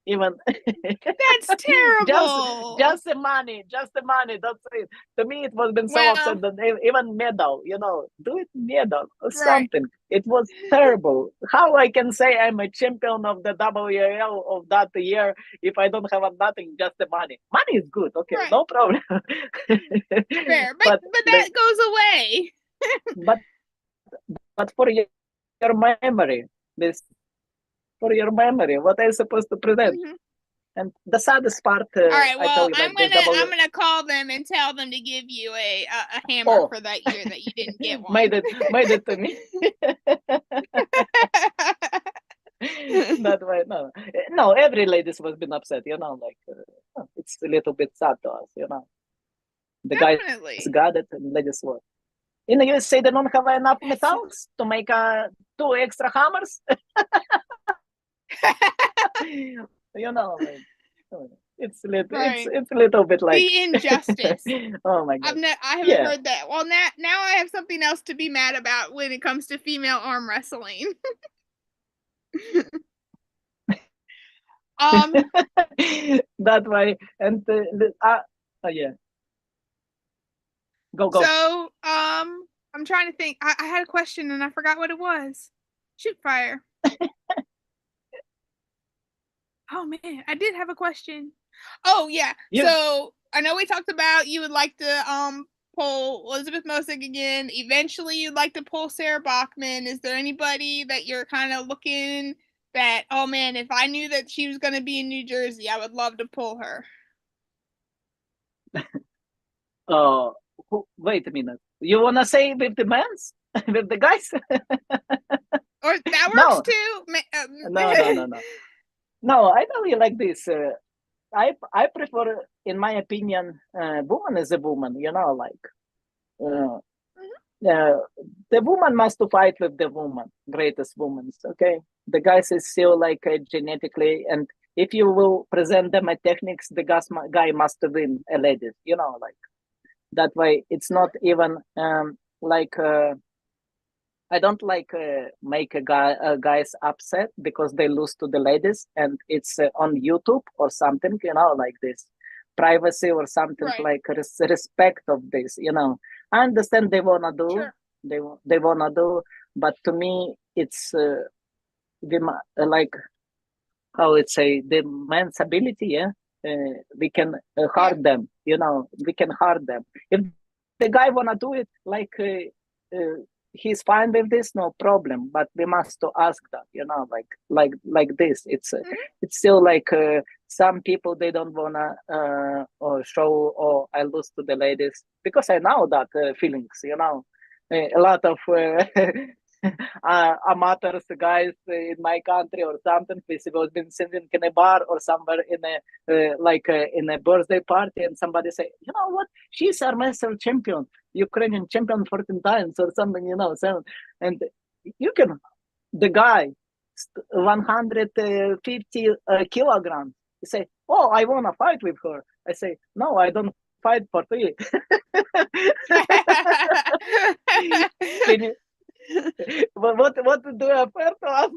Even that's terrible. Just the money. That's it. To me, it was been so upset that even medal, do it medal or something. It was terrible. How I can say I'm a champion of the WL of that year if I don't have nothing, just the money. Money is good, okay, no problem. Fair, but that goes away. but for your memory, for your memory, what are you supposed to present? And the saddest part, all right, well, I'm gonna call them and tell them to give you a hammer for that year that you didn't get one. made it to me. That way, no, every ladies was been upset, like it's a little bit sad to us, The guys got it and ladies were. In the USA, they don't have enough metals to make 2 extra hammers. You know, like it's a little, Right. it's a little bit like The injustice. Oh my god. I haven't Yeah. heard that. Well, now I have something else to be mad about when it comes to female arm wrestling. That way, and yeah, go. So, I'm trying to think. I had a question and I forgot what it was. Shoot fire. Oh man, I did have a question. Oh yeah. You So I know we talked about you would like to pull Elizabeth Mosick again. Eventually you'd like to pull Sarah Bachman. Is there anybody that you're kind of looking that, oh man, if I knew that she was gonna be in New Jersey, I would love to pull her? wait a minute. You wanna say with the men's, with the guys? Or that No, works too. no. No, I tell you like this. I prefer, in my opinion, woman is a woman. You know, like uh, the woman must to fight with the woman, greatest woman. Okay, the guys is still like genetically, and if you will present them a techniques, the guy must win a lady. You know, like that way. It's not even like. I don't like make guys upset because they lose to the ladies, and it's on YouTube or something, you know, like this privacy or something, Right. like respect of this, you know. I understand they wanna do, Sure. they wanna do, but to me, it's like how it say the man's ability, yeah. We can hurt them, you know. We can hurt them if the guy wanna do it, like. He's fine with this, no problem, but we must to ask that, you know, like this. It's still like some people, they don't wanna or show, or I lose to the ladies, because I know that feelings, you know. A lot of amateurs guys in my country or something, we was been sitting in a bar or somewhere in a in a birthday party, and somebody say, you know what, she's our master champion, Ukrainian champion 14 times or something, you know. So, and you can, the guy, 150 kilograms, you say, oh, I want to fight with her. I say, no, I don't fight for free. Can you, what do I have to ask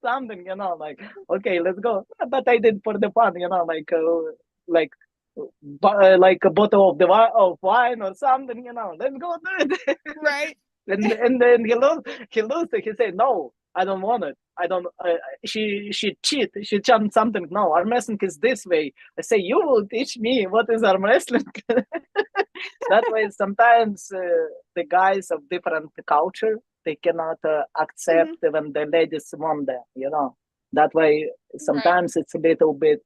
something, you know, like, okay, let's go. But I did for the fun, you know, like like a bottle of of wine or something, you know. Let's go do it. Right. And then he lost it. He said, no, I don't want it. I don't. She cheat. She jumped something. No, arm wrestling is this way. I say, you will teach me what is arm wrestling. That way, sometimes the guys of different culture, they cannot accept when the ladies want them. You know. That way, sometimes it's a little bit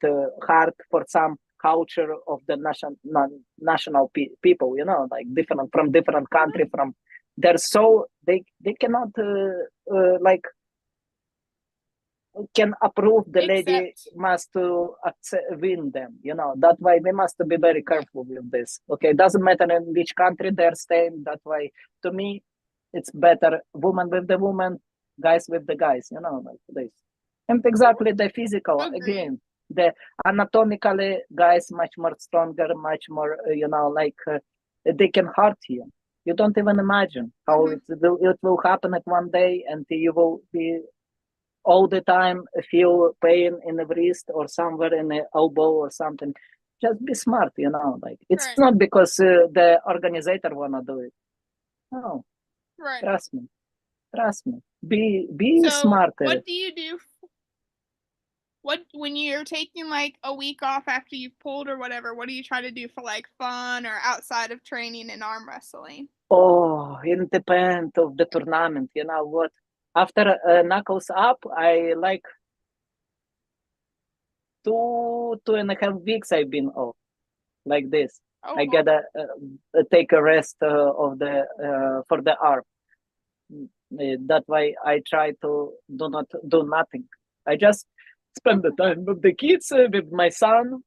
hard for some culture of the national people. You know, like different from different country from. They're so they cannot like can approve the lady must to win them, you know. That way we must be very careful with this. Okay, doesn't matter in which country they're staying. That way, to me, it's better woman with the woman, guys with the guys, you know, like this. And exactly the physical again, the anatomically guys much more stronger, much more you know, like they can hurt you. You don't even imagine how it will happen at one day, and you will be all the time feel pain in the wrist or somewhere in the elbow or something. Just be smart, you know. Like it's not because the organizer wanna do it. No, trust me. Be so smarter. What do you do? When you're taking like a week off after you've pulled or whatever, what do you try to do for like fun or outside of training in arm wrestling? Oh, it depends of the tournament. You know what? After knuckles up, I like 2.5 weeks I've been off like this. I gotta take a rest of the for the arm. That way I try to do not do nothing. I just spend the time with the kids, with my son,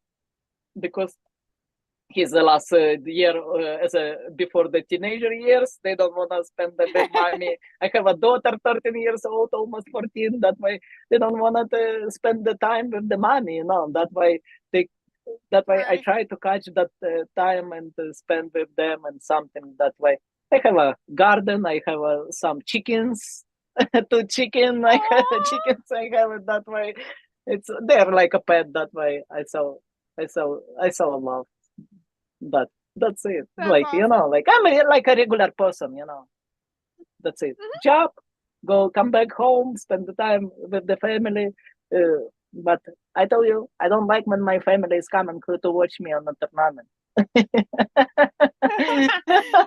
because his last year before the teenager years. They don't want to spend the big money. I have a daughter, 13 years old, almost 14. That way, they don't want to spend the time with the money. That way they. That way, I try to catch that time and spend with them and something. That way, I have a garden. I have some chickens, 2 chicken. I have chickens. I have it that way. They're like a pet. That way, I so love that. That's it. That's like awesome. like I'm like a regular person. That's it. Job, come back home, spend the time with the family. But I tell you, I don't like when my family is coming to watch me on the tournament.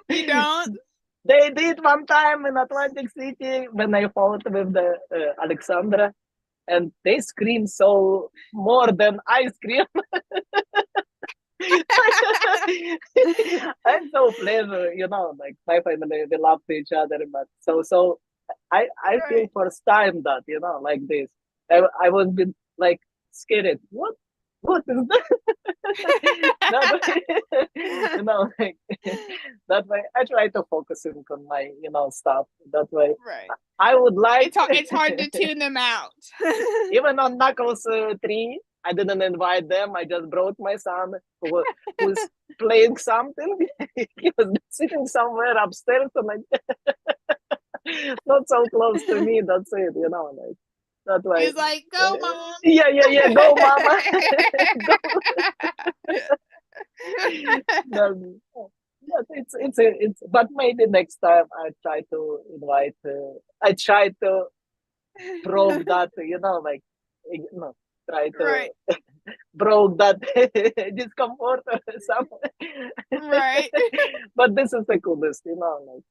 You don't? They did one time in Atlantic City when I fought with the Alexandra, and they scream so more than I scream. I'm so pleasure, like my family, we love each other, but so I feel first time that, like this. I was been like scared. What is that? That way, like that way I try to focus on my, stuff. That way I would like it's hard to tune them out. even on Knuckles 3, I didn't invite them. I just brought my son who's playing something. He was sitting somewhere upstairs and like not so close to me. That's it, like that way. He's like, go, mom. Yeah, go, mama. Go. But it's but maybe next time I try to invite. I try to prove that, like try to broke that discomfort or something. Right. But this is the coolest, like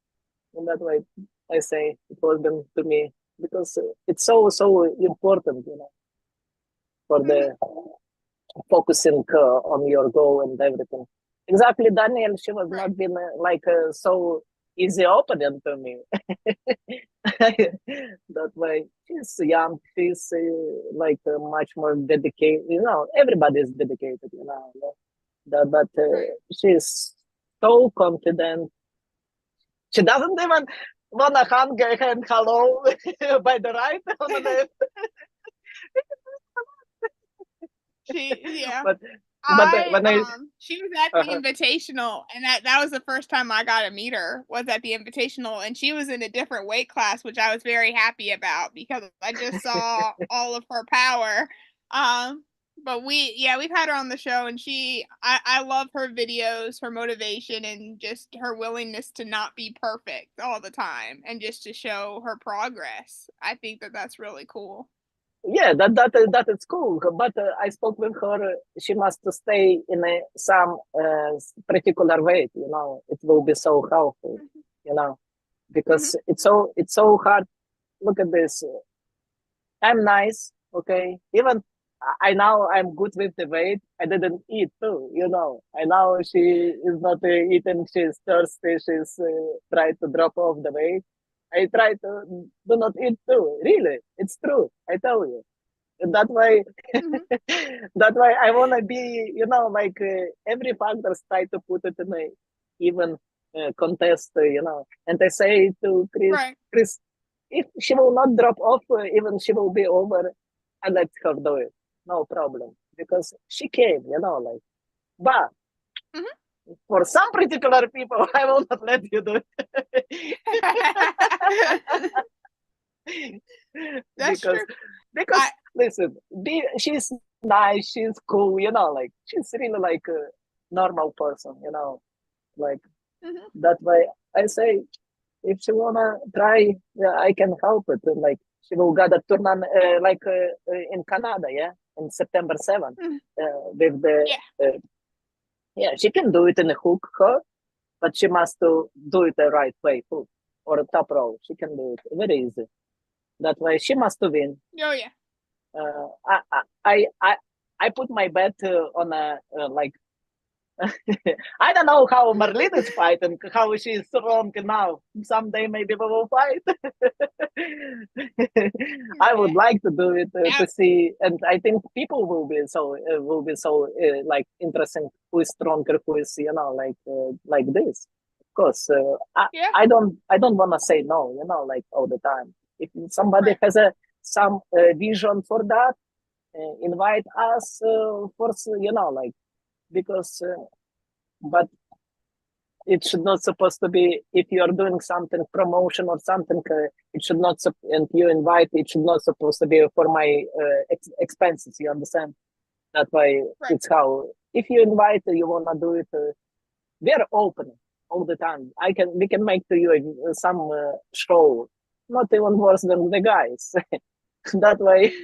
in that way I say it was been to me because it's so important, for the focusing on your goal and everything. Exactly, Daniel, she was not been like so easy opponent to me. That way, she's young. She's like much more dedicated. Everybody is dedicated. But she's so confident. She doesn't even wanna hug her hand hello by the right on the left. But she was at the Invitational, and that was the first time I got to meet her, was at the Invitational, and she was in a different weight class, which I was very happy about because I just saw all of her power. But we've had her on the show, and I love her videos, her motivation, and just her willingness to not be perfect all the time, and just to show her progress. I think that's really cool. Yeah, that is cool. But I spoke with her. She must stay in some particular weight. It will be so helpful. Because it's so hard. Look at this. I'm nice, okay. Even I know I'm good with the weight. I didn't eat too. I know she is not eating. She's thirsty. She's trying to drop off the weight. I try to do not eat too. Really, it's true. I tell you. That way, that way I wanna be, like every factors try to put it in a even contest, And I say to Chris, if she will not drop off, even she will be over, I let her do it, no problem, because she came, like. But for some particular people, I will not let you do it. That's true. Because listen, she's nice, she's cool, like she's really like a normal person, like that way. I say, if she wanna try, I can help it. And like she will get a tournament in Canada, in September 7th, with the she can do it in a hook, but she must do it the right way, hook or a top row. She can do it very easy. That way, she must win. Oh yeah. I put my bet on a I don't know how Marlene is fighting, how she is strong now. Someday maybe we will fight. I would like to do it to see, and I think people will be so like interesting. Who is stronger? Who is like this? Of course, I don't want to say no. Like all the time. If somebody has some vision for that, invite us. For like. Because but it should not supposed to be, if you're doing something promotion or something, it should not and you invite, it should not supposed to be for my expenses, you understand? That's why it's how, if you invite, you want to do it, we're open all the time. We can make to you some show, not even worse than the guys. That way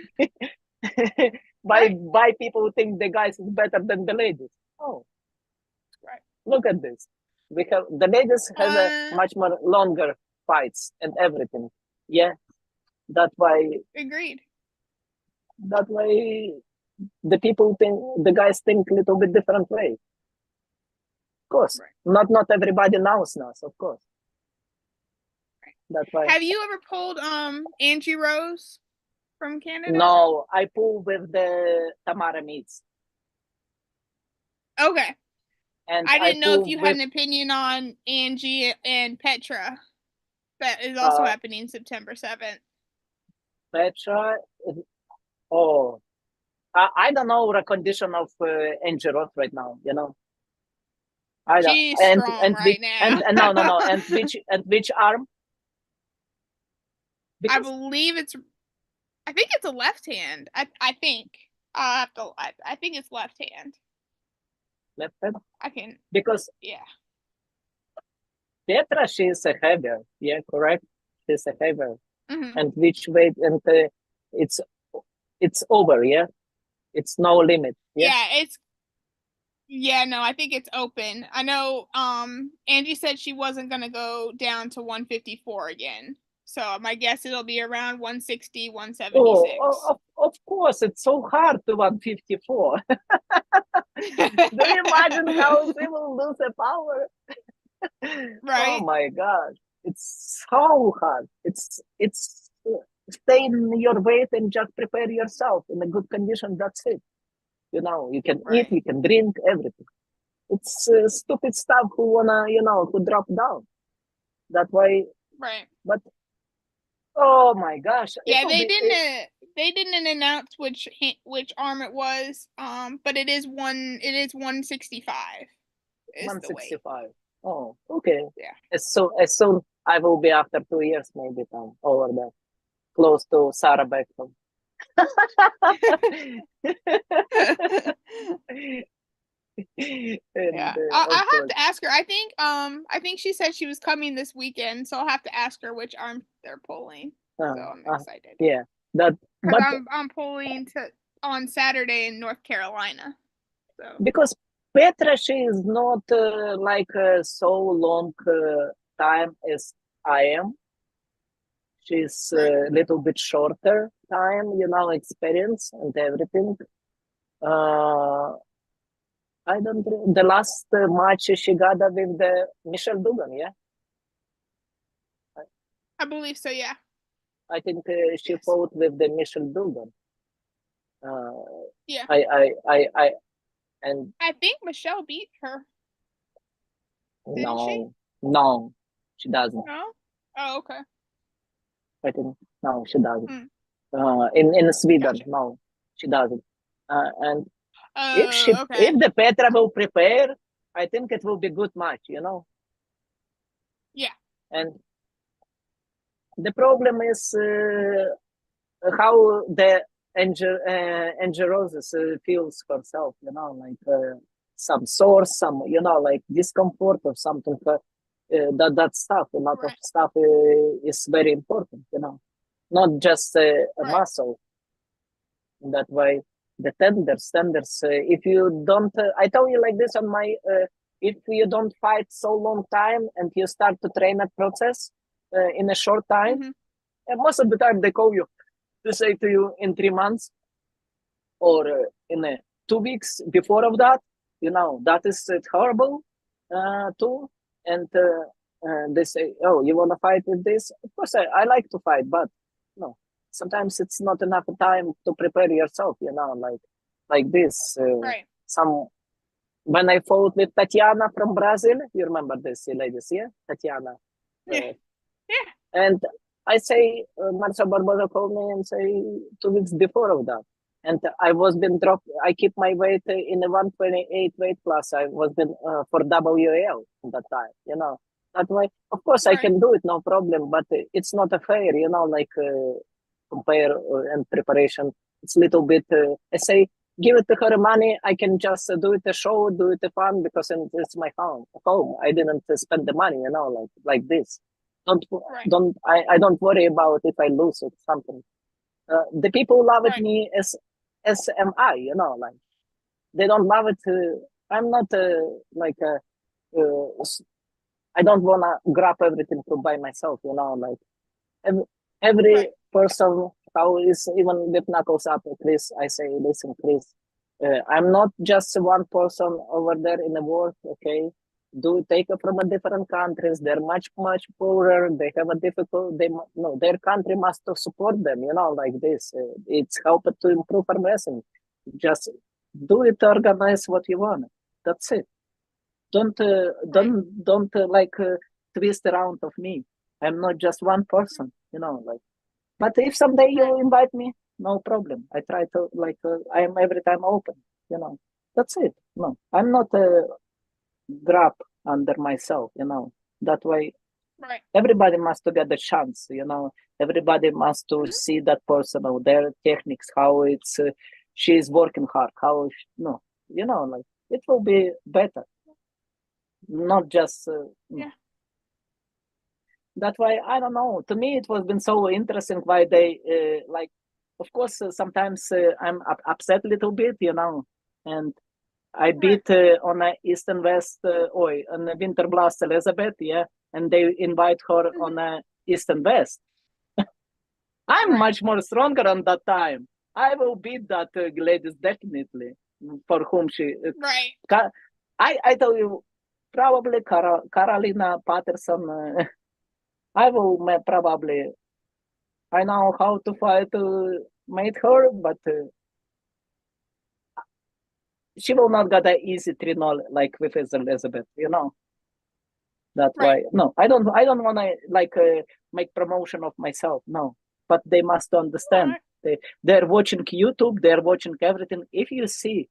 by people who think the guys is better than the ladies. Oh, look at this. We have the ladies have a much more longer fights and everything. Yeah, that why. Agreed. That way, the people think, the guys think a little bit different way. Of course, not everybody knows us. Of course. That's why. Have you ever pulled Angie Rose from Canada? No, I pull with the Tamara Meats. Okay. And I didn't know if you had an opinion on Angie and Petra. That is also happening September 7th. Petra, I don't know the condition of Angie Roth right now. I don't. She's strong right now. And no. And which arm? Because I think it's a left hand. I think I'll have to. I think it's left hand. Left hand. I can because Petra, she is a heavier. Yeah, correct. She's a heavier. Mm-hmm. And which weight? And it's over. Yeah, it's no limit. Yeah. No, I think it's open. I know. Angie said she wasn't gonna go down to 154 again. So my guess it'll be around 160, 176. Of course, it's so hard to 154. Do you imagine how they will lose the power? Right. Oh my God, it's so hard. It's stay in your weight and just prepare yourself in a good condition. That's it. You can eat, you can drink, everything. It's stupid stuff who wanna, who drop down. That way. Right. But oh my gosh. Yeah, they didn't announce which arm it was. But it is 165. 165. Oh, okay. Yeah. As soon I will be after 2 years maybe over there. Close to Sarah Beckton. I have to ask her. I think she said she was coming this weekend, so I'll have to ask her which arm they're pulling. So I'm excited. Yeah, I'm pulling on Saturday in North Carolina. So because Petra, she is not like so long time as I am. She's a little bit shorter time, experience and everything. I don't. The last match she got with the Michelle Dugan, yeah. I believe so, yeah. I think she fought with the Michelle Dugan. Yeah. And I think Michelle beat her. No, she doesn't. No. Oh, okay. I think no, she doesn't. In Sweden, no, she doesn't. And if the Petra will prepare, I think it will be good match. Yeah. And the problem is how the Angie Roses feels herself. Like some sore, some like discomfort or something. That stuff, a lot of stuff is very important, not just a muscle. That way, the tenders. If you don't, I tell you like this on my, if you don't fight so long time and you start to train a process in a short time, and most of the time they call you to say to you in 3 months or in 2 weeks before of that, that is horrible too. And they say, oh, you want to fight with this? Of course, I like to fight, but no, sometimes it's not enough time to prepare yourself, like this. Right. When I fought with Tatiana from Brazil, you remember this ladies, yeah? Tatiana. Yeah. Yeah. And I say, Marcia Barbosa called me and say 2 weeks before of that. And I was been dropped. I keep my weight in the 128 weight class. I was been for WAL at that time, That way, of course, I Right. can do it, no problem. But it's not a fair, like compare and preparation. It's a little bit. I say, give it to her money. I can just do it a show, do it a fun because it's my home. I didn't spend the money, like this. Right. I don't worry about if I lose or something. The people love it Right. me as am I, like they don't love it. I'm not like I don't wanna grab everything by myself, like every Right. person how is even with knuckles up, Chris. I say, listen, Chris, I'm not just one person over there in the world, okay? Do take it from a different countries. They're much poorer. They have a difficult. Their country must to support them. Like this. It's helped to improve our wrestling. Just do it. Organize what you want. That's it. Don't twist around of me. I'm not just one person. Like. But if someday you invite me, no problem. I try to I am every time open. That's it. No, I'm not grab under myself. That way. Right. Everybody must to get the chance. Everybody must to see that person or their techniques, how it's she is working hard. How like it will be better. Not just. Yeah. That's why I don't know. To me, it was been so interesting why they like. Of course, sometimes I'm upset a little bit, and I beat on a East and West, on the Winter Blast Elizabeth, yeah, and they invite her on a East and West. I'm much more stronger on that time. I will beat that ladies definitely for whom she. Right. I tell you, probably Carolina Patterson. I will probably. I know how to fight made her, but she will not get an easy 3-0 like with Elizabeth, That's why no, I don't want to make promotion of myself, no. But they must understand. They're watching YouTube, they're watching everything. If you see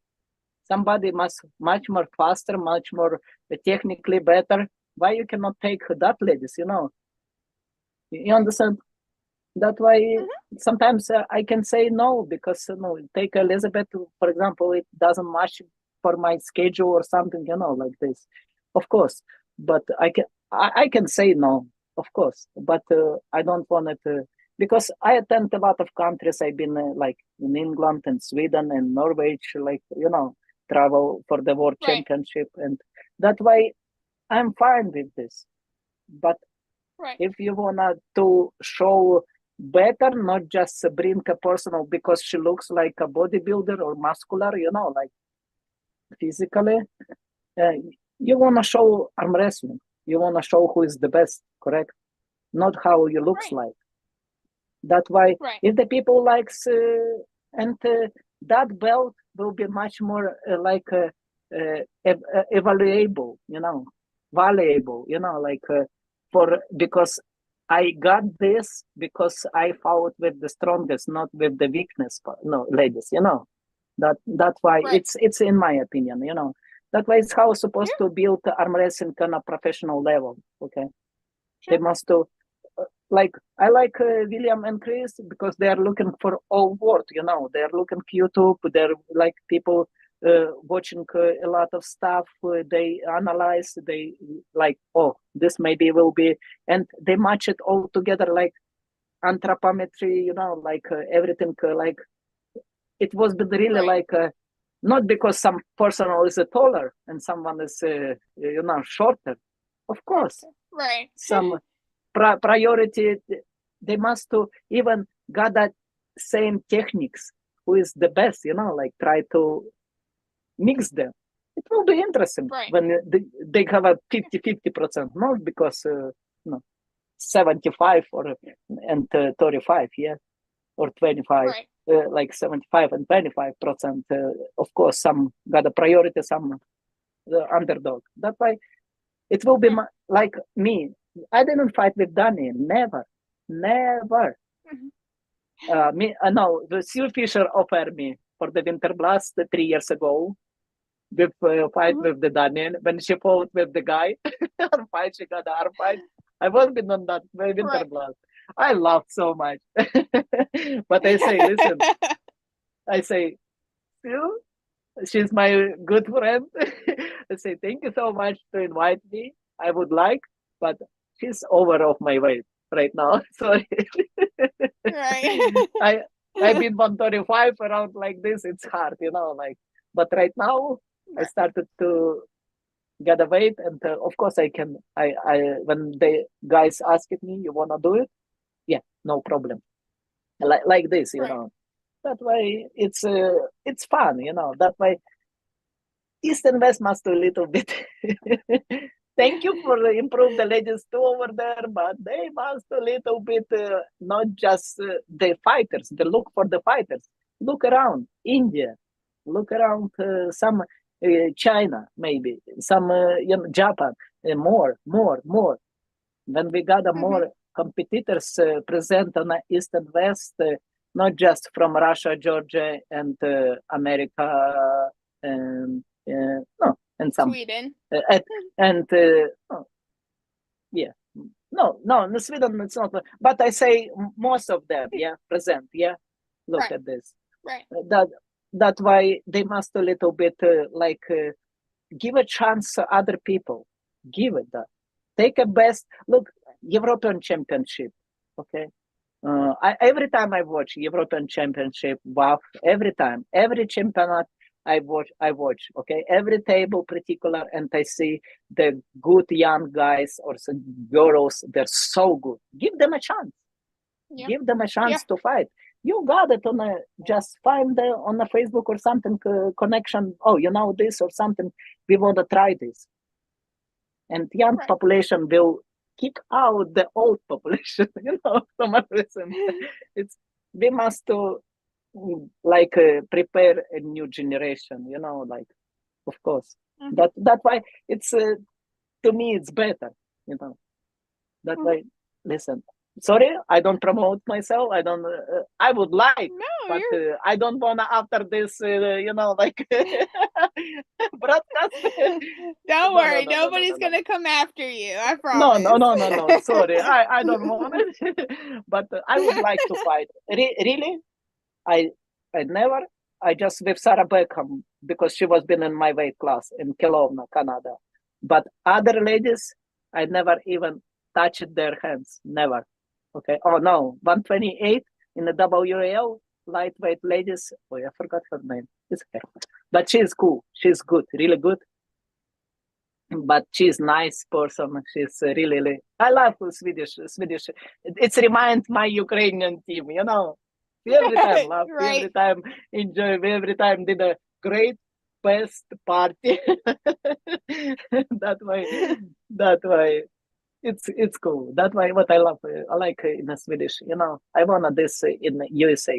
somebody much more faster, much more technically better, why you cannot take that ladies, You understand? That's why sometimes I can say no because take Elizabeth for example, it doesn't match for my schedule or something, like this. Of course, but I can say no, of course, but I don't want it because I attend a lot of countries. I've been like in England and Sweden and Norway, like travel for the World Championship, and that way I'm fine with this. But if you wanna to show better, not just bring a personal because she looks like a bodybuilder or muscular, like physically, you want to show arm wrestling. You want to show who is the best, correct? Not how you looks like. That's why if the people likes and that belt will be much more evaluable, valuable, because I got this because I fought with the strongest, not with the weakness. No, ladies, that's why it's in my opinion, that way it's how it's supposed to build arm wrestling on a professional level. Okay, they must do. I like William and Chris because they are looking for all world, they're looking YouTube, they're like people watching a lot of stuff, they analyze, they like, oh, this maybe will be, and they match it all together like anthropometry, everything, like it was really not because some person is taller and someone is shorter, of course, some priority, they must to even got that same techniques, who is the best, try to mix them. it will be interesting Right. when they have a 50-50%, not because 75 and 35, yeah, or 25, Right. like 75 and 25%. Of course, some got a priority, some the underdog. That's why it will be like me. I didn't fight with Danny, never. No, the Sue Fisher offered me for the Winter Blast 3 years ago with fight with the Daniel. When she fought with the guy, her fight, she got our fight. I was been on that Winter Blast. I laughed so much. But I say, listen, I say, Sue, she's my good friend. I say, thank you so much to invite me. I would like, but she's over of my weight right now. Sorry. Right. I've been 135 around like this. It's hard, like. But right now, I started to get a weight, and of course I can. I when the guys asked me, "You wanna do it?" Yeah, no problem. Like this, That way, it's fun, That way, East and West must do a little bit. Thank you for improve the ladies too over there, but they must a little bit not just the fighters. They look for the fighters. Look around India. Look around some China, maybe some Japan. More. When we got more competitors present on the East and West, not just from Russia, Georgia, and America, no, and some Sweden. Yeah, no, in Sweden it's not. But I say most of them, present, Look at this. Right. That's why they must a little bit give a chance to other people. Give it that. Take a best look. European Championship, okay. Every time I watch European Championship, wow! Every time, every championate I watch. Okay, every table particular, and I see the good young guys or some girls. They're so good. Give them a chance. Yeah. Give them a chance to fight. You got it on just find on the Facebook or something connection. Oh, this or something. We want to try this, and young population will kick out the old population. Some reason. We must prepare a new generation. Of course. That why it's to me it's better. That way. Listen. Sorry, I don't promote myself. I don't. I would like, but I don't wanna after this. Broadcast. Don't worry, nobody's gonna come after you. I promise. No. Sorry, I don't want it. But I would like to fight. Really, I never. I just with Sarah Beckham because she was been in my weight class in Kelowna, Canada. But other ladies, I never even touched their hands. Never. Okay. Oh no, 128 in the WAL lightweight ladies. Oh, I forgot her name. It's okay. But she's cool. She's good, really good. But she's nice person. She's really. I love Swedish. It reminds my Ukrainian team. Every time love, every time enjoy, every time did a great best party. That way. It's cool. That's why what I love. I like in the Swedish. I wanna this in USA.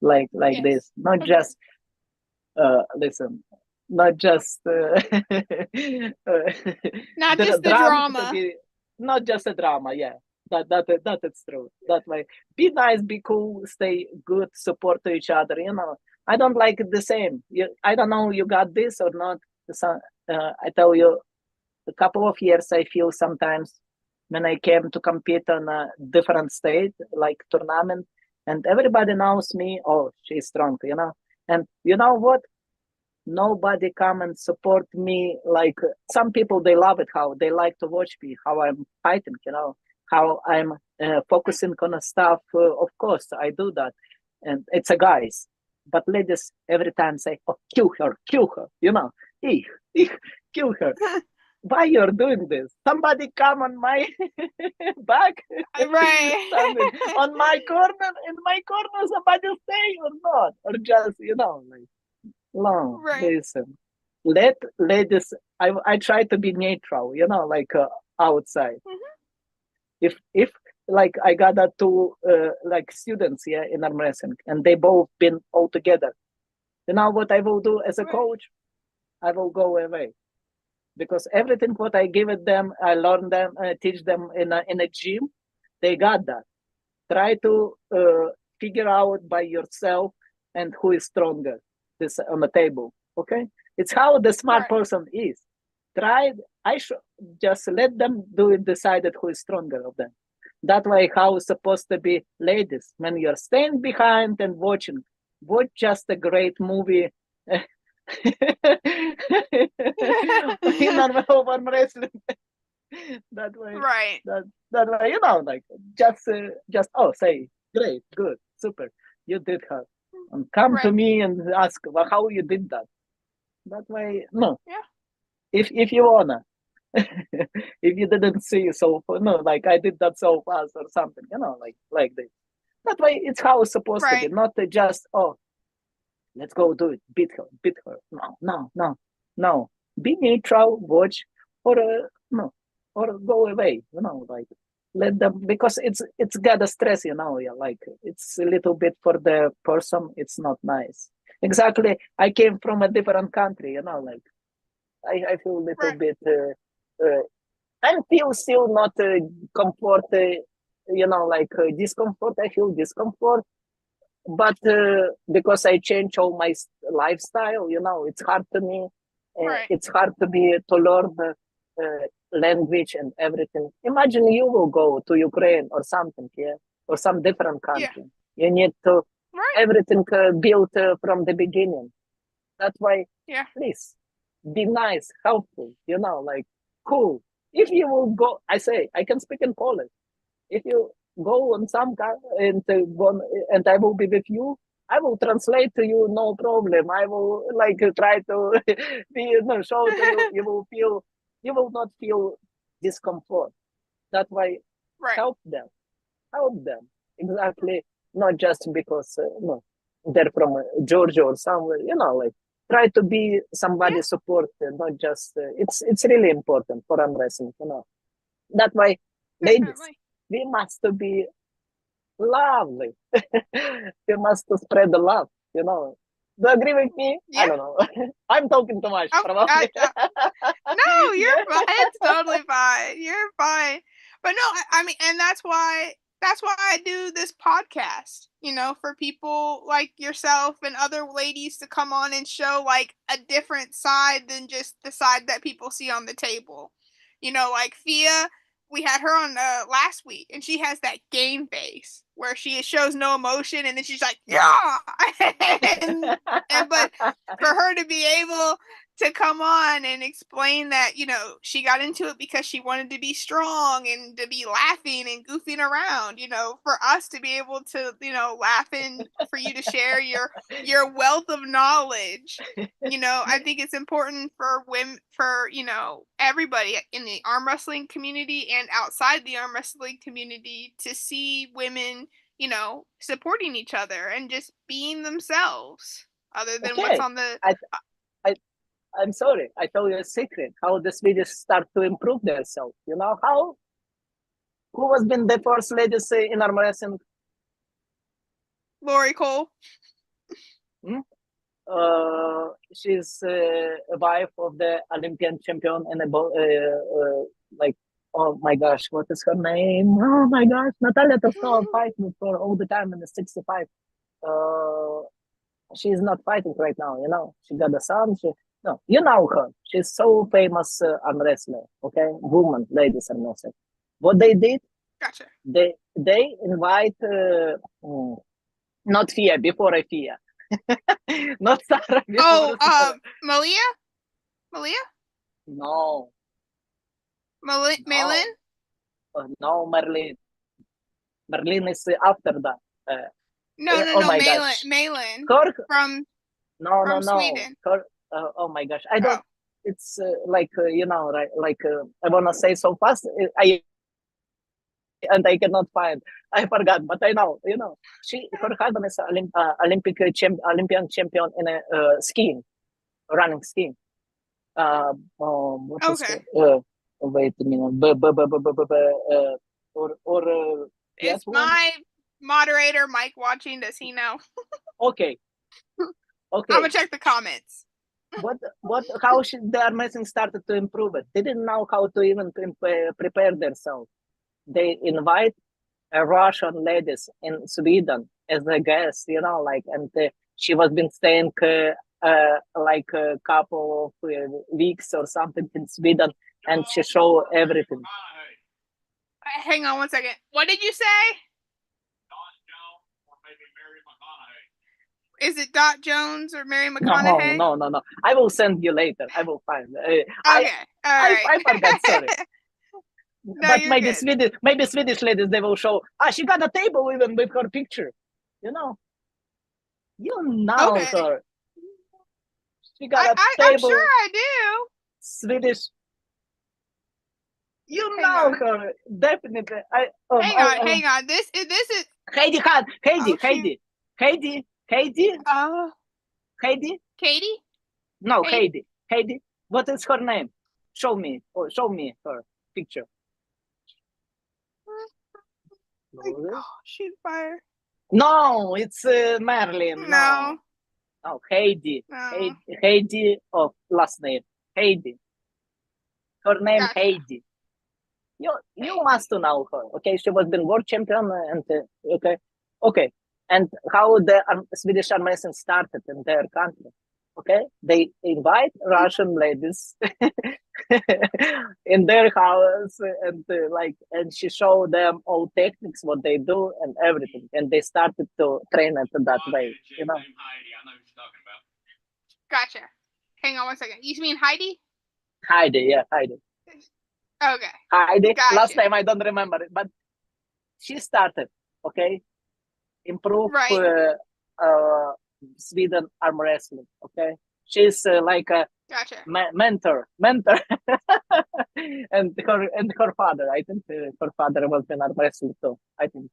Like this. Not just listen. Not just not just the drama. Not just a drama. Yeah, that is true. That way, be nice, be cool, stay good, support to each other. I don't like it the same. I don't know you got this or not. I tell you. A couple of years, I feel sometimes when I came to compete on a different state, like tournament, and everybody knows me. Oh, she's strong, And you know what? Nobody come and support me. Like some people, they love it how they like to watch me, how I'm fighting, how I'm focusing on a stuff. Of course, I do that, and it's a guys. But ladies every time say, "Oh, kill her," kill her. Why you're doing this? Somebody come on my back, on my corner, in my corner. Somebody stay or not, or just long. Listen, let ladies. I try to be neutral, like outside. If like I got two like students here in Armwrestling, and they both been all together. You know what I will do as a coach? I will go away, because everything what I give it them, I learn them, teach them in a gym. They got that. Try to figure out by yourself and who is stronger. This on the table. Okay, it's how the smart person is. Try. I should just let them do it. Decided who is stronger of them. That way, how it's supposed to be, ladies. When you're staying behind and watch just a great movie. In arm wrestling. That way, right? That way, like just say great, good, super, you did her, and come to me and ask, well, how you did that. That way, no. Yeah. If you wanna, if you didn't see so no, like I did that so fast or something, like this. That way, it's how it's supposed to be, not just let's go do it, beat her. No. Be neutral, watch, or no, or go away. Like let them, because it's gotta stress. Like it's a little bit for the person. It's not nice. Exactly. I came from a different country. Like I feel a little bit. I feel still not comfort. Like discomfort. I feel discomfort. But because I change all my lifestyle, it's hard to me. It's hard to learn the language and everything. Imagine you will go to Ukraine or something, or some different country. You need to everything built from the beginning. That's why, please be nice, helpful. Like cool. If you will go, I can speak in Polish. If you go on some and I will be with you, I will translate to you, no problem. I will like try to be show to you. You will not feel discomfort. That way, help them exactly. Not just because they're from Georgia or somewhere. Like try to be somebody support, not just. It's really important for arm wrestling. That way, ladies. We must be lovely. We must spread the love, Do you agree with me? Yeah. I don't know. I'm talking too much, probably. No, you're fine. It's totally fine. You're fine. But no, I mean, and that's why I do this podcast, for people like yourself and other ladies to come on and show like a different side than just the side that people see on the table. Like Fia, we had her on last week, and she has that game face where she shows no emotion, and then she's like, yeah. But for her to be able to come on and explain that, she got into it because she wanted to be strong and to be laughing and goofing around, for us to be able to, laugh and for you to share your wealth of knowledge. I think it's important for women, for, everybody in the arm wrestling community and outside the arm wrestling community to see women, supporting each other and just being themselves other than what's on the... I'm sorry, I tell you a secret, how the Swedish start to improve themselves. How? Who has been the first lady in arm wrestling? Lori Cole. She's a wife of the Olympian champion and like, oh my gosh, what is her name? Oh my gosh, Natalia Tostova fighting for all the time in the 65. She's not fighting right now, She got a son. No, you know her. She's so famous arm wrestler, okay? Woman, ladies arm wrestler. What they did? Gotcha. They invite not Fia, before Fia. Not Sarah. Malia? No. Maylin? No, Marlene. Marlene is after that. No, Maylin. From Sweden. Oh my gosh, I don't. It's like right? Like I wanna say so fast. I cannot find. I forgot, but I know. Her husband is Olympian champion in skiing, running skiing. What is Okay. wait a minute. Is my moderator Mike watching? Does he know? Okay. I'm gonna check the comments. How should the Armwrestling started to improve it? They didn't know how to even prepare themselves. They invite Russian ladies in Sweden as a guest, you know, like, and she was been staying like a couple of weeks or something in Sweden, and she showed everything. Hang on one second. What did you say? Is it Dot Jones or Mary McConaughey? No. I will send you later. I will find. Okay, all right. I forgot. Sorry. No, But you're maybe Swedish ladies, they will show. She got a table even with her picture. You know okay. her. She got a table. I'm sure I do. Swedish. Hang know on. her definitely. Hang on. This is Heidi. Heidi. Katie? No, Heidi. What is her name? Show me her picture. Oh, she's fire. No, it's Marilyn. No. Oh, Heidi. No. Heidi of last name. Heidi. Her name Gotcha. Heidi. You must know her. Okay, she was been world champion and okay. And how the Swedish Armwrestling started in their country. Okay, they invite Russian ladies in their house and she showed them all techniques, what they do and everything, and they started to train it that way. You know. Gotcha. Hang on one second. You mean Heidi? Heidi. Okay. Heidi. Gotcha. Last time I don't remember it, but she started. Okay, improve Sweden arm wrestling. Okay, she's like a gotcha. mentor, and her father. I think her father was been arm wrestling too. I think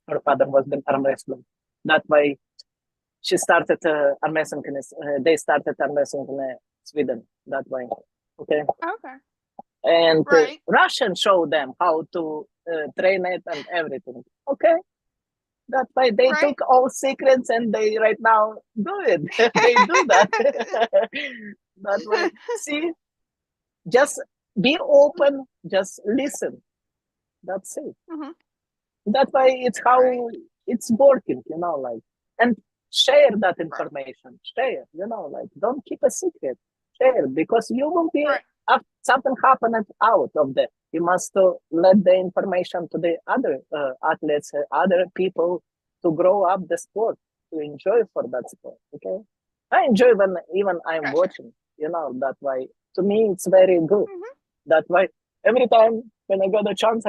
her father was been arm wrestling. That way, she started arm wrestling. They started arm wrestling in Sweden. That way. Okay. And Russian showed them how to train it and everything. Okay. That's why they took all secrets and they right now do it. They do that. That's why. See, just be open, just listen. That's it. Mm-hmm. That's why it's how it's working, you know, like, and share that information. Share, you know, like, don't keep a secret. Share, because you will be, something happened out of that. You must let the information to the other athletes, other people to grow up the sport, to enjoy for that sport. Okay, I enjoy when even I'm watching. You know, that way. To me, it's very good. Mm-hmm. That way, every time when I got a chance,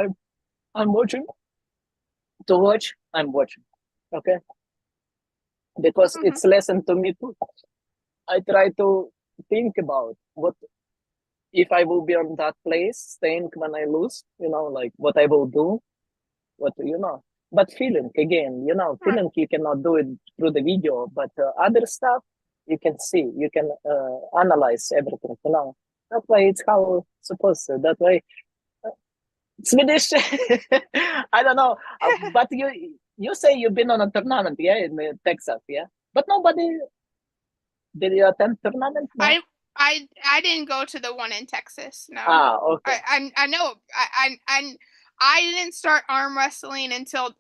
I'm watching. To watch, I'm watching. Okay, because it's lesson to me too. I try to think about what if I will be on that place, staying when I lose, you know, like what I will do, what, you know, but feeling again, you know, feeling you cannot do it through the video, but other stuff you can see, you can analyze everything, you know. That way it's how it's supposed to, that way. Swedish, I don't know, but you say you've been on a tournament, yeah, in Texas, yeah, but nobody, did you attend tournament? No? I didn't go to the one in Texas. No. Okay. I know. I didn't start arm wrestling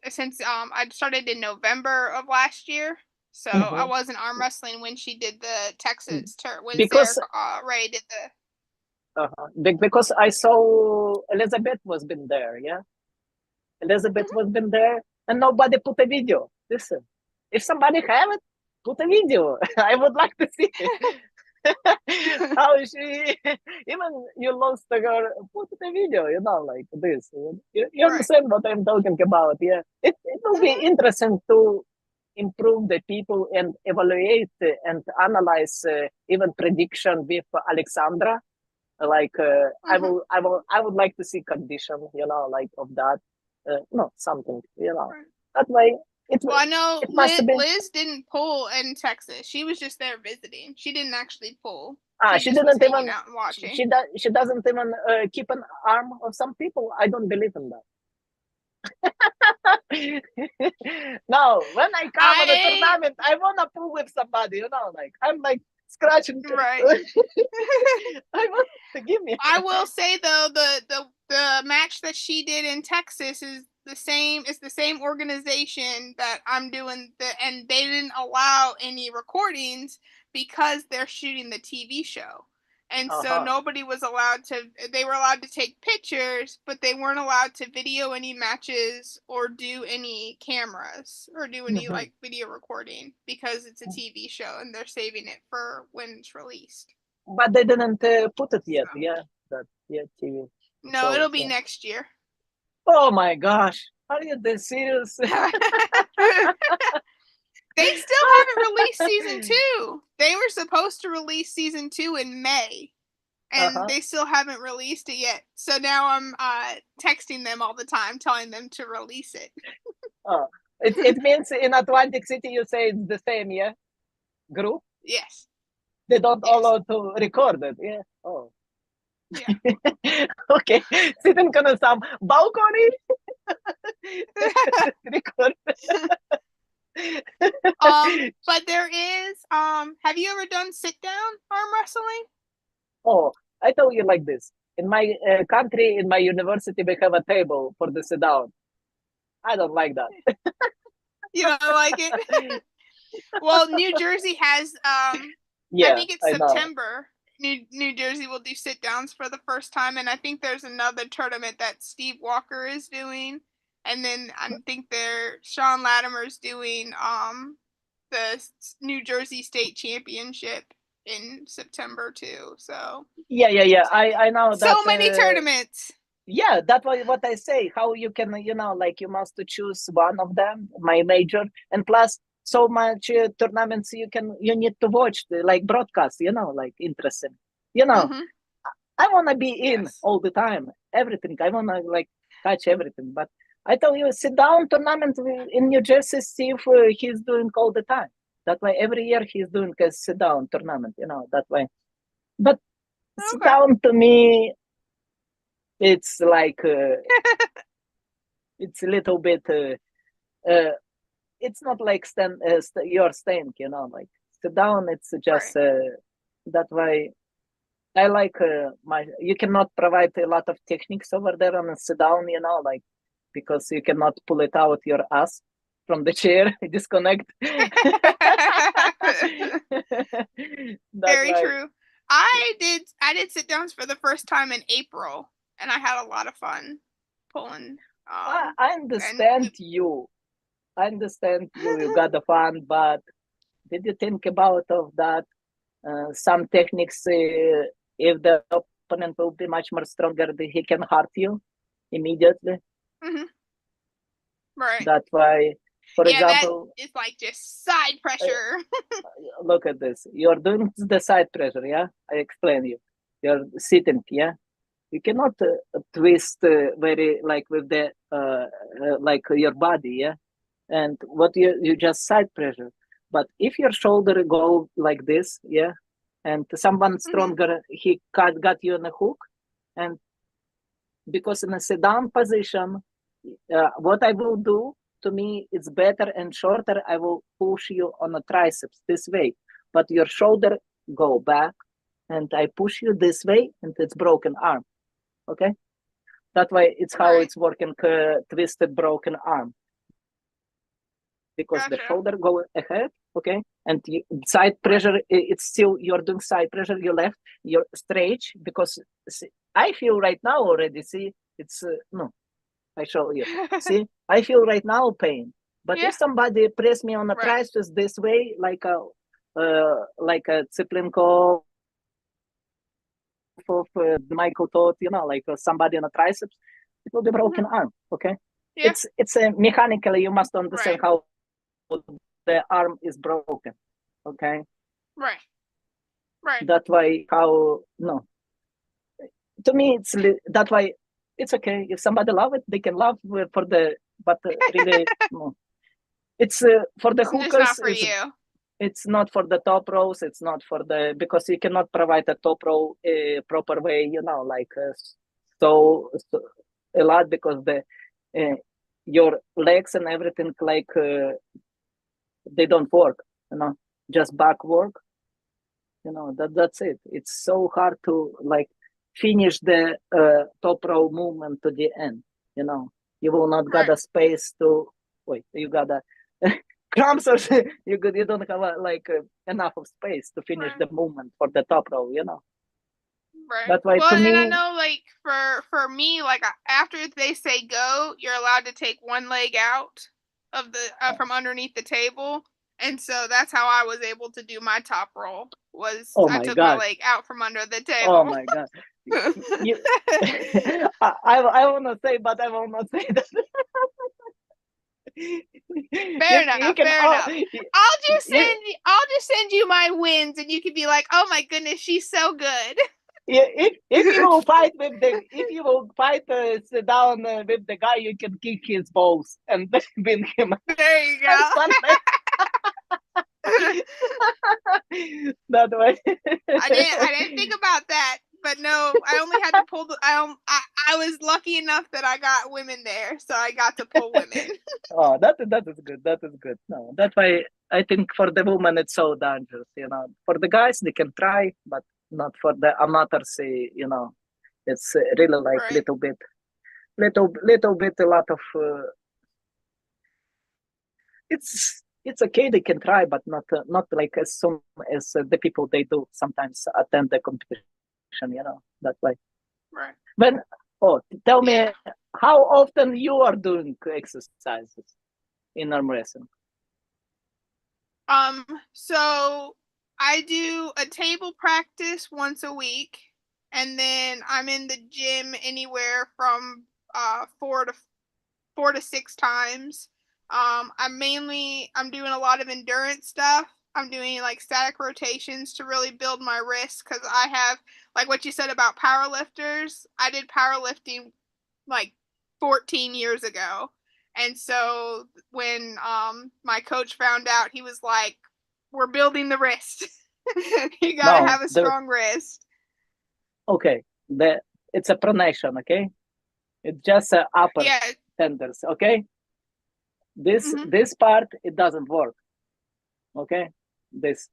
since I started in November of last year. So I wasn't arm wrestling when she did the Texas tour. Because Ray did the. Because I saw Elizabeth was been there. Yeah, Elizabeth was been there, and nobody put a video. Listen, if somebody have it, put a video. I would like to see it. How she even you lost the girl, put the video, you know, like this. You understand what I'm talking about? Yeah, it will be interesting to improve the people and evaluate and analyze even prediction with Alexandra. Like I would like to see condition, you know, like of that. No, something, you know. That way Well, I know it must have been. Liz didn't pull in Texas. She was just there visiting. She didn't actually pull. She just was didn't hanging even. out and watching. She doesn't even keep an arm of some people. I don't believe in that. No, when I come on a tournament, I wanna pull with somebody. You know, like I'm like scratching. Right. I want to give me. I will say though, the match that she did in Texas is the same. It's the same organization that I'm doing, and they didn't allow any recordings because they're shooting the TV show. And so nobody was allowed to, they were allowed to take pictures, but they weren't allowed to video any matches or do any cameras or do any like video recording because it's a TV show and they're saving it for when it's released. But they didn't put it yet, TV. No, so, it'll be next year. Oh my gosh. Are you this serious? They still haven't released season 2. They were supposed to release season 2 in May, and they still haven't released it yet. So now I'm texting them all the time, telling them to release it. It means in Atlantic City you say it's the same, yeah? Group? Yes. They don't allow to record it, yeah? Oh. Yeah. Okay. Sitting on some balcony. Record. But there is have you ever done sit down arm wrestling? Oh, I told you like this. In my country, in my university, we have a table for the sit down. I don't like that. You don't like it? Well, New Jersey has I think it's September. New Jersey will do sit downs for the first time, and I think there's another tournament that Steve Walker is doing. And then I think Sean Latimer's doing the New Jersey State Championship in September too. So yeah. I know that. So many tournaments. Yeah, that's what I say. How you can, like you must choose one of them, my major, and plus so much tournaments you need to watch, like broadcast, like interesting. I want to be in all the time, everything. I want to like catch everything, but I tell you, sit down tournament in New Jersey, Steve, he's doing all the time. That way, every year he's doing a sit down tournament, that way. But sit down to me, it's like, it's a little bit, it's not like you're staying, like sit down, it's just, that way. I like you cannot provide a lot of techniques over there on a sit down, like, because you cannot pull it out your ass from the chair, disconnect. Very true. I did sit downs for the first time in April, and I had a lot of fun pulling. I understand you. I understand you got the fun, but did you think about of that? Some techniques, if the opponent will be much more stronger, he can hurt you immediately. Right. That's why, for example, it's like just side pressure. Look at this. You're doing the side pressure, yeah? I explain you. You're sitting, yeah? You cannot twist very like with the like your body, yeah? And what you just side pressure. But if your shoulder go like this, yeah, and someone stronger, he got you on a hook, and because in a sit down position, what I will do, to me, it's better and shorter. I will push you on the triceps this way, but your shoulder go back, and I push you this way, and it's broken arm. Okay, that way it's how it's working. Twisted broken arm. Because the shoulder go ahead, okay, and side pressure, it's still you're doing side pressure. You left, you're stretch, because I feel right now already. See, it's no, I show you. See, I feel right now pain. But if somebody press me on the triceps this way, like a Tsiplenko of Michael Todd, like somebody on the triceps, it will be broken arm. Okay, it's mechanically you must understand how the arm is broken. Okay, right. That's why to me it's that why it's okay if somebody love it, they can love for the, but really no, it's for the It's just hookers. not for you. It's not for the top rows. It's not for the, because you cannot provide a top row proper way, like so a lot, because the your legs and everything, like they don't work, just back work, that's it. It's so hard to like finish the top row movement to the end. You will not got a space to wait. You got a cramps, or you don't have enough of space to finish the movement for the top row. Right. That's why well, to and me, I know, like for me, like after they say go, you're allowed to take one leg out of the from underneath the table, and so that's how I was able to do my top roll. Was I took my leg out from under the table. Oh my god! I want to say, but I will not say that. Fair enough. I'll just send you my wins, and you can be like, "Oh my goodness, she's so good." Yeah, if you will fight sit down with the guy, you can kick his balls and win him. There you go. That way. I didn't think about that, but no, I only had to pull I was lucky enough that I got women there, so I got to pull women. Oh, that is good. That is good. No, that's why I think for the women it's so dangerous. For the guys they can try, but not for the amateurs. It's really like Right. little bit, a lot of. It's okay, they can try, but not like as soon as the people they do sometimes attend the competition. That's why. Right. Tell me, how often you are doing exercises in arm wrestling? So I do a table practice once a week, and then I'm in the gym anywhere from 4 to 6 times. I'm doing a lot of endurance stuff. I'm doing like static rotations to really build my wrist, because I have, like what you said about powerlifters, I did powerlifting like 14 years ago. And so when my coach found out, he was like, "We're building the wrist. You gotta have a strong wrist." Okay, it's a pronation, okay? It's just upper tenders, okay? This part, it doesn't work, okay? This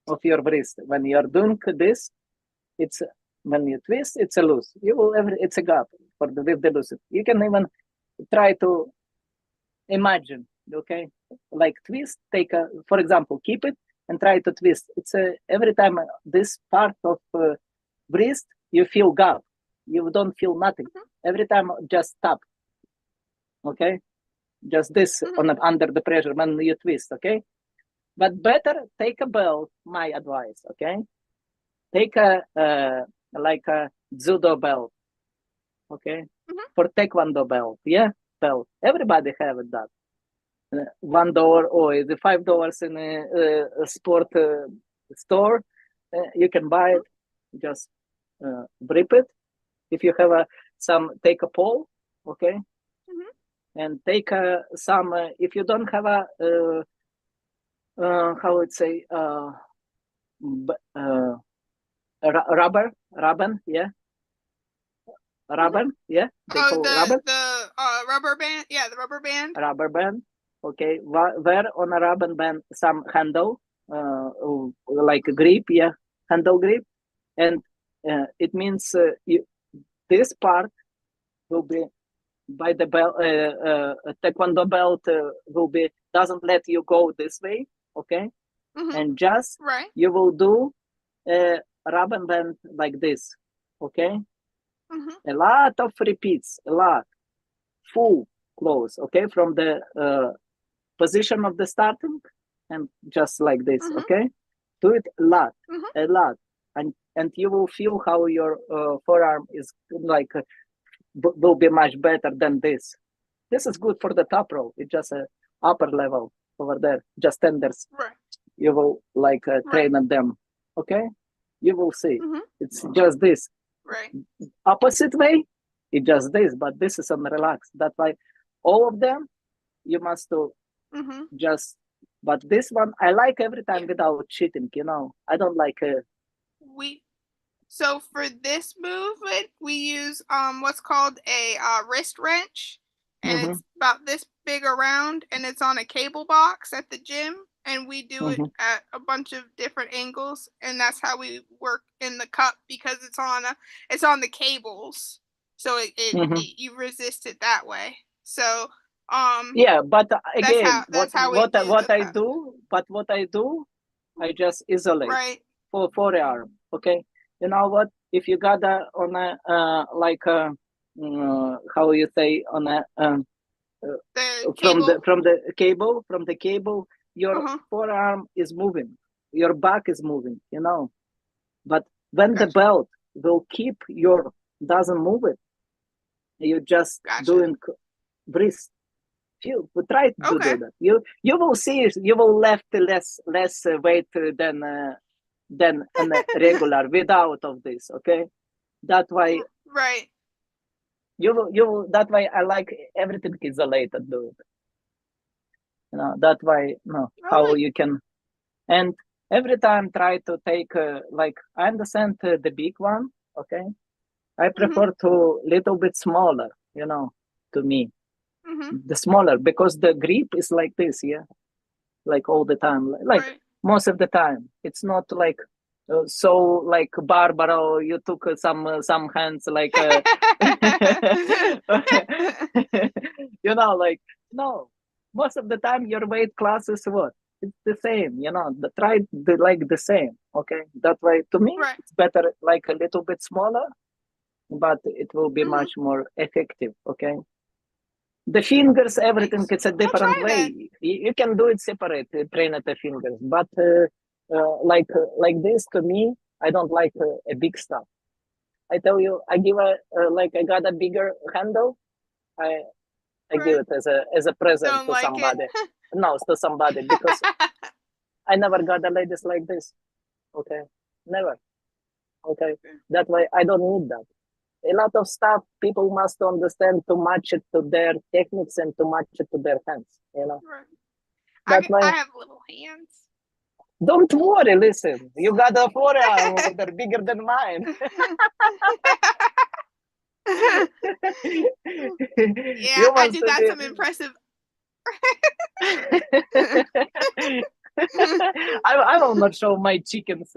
of your wrist. When you're doing this, it's when you twist, it's a loose. It's a gap with the loose. You can even try to imagine, okay? Like twist, for example, keep it and try to twist. It's every time this part of wrist, you feel gap. You don't feel nothing. Every time, just tap, okay? Just this under the pressure when you twist, okay? But better take a belt, my advice, okay? Take like a judo belt, okay? For taekwondo belt, belt. Everybody have that. $1 or the $5 in a sport store. You can buy it. Just grip it. If you have take a pole, okay? And take some. If you don't have how would say rubber, yeah. Rubber, yeah. They call rubber. The rubber band, the rubber band. Rubber band, okay. Wear on a rubber band some handle, like a grip, handle grip, and it means this part will be by the belt. Taekwondo belt doesn't let you go this way, okay, and just you will do a rubber band like this, okay. A lot of repeats, full close, okay, from the position of the starting, and just like this, okay. Do it a lot, and you will feel how your forearm is like will be much better than this. This is good for the top row. It's just a upper level over there, just tenders. You will like train on them, okay. You will see. It's just this. Opposite way, it's just this, but this is on relax. That's why all of them you must do Just, but this one I like every time without cheating, you know. I don't like So for this movement, we use what's called a wrist wrench, and it's about this big around, and it's on a cable box at the gym, and we do it at a bunch of different angles, and that's how we work in the cup because it's on the cables, so you resist it that way. So yeah, but again, that's how what I do, I just isolate for forearm. Okay, you know what? If you got a on a like a how you say on a from the cable, your forearm is moving, your back is moving, you know. But when the belt will keep your doesn't move it, you just doing wrist. You try to do that. You will see. You will left less weight than a regular without of this. Okay, that why. Right. You will. That why I like everything isolated. Do it. You know that why. No, how you can, and every time try to take like I understand the big one. Okay, I prefer to little bit smaller. You know, to me. The smaller because the grip is like this, yeah, like all the time, like most of the time. It's not like so like Barbara. You took some hands like you know, like no. Most of the time, your weight class is what it's the same. You know, try like the same. Okay, that way to me it's better like a little bit smaller, but it will be much more effective. Okay. The fingers, everything, it's a different way. You can do it separate, train at the fingers. But like this, to me, I don't like a big stuff. I tell you, I give like I got a bigger handle. I give it as a present to somebody. No, to somebody because I never got a ladies like this. Okay, never. Okay, that way I don't need that. A lot of stuff people must understand to match it to their techniques and to match it to their hands, you know. I have little hands. Don't worry, listen. You got a forearm that are bigger than mine. Yeah, I do got some impressive. I will not show my chickens.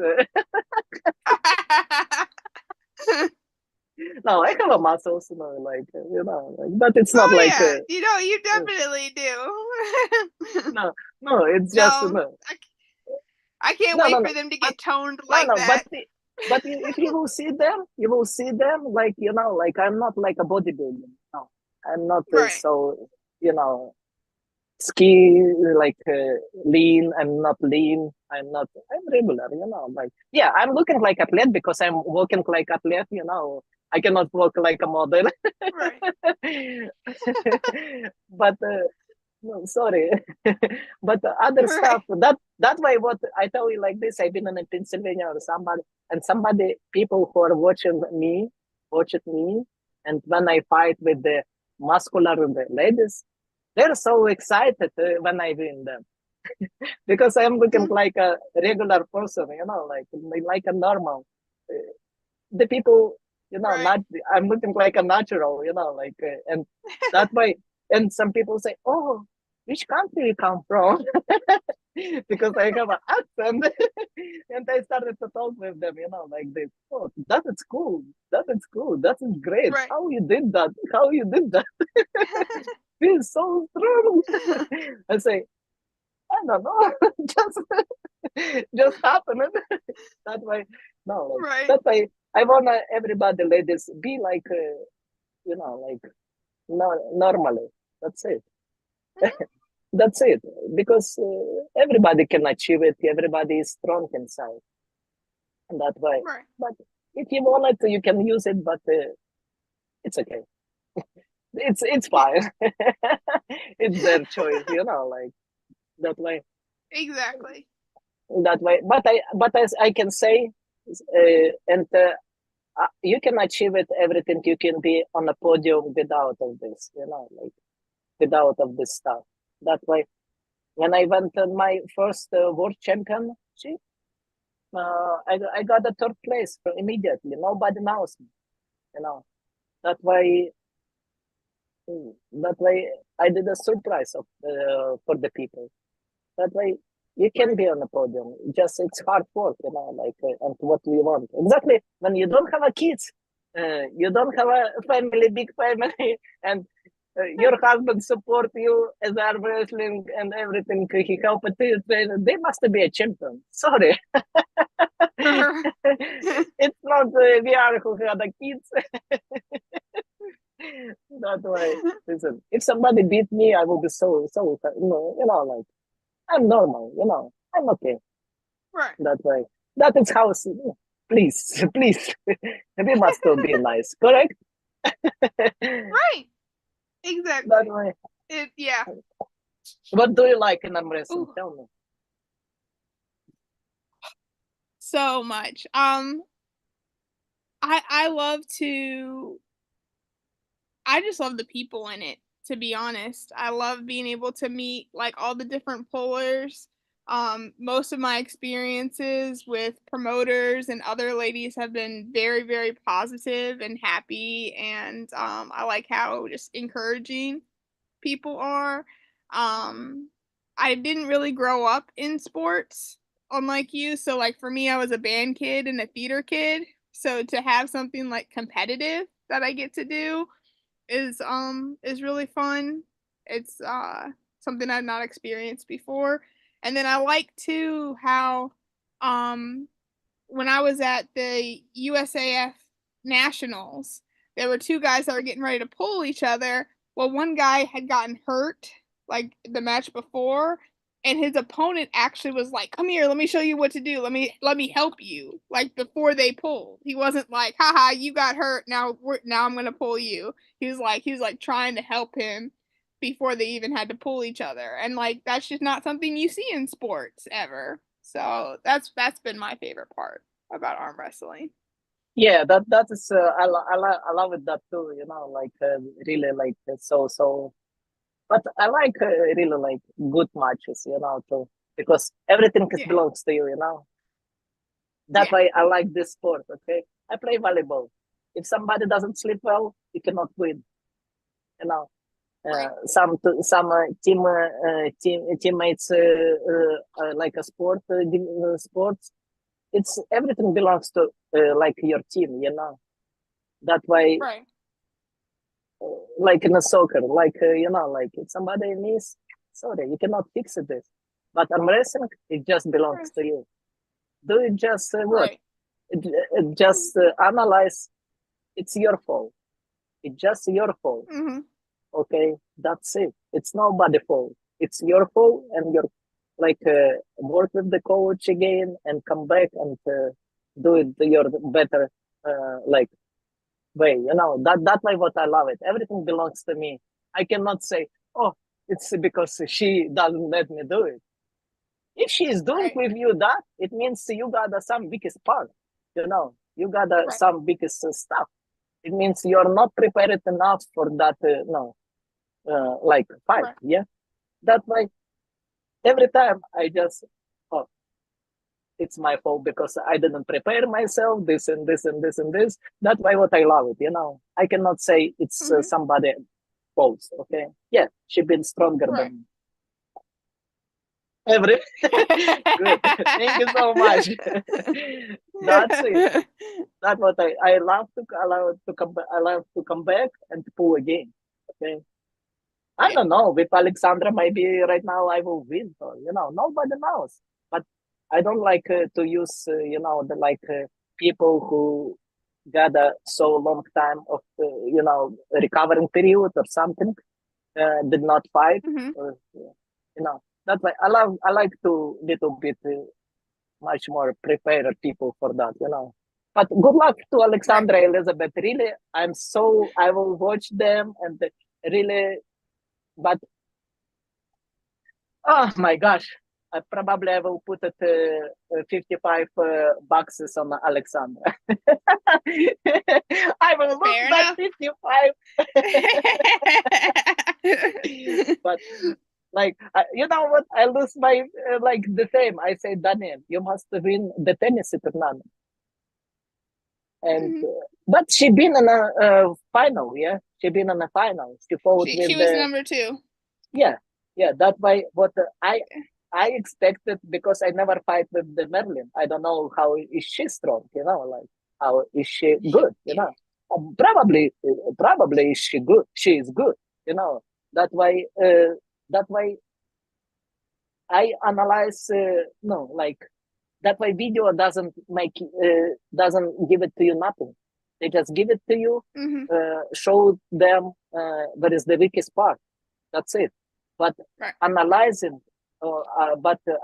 No, I have a muscles, you know, like you know, like, but it's not like you know, you definitely do. no, it's just no. I can't wait for them to get toned like that. But if you will see them, like you know, like I'm not like a bodybuilder. No, I'm not so you know, ski like lean. I'm not lean. I'm regular. You know, like yeah, I'm looking like athlete because I'm walking like athlete. You know. I cannot walk like a model. But no, sorry. But other stuff that way what I tell you like this, I've been in Pennsylvania or somebody people who are watching me, and when I fight with the muscular ladies, they're so excited when I win them. Because I'm looking like a regular person, you know, like a normal. The people you know, I'm looking like a natural, you know, like, and that way, and some people say, oh, which country you come from? Because I have an accent. And I started to talk with them, you know, like this. Oh, that is cool. That is cool. That is great. How you did that? Feel so strong. I say, I don't know. Just happen. That way, no, that way. I want everybody, ladies, be like, you know, like normally. That's it. That's it. Because everybody can achieve it. Everybody is strong inside. And that way. But if you want it, you can use it. But it's okay. It's fine. It's their choice, you know, like that way. Exactly. That way. But as I can say, and. You can achieve it, everything. You can be on a podium without of this, you know, like without of this stuff. That way, when I went to my first world championship, I got the third place immediately. Nobody knows me, you know. That way, that way I did a surprise for the people. That way you can be on the podium. Just it's hard work, you know, like and what we want. Exactly when you don't have a kids, you don't have a family, big family, and your husband support you as arm wrestling and everything. He helped you. They must be a champion. Sorry, it's not we are who have the kids. That way, listen. If somebody beat me, I will be so like I'm normal, I'm okay. Right. That way. That is how. Please, please, we must still be nice, correct? Right. Exactly. That way. Yeah. What do you like in arm wrestling? Ooh. Tell me. So much. I love to. I just love the people in it. To be honest, I love being able to meet like all the different pullers. Most of my experiences with promoters and other ladies have been very, very positive and happy, and I like how just encouraging people are. I didn't really grow up in sports, unlike you. So, like for me, I was a band kid and a theater kid. So to have something like competitive that I get to do is really fun. It's something I've not experienced before. And then I like too how um when I was at the USAF Nationals, there were two guys that were getting ready to pull each other. Well, one guy had gotten hurt like the match before, and his opponent actually was like, "Come here, let me show you what to do. Let me help you." Like before they pulled, he wasn't like, "Haha, you got hurt. Now I'm gonna pull you." He was like trying to help him before they even had to pull each other, and like that's just not something you see in sports ever. So that's been my favorite part about arm wrestling. Yeah, that is I love it that too. Like really like so. But I like really like good matches. Too, because everything Yeah. belongs to you. That's why I like this sport. Okay, I play volleyball. If somebody doesn't sleep well, you cannot win. Right. Some teammates like a sports. It's everything belongs to like your team. That way, Right. like in a soccer, like like if somebody needs, sorry, you cannot fix this. But arm wrestling, it just belongs to you. Do it just what? Right. It just analyze. It's your fault. It's just your fault. Mm-hmm. Okay, that's it. It's nobody's fault. It's your fault, and you're like work with the coach again and come back and do it your better like way. That way what I love it. Everything belongs to me. I cannot say, oh, it's because she doesn't let me do it. If she is doing with you that, it means you got some biggest part. You got some biggest stuff. It means you're not prepared enough for that. Like fight. Right. Yeah, that way. Every time I just, oh, it's my fault because I didn't prepare myself. This and this and this and this. That's why what I love it. I cannot say it's somebody fault. Okay, yeah, she been stronger than every. Good. Thank you so much. That's it. That's what I love to come back. I love to come back and to pull again. Okay. I don't know. With Alexandra, maybe right now I will win. Or, nobody knows. But I don't like to use, the like people who got a so long time of, recovering period or something, did not fight. Or, that's why I like to little bit much more prepare people for that. But good luck to Alexandra, Elizabeth. Really, I will watch them and really. But oh my gosh, I will put it 55 boxes on Alexandra. I will look Fair that enough. 55. But Like, you know what? I lose my like the same. I say, Daniel, you must win the tennis tournament. And but she been in a final, yeah. She been in a final. She fought with She was number 2. yeah, yeah. That why what I expected, because I never fight with the Merlin. I don't know how is she strong, you know, like how is she good, you know. Probably is she good. She is good, you know. That why I analyze no, like that way video doesn't doesn't give it to you nothing. They just give it to you, show them what is the weakest part. That's it. But analyzing,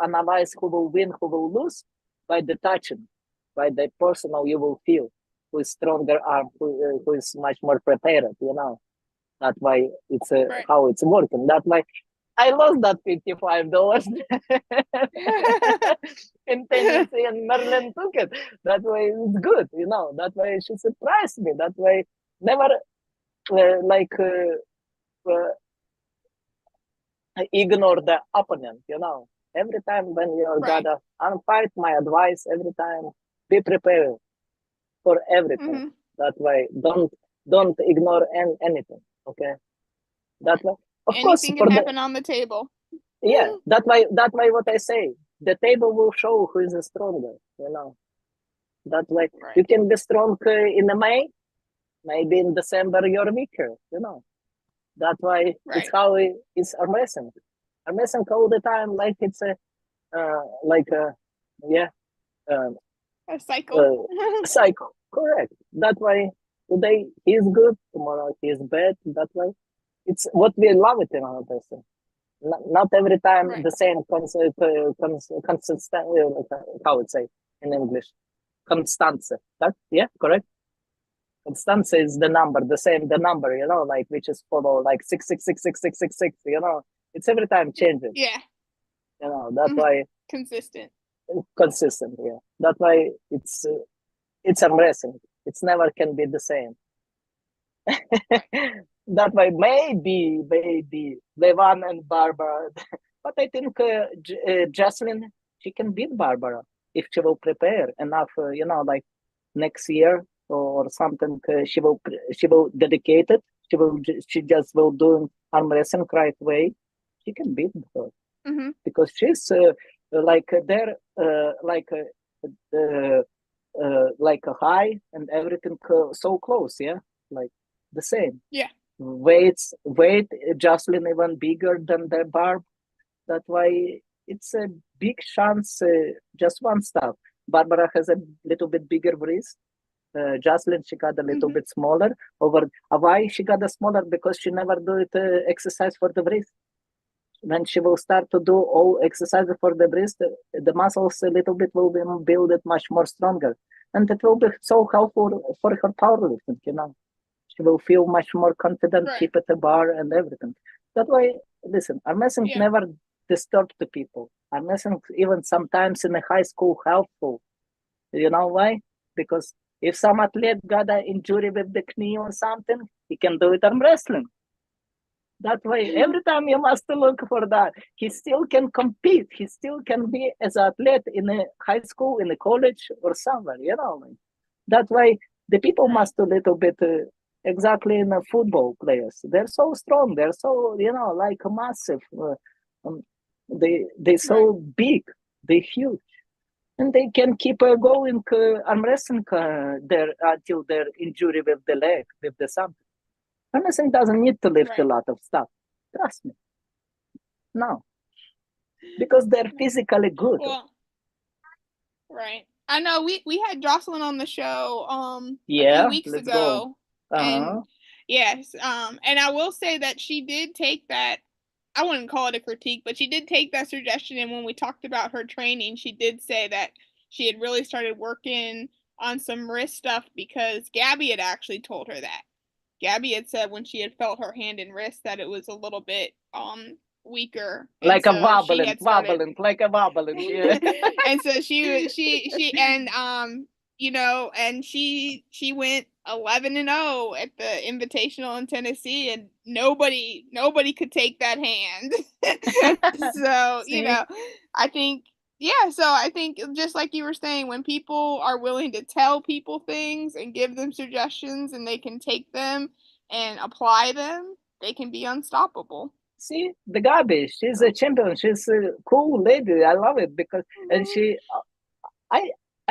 analyze who will win, who will lose by the touching, by the personal you will feel who is stronger arm, who is much more prepared. You know, that's why it's how it's working. That way I lost that $55 in tennis, and Merlin took it. That way it's good, you know. That way she surprised me. That way never ignore the opponent, you know. Every time when you're gonna fight, my advice every time, be prepared for everything. That way don't ignore anything. Okay. That way. Of course, anything can happen on the table. Yeah, that way what I say. The table will show who is stronger, you know. That way you can be strong in May, maybe in December you're weaker, you know. That way it's how it's armwrestling. Armwrestling all the time, like it's a a cycle. Cycle, correct. That way today he's good, tomorrow he's bad. That way it's what we love it in our person. Not every time the same consistent. How would say in English, constance. That correct. Constance is the number, the number, you know, like which is follow like 6666666. You know, it's every time changing. Yeah. You know, that's why consistent. Yeah. That's why it's armwrestling. It's never can be the same. That way, maybe Levan and Barbara, but I think Jocelyn, she can beat Barbara if she will prepare enough. You know, like next year or something. She will dedicate it. She just will do arm wrestling right way. She can beat her because she's like they're like a high and everything so close. Yeah, like the same. Yeah. Weight Jocelyn even bigger than the Barb. That's why it's a big chance. Just one step. Barbara has a little bit bigger wrist. Jocelyn, she got a little bit smaller. Why she got a smaller? Because she never do it exercise for the wrist. When she will start to do all exercises for the wrist, the muscles a little bit will be build it much more stronger, and it will be so helpful for her powerlifting. You know. She will feel much more confident, keep at the bar and everything. That way, listen, armwrestling never disturb the people. Armwrestling even sometimes in a high school helpful. You know why? Because if some athlete got an injury with the knee or something, he can do it armwrestling. That way, every time you must look for that. He still can compete. He still can be as an athlete in a high school, in a college, or somewhere. You know, that way the people must a little bit. Exactly in the football players, they're so strong. They're so like massive. They so big. They huge, and they can keep going arm wrestling there until their injury with the leg, with the something. Arm wrestling doesn't need to lift a lot of stuff. Trust me. No, because they're physically good. Well, I know we had Jocelyn on the show a few weeks ago. Go. And yes, and I will say that she did take that, I wouldn't call it a critique, but she did take that suggestion, and when we talked about her training, she did say that she had really started working on some wrist stuff because Gabby had actually told her that. Gabby had said when she had felt her hand and wrist that it was a little bit weaker. Like a wobbling, like a wobbling. Yeah. And so she and you know, and she went 11-0 at the Invitational in Tennessee, and nobody could take that hand. So, you See, know, I think yeah, so I think just like you were saying, when people are willing to tell people things and give them suggestions and they can take them and apply them, they can be unstoppable. see the Gabi, she's a champion. She's a cool lady. I love it because, and she, I,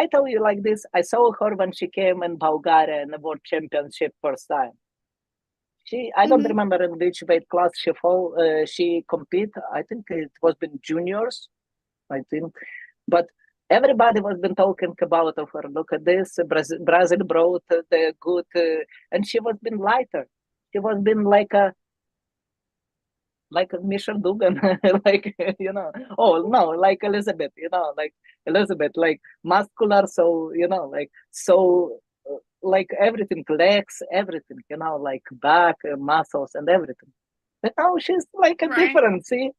I tell you like this. I saw her when she came in Bulgaria in the World Championship first time. I don't Mhm. remember in which weight class she compete. I think it was been juniors, I think. But everybody was been talking about of her. Look at this, Brazil brought the good, and she was been lighter. She was been like a Michelle Dugan, like you know. Oh no, like Elizabeth, you know, like Elizabeth, like muscular, so you know, like so, like everything, legs, everything, you know, like back, muscles, and everything. But now she's like a Right. different. See,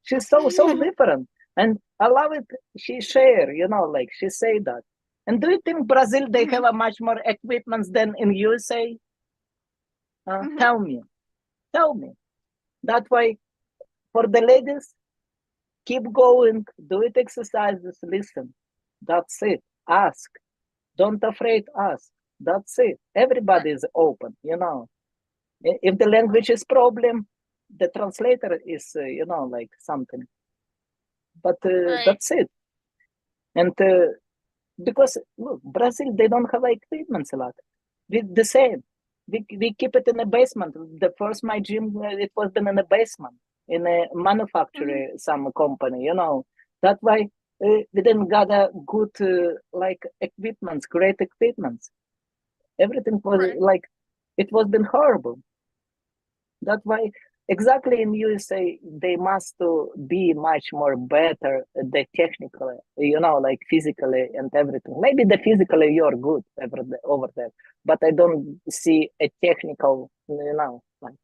she's so different, and I love it. She share, you know, like she say that. And do you think Brazil they have Mhm. a much more equipments than in USA? Mhm. Tell me, tell me. That way, for the ladies, keep going, do it exercises, listen. That's it. Ask. Don't afraid ask. That's it. Right. Everybody is open, you know. If the language is problem, the translator is, you know, like something. But Right. that's it. And because look, Brazil, they don't have equipments a lot. We the same. We keep it in a basement. The first my gym, it was been in a basement in a Mhm. manufacturer, some company. You know that why we didn't got a good like equipments, great equipments. Everything was Right. like it was been horrible. That's why exactly in USA they must to be much more better the technically, you know, like physically and everything. Maybe the physically you're good over there, but I don't see a technical, you know, like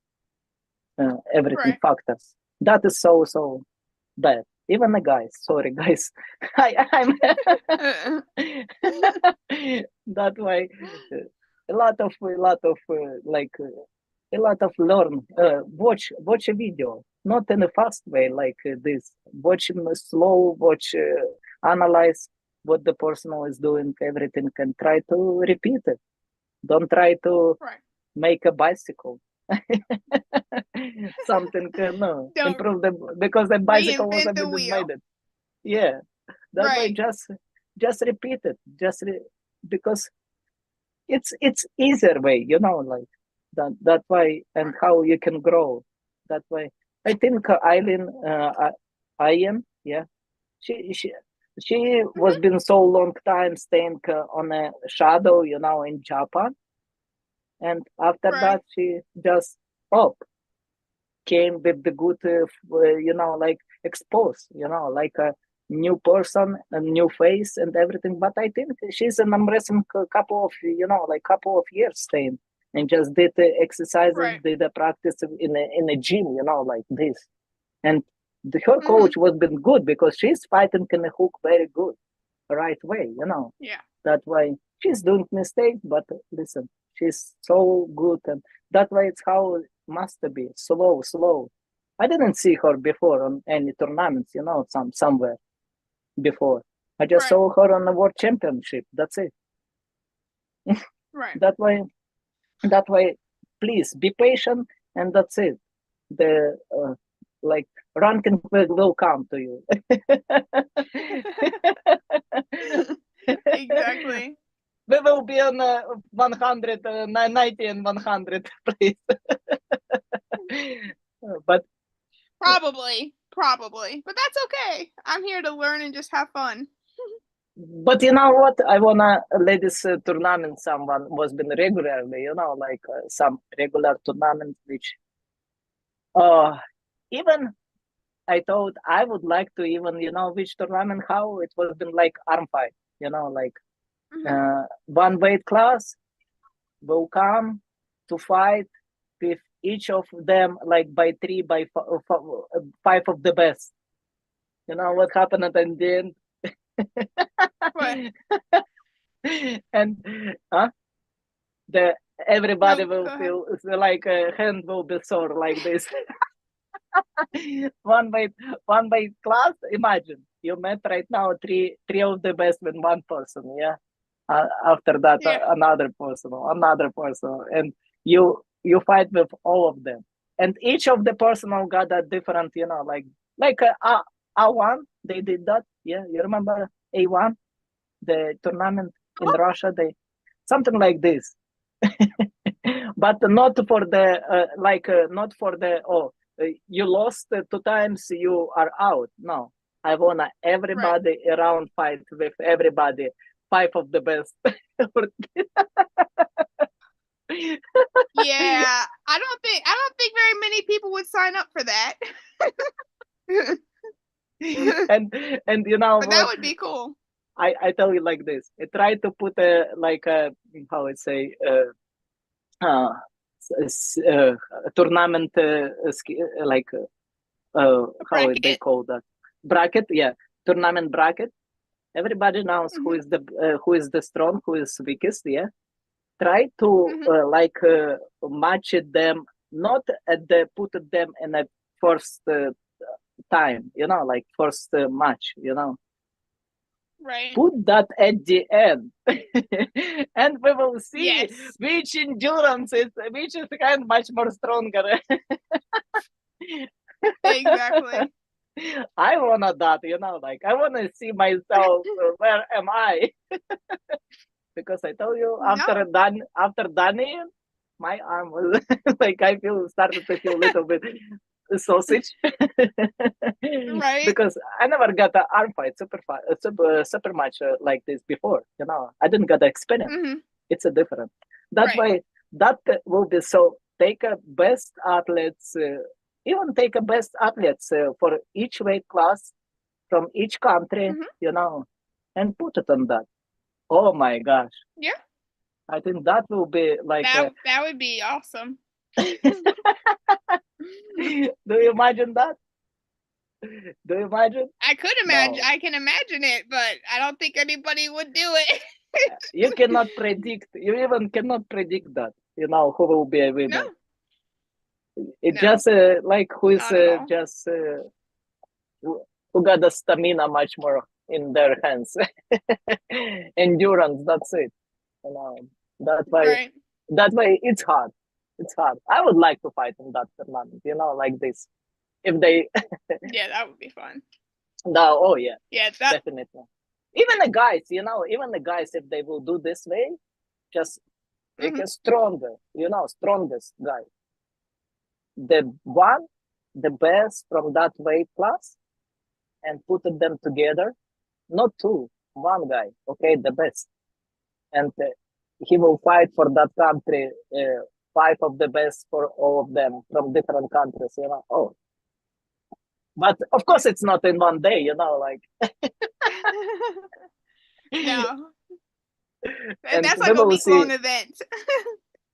everything Right. factors. That is so bad. Even the guys, sorry guys, I'm Uh, that way. A lot of like a lot of learn watch a video not in a fast way like this watch him slow watch analyze what the person is doing everything and try to repeat it, don't try to right. make a bicycle something no Don't improve the because the bicycle was a reinvent the bit made wheel. it, yeah, that way Right. just repeat it because it's easier way, you know, like that way and Right. how you can grow that way. I think Eileen, Ian, yeah, she she was Mhm. been so long time staying on a shadow, you know, in Japan, and after Right. that she just up came with the good, you know, like exposed, you know, like a new person, a new face, and everything. But I think she's an wrestling couple of, you know, like couple of years staying and just did the exercises, Right. did the practice in a gym, you know, like this. And her Mhm. coach was been good because she's fighting in the hook very good, right way, you know. Yeah. That way she's doing mistakes, but listen, she's so good, and that way it's how it must be slow. I didn't see her before on any tournaments, you know, somewhere before. I just Right. saw her on the world championship. That's it. Right. that way, that way, please be patient, and that's it. The like ranking will come to you. Exactly. We will be on 100, 90 and 100, please. But Probably. But that's okay. I'm here to learn and just have fun. you know what? I wanna ladies tournament. Someone was been regularly, you know, like some regular tournaments, which uh even I thought I would like to even, you know, which tournament how it was been like arm fight, you know, like Mhm. one weight class will come to fight with each of them like by three by five of the best. You know what happened at the end? What? And the everybody No, will go ahead. feel like a hand will be sore like this. one by class. Imagine you met right now three of the best with one person. Yeah. After that, Yeah. another person, and you fight with all of them, and each of the personal got a different, like A1. They did that. Yeah, you remember A1, the tournament in Russia? They something like this. But not for the not for the you lost 2 times, you are out. No, I wanna everybody around fight with everybody, 5 of the best. Yeah, I don't think very many people would sign up for that. and you know But what, that would be cool. I tell you like this. I try to put a how I say tournament like how they call that bracket. Yeah, tournament bracket. Everybody knows who is the strong, who is weakest. Yeah, try to match them, not at the put them in a first time, like first match, Right. put that at the end. And we will see Yes. which endurance is which is kind much more stronger. Exactly. I wanna that, like I wanna see myself where am I? Because I tell you, after Danny, my arm was like I started to feel a little bit sausage. Right. Because I never got an arm fight super much like this before. I didn't get the experience. It's a different. That's why that will be so. Take a best athletes, even take a best athletes for each weight class from each country, and put it on that. Oh my gosh. Yeah. I think that will be like that would be awesome. Do you imagine that? Do you imagine? I could imagine. No. I can imagine it, but I don't think anybody would do it. You cannot predict. You even cannot predict that. Who will be a winner. No. It just like who is just who got the stamina much more in their hands. Endurance. That's it. That's why. That way, it's hard. It's hard. I would like to fight in that tournament. Like this. If they. Yeah, that would be fun. No. Oh yeah. Yeah, definitely. Even the guys, if they will do this way, just make a stronger, strongest guy. The best from that weight class, and put them together, not two, one guy, okay, the best. And he will fight for that country, 5 of the best for all of them from different countries, Oh. But of course, it's not in one day, like. No. That's like a week-long event.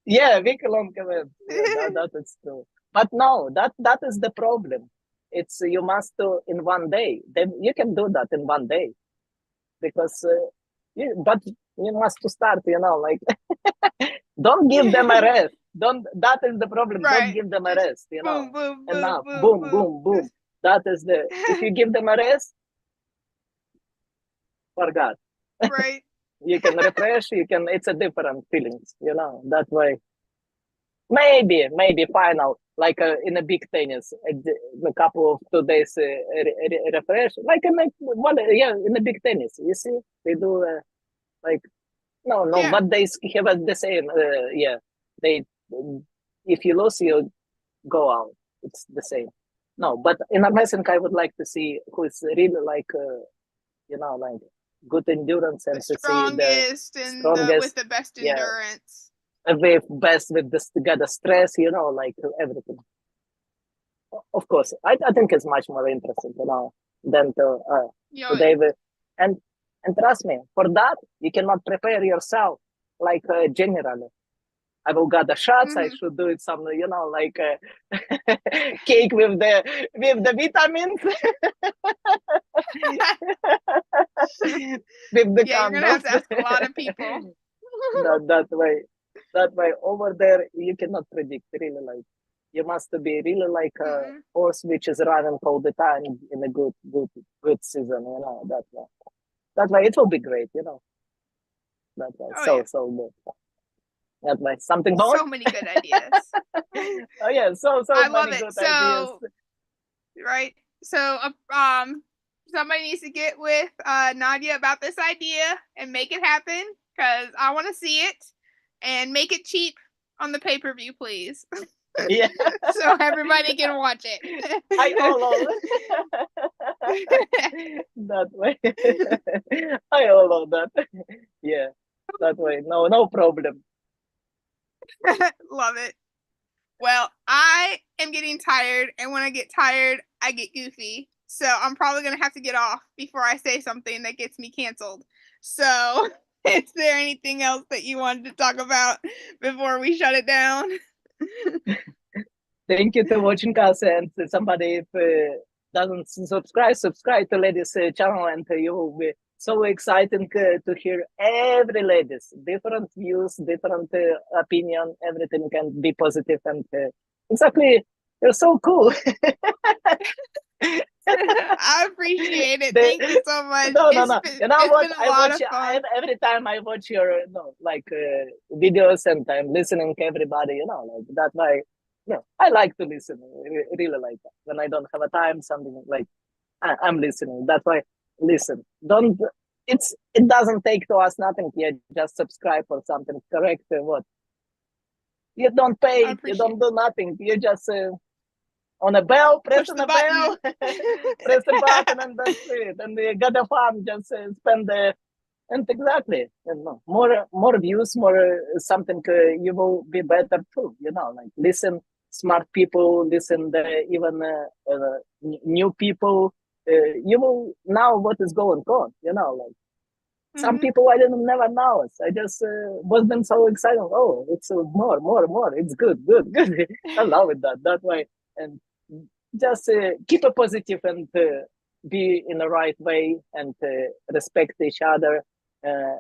Yeah, week-long event. Yeah, that is true. But no, that is the problem. It's you must do in one day. Then you can do that in one day, because but you must to start. Like don't give them a rest. Don't. That is the problem. Don't give them a rest. Boom, boom, and now boom, boom, boom. That is the. If you give them a rest, forgot. Right. You can refresh. It's a different feelings. That way. Maybe final, like in a big tennis, a couple of 2 days refresh, like in a big tennis. You see, they do like no, but they have the same. They if you lose, you go out. It's the same. No, but in Armwrestling, I would like to see who is really like like good endurance and the strongest and with the best endurance. With best with this together stress, like everything. Of course, I think it's much more interesting, than to and trust me, for that you cannot prepare yourself like generally. I will get the shots. I should do it some, like cake with the vitamins. With the Yeah, you're gonna have condoms. to ask a lot of people. That way over there you cannot predict really, like you must be really like a Mm-mm. horse which is running all the time in a good season, that way it will be great, that way. Oh So yeah, so good. That way something more. so many good ideas. Oh yeah, so I love many it. good ideas. So right, so somebody needs to get with Nadiya about this idea and make it happen because I want to see it and make it cheap on the pay-per-view, please. Yeah. So everybody can watch it. I all that way. I all that. Yeah, that way. No problem. Love it. Well, I am getting tired, and when I get tired, I get goofy. So I'm probably going to have to get off before I say something that gets me canceled. So, is there anything else that you wanted to talk about before we shut it down? Thank you for watching us, and somebody if doesn't subscribe to ladies channel, and you will be so exciting to hear every ladies different views, different opinion, everything can be positive, and exactly you're so cool. I appreciate it. Thank you so much. No. You know It's what? been a I lot watch of fun. every time I watch your videos, and I'm listening to everybody. Like that. Why? I like to listen. Really like that. When I don't have a time, something like I'm listening. That's why listen. Don't. It doesn't take to us nothing. Yeah, just subscribe or something. Correct? What? You don't I pay. You appreciate don't do nothing. You just. On a bell, press push on the a bell, button. press the button, and that's it. And you got the fun. Just spend the and exactly, more views, more something. You will be better too. Like listen, smart people, listen the even new people. You will know what is going on. Like some Mhm. people I didn't never know. I just wasn't so excited. Oh, it's more. It's good. I love it that way. And just keep it positive and be in the right way and respect each other. Uh,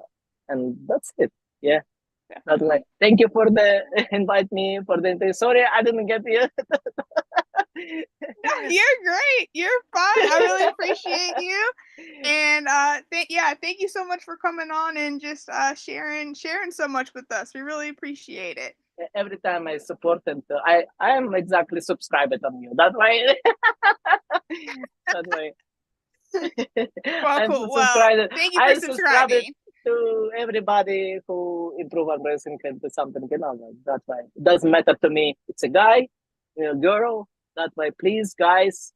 and that's it. Yeah. That's Definitely. like, thank you for the invite me for the interview. Sorry, I didn't get you. You're great. You're fine. I really appreciate you. And thank you so much for coming on and just sharing so much with us. We really appreciate it. Every time I support and I am exactly subscribed on you. That way. That way. Well, I'm cool. Well, subscribed. thank you for I subscribe subscribing. to everybody who improve on wrestling into something. Like that way. It doesn't matter to me. It's a guy, a girl. That way, please, guys,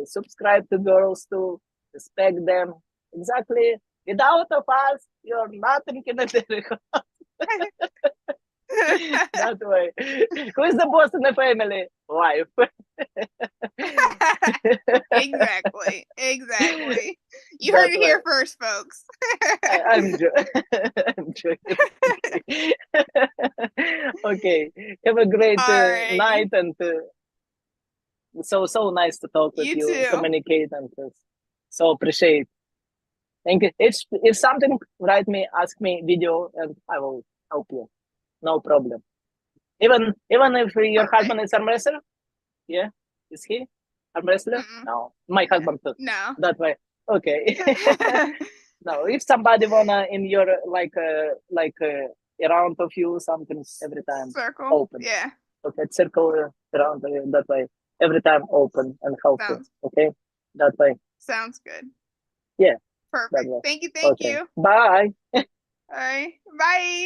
subscribe to girls too. Respect them. Exactly. Without of us, you're nothing in the that way. Who is the boss in the family? Wife. Exactly. You That heard it way. here first, folks. I'm joking. Okay. Have a great Alrighty. night, and so nice to talk with You you, too. communicate, and so appreciate. Thank you. If something, write me, ask me video, and I will help you. No problem. Even if your Perfect. husband is arm wrestler, yeah, is he arm wrestler? Mm-mm. No, my husband too. No. That way, okay. No, if somebody wanna in your around of you something every time Circle. open. Yeah. Okay, circle around that way every time open and helpful. Okay, that way. Sounds good. Yeah, that Perfect. way. Thank you. Okay. Bye. All right. Bye.